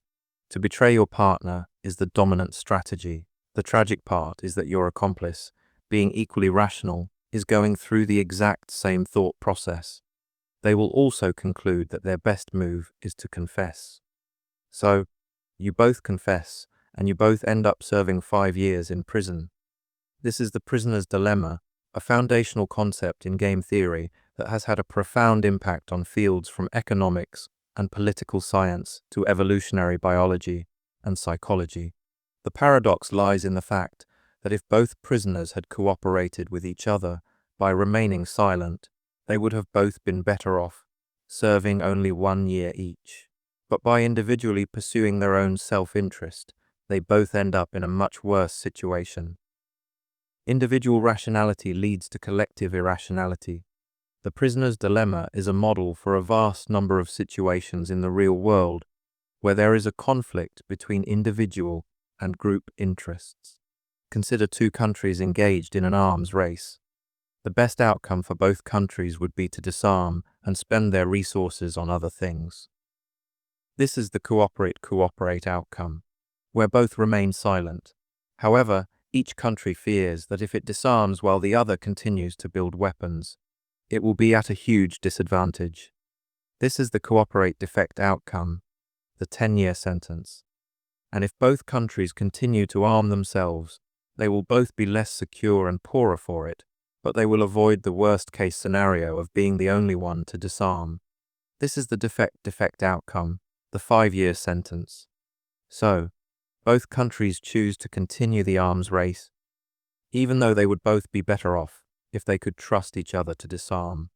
To betray your partner is the dominant strategy. The tragic part is that your accomplice, being equally rational, is going through the exact same thought process. They will also conclude that their best move is to confess. So, you both confess, and you both end up serving 5 years in prison. This is the prisoner's dilemma, a foundational concept in game theory that has had a profound impact on fields from economics and political science to evolutionary biology and psychology. The paradox lies in the fact that if both prisoners had cooperated with each other by remaining silent, they would have both been better off, serving only 1 year each. But by individually pursuing their own self-interest, they both end up in a much worse situation. Individual rationality leads to collective irrationality. The prisoner's dilemma is a model for a vast number of situations in the real world where there is a conflict between individual and group interests. Consider 2 countries engaged in an arms race. The best outcome for both countries would be to disarm and spend their resources on other things. This is the cooperate outcome, where both remain silent. However, each country fears that if it disarms while the other continues to build weapons, it will be at a huge disadvantage. This is the cooperate defect outcome, the 10-year sentence. And if both countries continue to arm themselves, they will both be less secure and poorer for it, but they will avoid the worst-case scenario of being the only one to disarm. This is the defect outcome, the 5-year sentence. So, both countries choose to continue the arms race, even though they would both be better off if they could trust each other to disarm.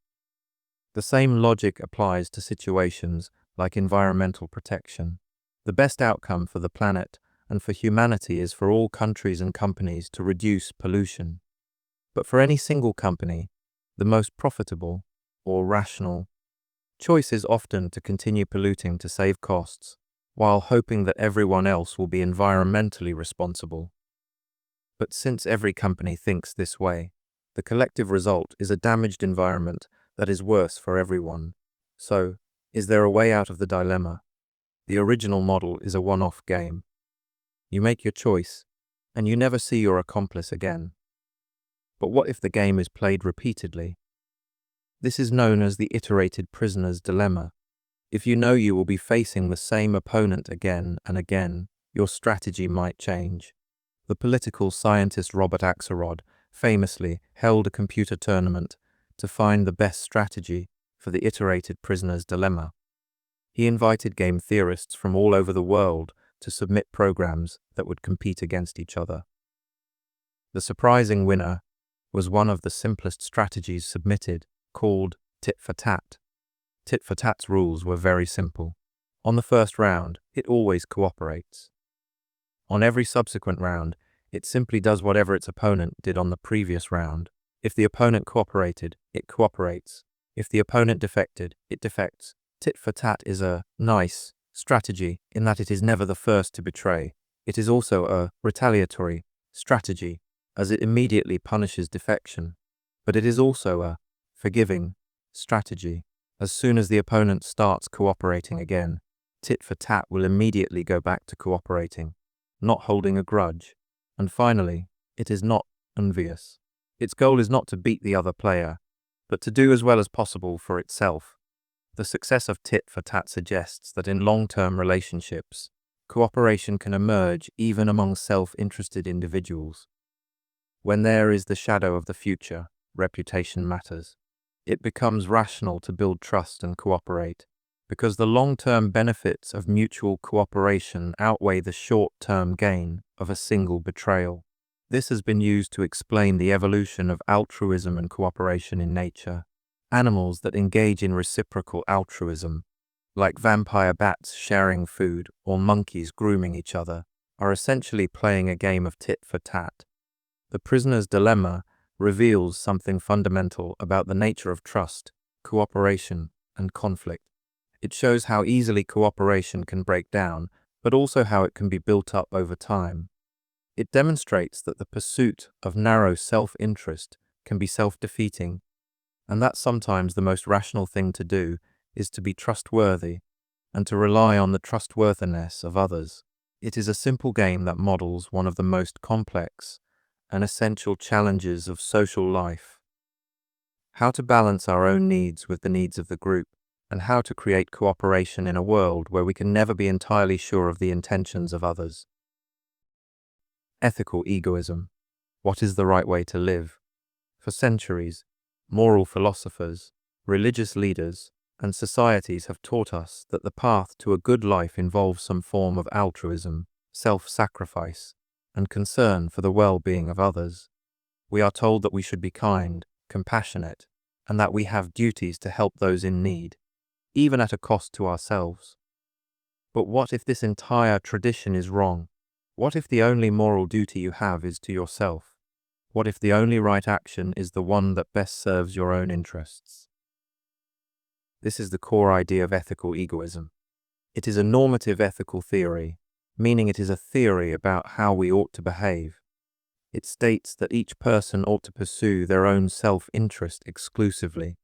The same logic applies to situations like environmental protection. The best outcome for the planet and for humanity is for all countries and companies to reduce pollution. But for any single company, the most profitable or rational choice is often to continue polluting to save costs, while hoping that everyone else will be environmentally responsible. But since every company thinks this way, the collective result is a damaged environment that is worse for everyone. So, is there a way out of the dilemma? The original model is a one-off game. You make your choice, and you never see your accomplice again. But what if the game is played repeatedly? This is known as the iterated prisoner's dilemma. If you know you will be facing the same opponent again and again, your strategy might change. The political scientist Robert Axelrod famously held a computer tournament to find the best strategy for the iterated prisoner's dilemma. He invited game theorists from all over the world to submit programs that would compete against each other. The surprising winner was one of the simplest strategies submitted, called tit for tat. Tit for tat's rules were very simple. On the first round, it always cooperates. On every subsequent round, it simply does whatever its opponent did on the previous round. If the opponent cooperated, it cooperates. If the opponent defected, it defects. Tit for tat is a nice strategy in that it is never the first to betray. It is also a retaliatory strategy, as it immediately punishes defection. But it is also a forgiving strategy. As soon as the opponent starts cooperating again, tit for tat will immediately go back to cooperating, not holding a grudge. And finally, it is not envious. Its goal is not to beat the other player, but to do as well as possible for itself. The success of tit for tat suggests that in long-term relationships, cooperation can emerge even among self-interested individuals. When there is the shadow of the future, reputation matters. It becomes rational to build trust and cooperate, because the long-term benefits of mutual cooperation outweigh the short-term gain of a single betrayal. This has been used to explain the evolution of altruism and cooperation in nature. Animals that engage in reciprocal altruism, like vampire bats sharing food or monkeys grooming each other, are essentially playing a game of tit for tat. The prisoner's dilemma reveals something fundamental about the nature of trust, cooperation, and conflict. It shows how easily cooperation can break down, but also how it can be built up over time. It demonstrates that the pursuit of narrow self-interest can be self-defeating, and that sometimes the most rational thing to do is to be trustworthy and to rely on the trustworthiness of others. It is a simple game that models one of the most complex and essential challenges of social life: how to balance our own needs with the needs of the group, and how to create cooperation in a world where we can never be entirely sure of the intentions of others. Ethical egoism. What is the right way to live? For centuries, moral philosophers, religious leaders, and societies have taught us that the path to a good life involves some form of altruism, self-sacrifice, and concern for the well-being of others. We are told that we should be kind, compassionate, and that we have duties to help those in need, even at a cost to ourselves. But what if this entire tradition is wrong? What if the only moral duty you have is to yourself? What if the only right action is the one that best serves your own interests? This is the core idea of ethical egoism. It is a normative ethical theory, meaning it is a theory about how we ought to behave. It states that each person ought to pursue their own self-interest exclusively.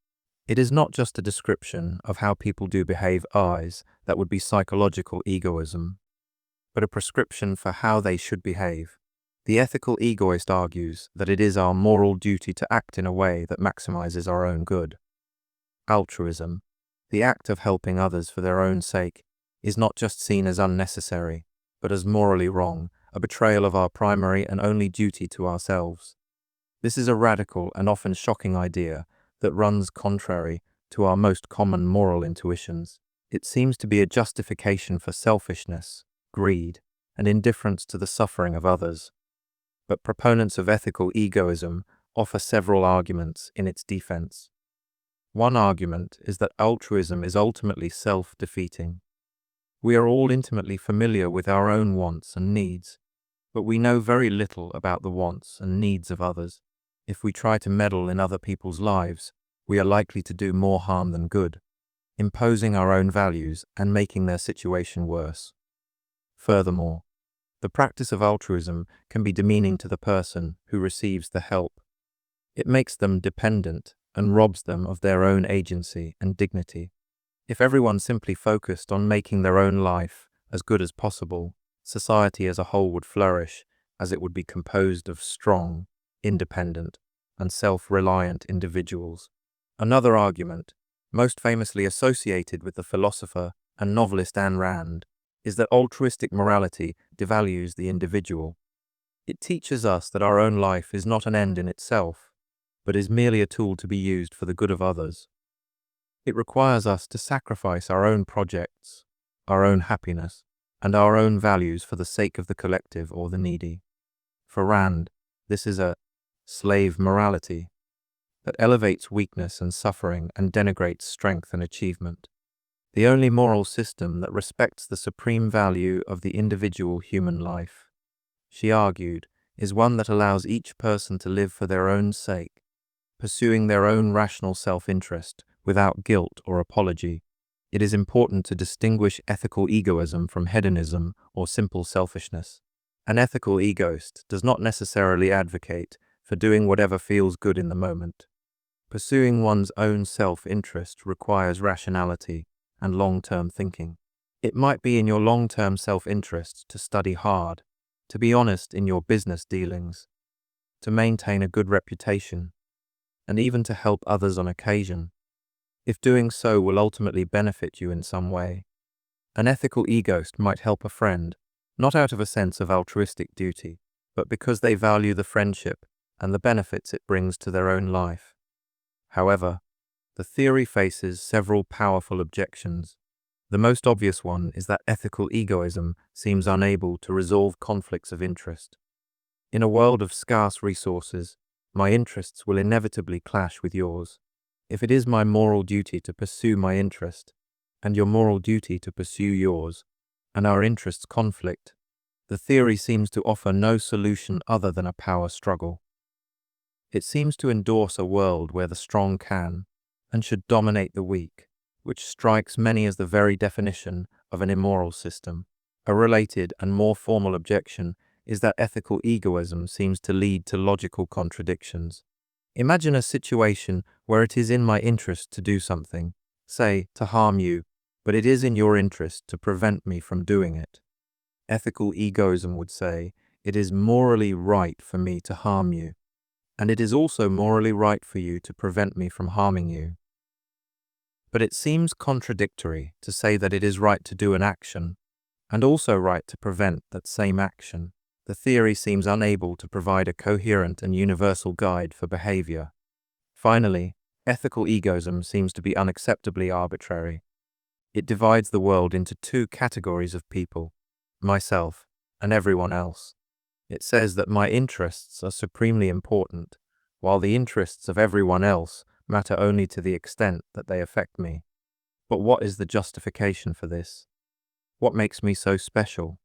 It is not just a description of how people do behave, that would be psychological egoism, but a prescription for how they should behave. The ethical egoist argues that it is our moral duty to act in a way that maximizes our own good. Altruism, the act of helping others for their own sake, is not just seen as unnecessary, but as morally wrong, a betrayal of our primary and only duty to ourselves. This is a radical and often shocking idea that runs contrary to our most common moral intuitions. It seems to be a justification for selfishness, greed, and indifference to the suffering of others. But proponents of ethical egoism offer several arguments in its defense. One argument is that altruism is ultimately self-defeating. We are all intimately familiar with our own wants and needs, but we know very little about the wants and needs of others. If we try to meddle in other people's lives, we are likely to do more harm than good, imposing our own values and making their situation worse. Furthermore, the practice of altruism can be demeaning to the person who receives the help. It makes them dependent and robs them of their own agency and dignity. If everyone simply focused on making their own life as good as possible, society as a whole would flourish, as it would be composed of strong, independent, and self-reliant individuals. Another argument, most famously associated with the philosopher and novelist Ayn Rand, is that altruistic morality devalues the individual. It teaches us that our own life is not an end in itself, but is merely a tool to be used for the good of others. It requires us to sacrifice our own projects, our own happiness, and our own values for the sake of the collective or the needy. For Rand, this is a slave morality that elevates weakness and suffering and denigrates strength and achievement. The only moral system that respects the supreme value of the individual human life, she argued, is one that allows each person to live for their own sake, pursuing their own rational self-interest without guilt or apology. It is important to distinguish ethical egoism from hedonism or simple selfishness. An ethical egoist does not necessarily advocate for doing whatever feels good in the moment. Pursuing one's own self-interest requires rationality and long-term thinking. It might be in your long-term self-interest to study hard, to be honest in your business dealings, to maintain a good reputation, and even to help others on occasion, if doing so will ultimately benefit you in some way. An ethical egoist might help a friend, not out of a sense of altruistic duty, but because they value the friendship and the benefits it brings to their own life. However, the theory faces several powerful objections. The most obvious one is that ethical egoism seems unable to resolve conflicts of interest. In a world of scarce resources, my interests will inevitably clash with yours. If it is my moral duty to pursue my interest, and your moral duty to pursue yours, and our interests conflict, the theory seems to offer no solution other than a power struggle. It seems to endorse a world where the strong can and should dominate the weak, which strikes many as the very definition of an immoral system. A related and more formal objection is that ethical egoism seems to lead to logical contradictions. Imagine a situation where it is in my interest to do something, say, to harm you, but it is in your interest to prevent me from doing it. Ethical egoism would say, it is morally right for me to harm you, and it is also morally right for you to prevent me from harming you. But it seems contradictory to say that it is right to do an action, and also right to prevent that same action. The theory seems unable to provide a coherent and universal guide for behavior. Finally, ethical egoism seems to be unacceptably arbitrary. It divides the world into two categories of people, myself and everyone else. It says that my interests are supremely important, while the interests of everyone else matter only to the extent that they affect me. But what is the justification for this? What makes me so special?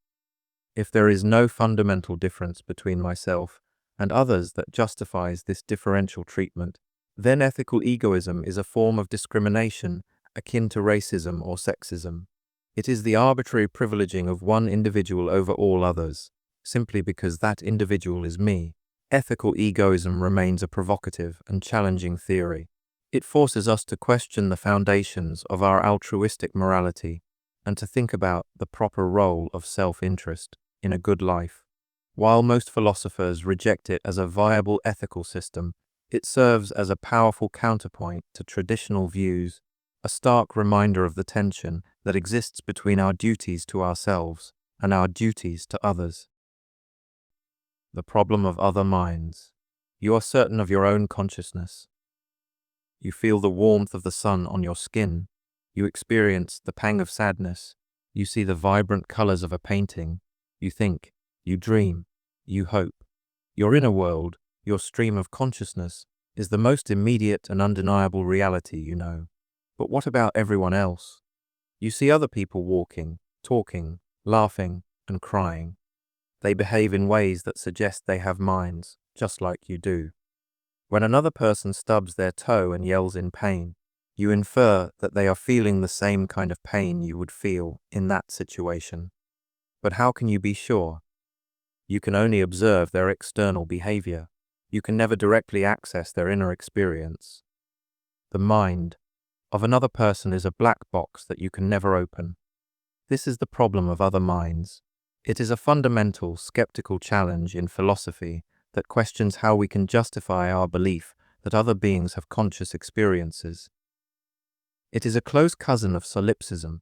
If there is no fundamental difference between myself and others that justifies this differential treatment, then ethical egoism is a form of discrimination akin to racism or sexism. It is the arbitrary privileging of one individual over all others, simply because that individual is me. Ethical egoism remains a provocative and challenging theory. It forces us to question the foundations of our altruistic morality and to think about the proper role of self-interest in a good life. While most philosophers reject it as a viable ethical system, it serves as a powerful counterpoint to traditional views, a stark reminder of the tension that exists between our duties to ourselves and our duties to others. The problem of other minds. You are certain of your own consciousness. You feel the warmth of the sun on your skin. You experience the pang of sadness. You see the vibrant colors of a painting. You think, you dream, you hope. Your inner world, your stream of consciousness, is the most immediate and undeniable reality you know. But what about everyone else? You see other people walking, talking, laughing, and crying. They behave in ways that suggest they have minds, just like you do. When another person stubs their toe and yells in pain, you infer that they are feeling the same kind of pain you would feel in that situation. But how can you be sure? You can only observe their external behavior. You can never directly access their inner experience. The mind of another person is a black box that you can never open. This is the problem of other minds. It is a fundamental, skeptical challenge in philosophy that questions how we can justify our belief that other beings have conscious experiences. It is a close cousin of solipsism,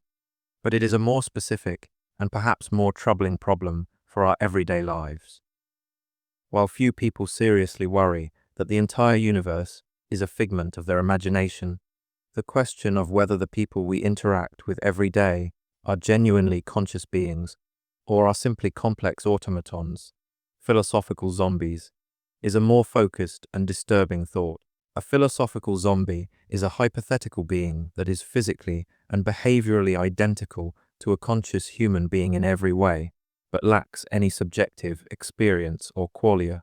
but it is a more specific and perhaps more troubling problem for our everyday lives. While few people seriously worry that the entire universe is a figment of their imagination, the question of whether the people we interact with every day are genuinely conscious beings or are simply complex automatons, philosophical zombies, is a more focused and disturbing thought. A philosophical zombie is a hypothetical being that is physically and behaviorally identical to a conscious human being in every way, but lacks any subjective experience or qualia.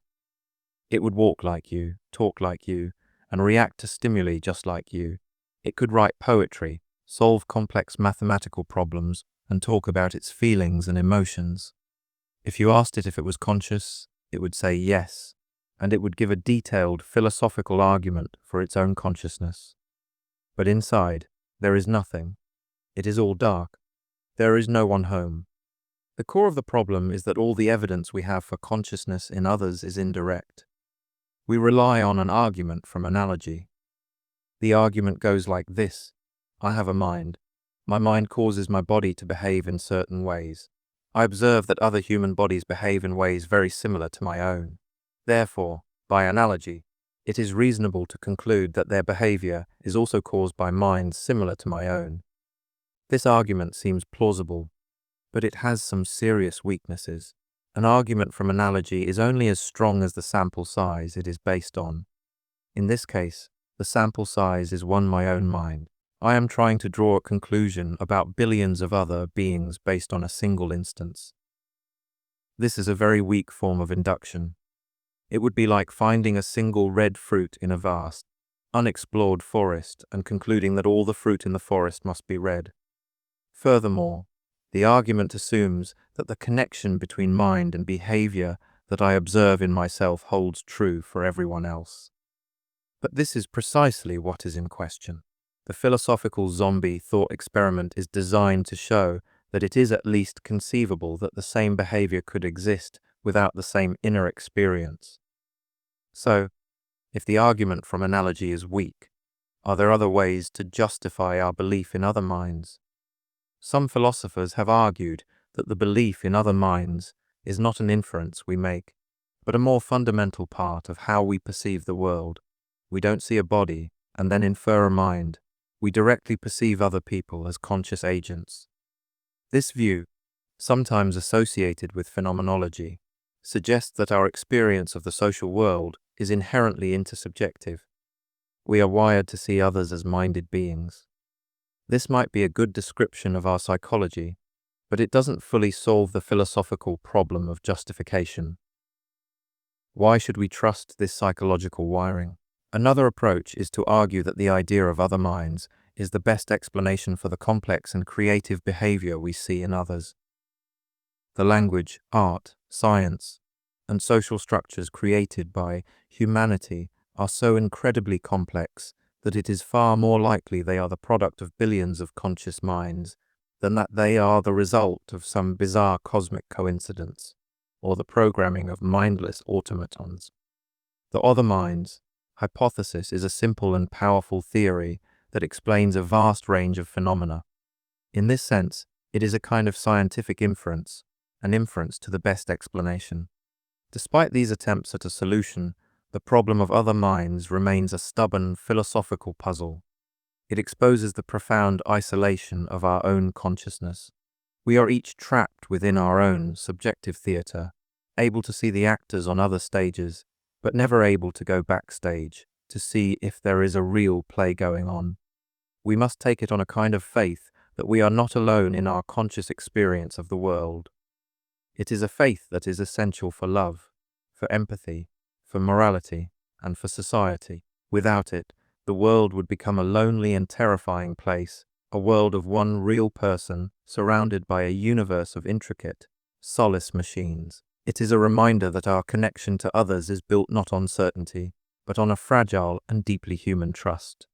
It would walk like you, talk like you, and react to stimuli just like you. It could write poetry, solve complex mathematical problems, and talk about its feelings and emotions. If you asked it if it was conscious, it would say yes, and it would give a detailed philosophical argument for its own consciousness. But inside, there is nothing. It is all dark. There is no one home. The core of the problem is that all the evidence we have for consciousness in others is indirect. We rely on an argument from analogy. The argument goes like this: I have a mind. My mind causes my body to behave in certain ways. I observe that other human bodies behave in ways very similar to my own. Therefore, by analogy, it is reasonable to conclude that their behavior is also caused by minds similar to my own. This argument seems plausible, but it has some serious weaknesses. An argument from analogy is only as strong as the sample size it is based on. In this case, the sample size is my own mind. I am trying to draw a conclusion about billions of other beings based on a single instance. This is a very weak form of induction. It would be like finding a single red fruit in a vast, unexplored forest and concluding that all the fruit in the forest must be red. Furthermore, the argument assumes that the connection between mind and behavior that I observe in myself holds true for everyone else. But this is precisely what is in question. The philosophical zombie thought experiment is designed to show that it is at least conceivable that the same behavior could exist without the same inner experience. So, if the argument from analogy is weak, are there other ways to justify our belief in other minds? Some philosophers have argued that the belief in other minds is not an inference we make, but a more fundamental part of how we perceive the world. We don't see a body and then infer a mind. We directly perceive other people as conscious agents. This view, sometimes associated with phenomenology, suggests that our experience of the social world is inherently intersubjective. We are wired to see others as minded beings. This might be a good description of our psychology, but it doesn't fully solve the philosophical problem of justification. Why should we trust this psychological wiring? Another approach is to argue that the idea of other minds is the best explanation for the complex and creative behavior we see in others. The language, art, science, and social structures created by humanity are so incredibly complex that it is far more likely they are the product of billions of conscious minds than that they are the result of some bizarre cosmic coincidence or the programming of mindless automatons. The other minds hypothesis is a simple and powerful theory that explains a vast range of phenomena. In this sense, it is a kind of scientific inference, an inference to the best explanation. Despite these attempts at a solution, the problem of other minds remains a stubborn philosophical puzzle. It exposes the profound isolation of our own consciousness. We are each trapped within our own subjective theatre, able to see the actors on other stages, but never able to go backstage to see if there is a real play going on. We must take it on a kind of faith that we are not alone in our conscious experience of the world. It is a faith that is essential for love, for empathy, for morality, and for society. Without it, the world would become a lonely and terrifying place, a world of one real person surrounded by a universe of intricate, soulless machines. It is a reminder that our connection to others is built not on certainty, but on a fragile and deeply human trust.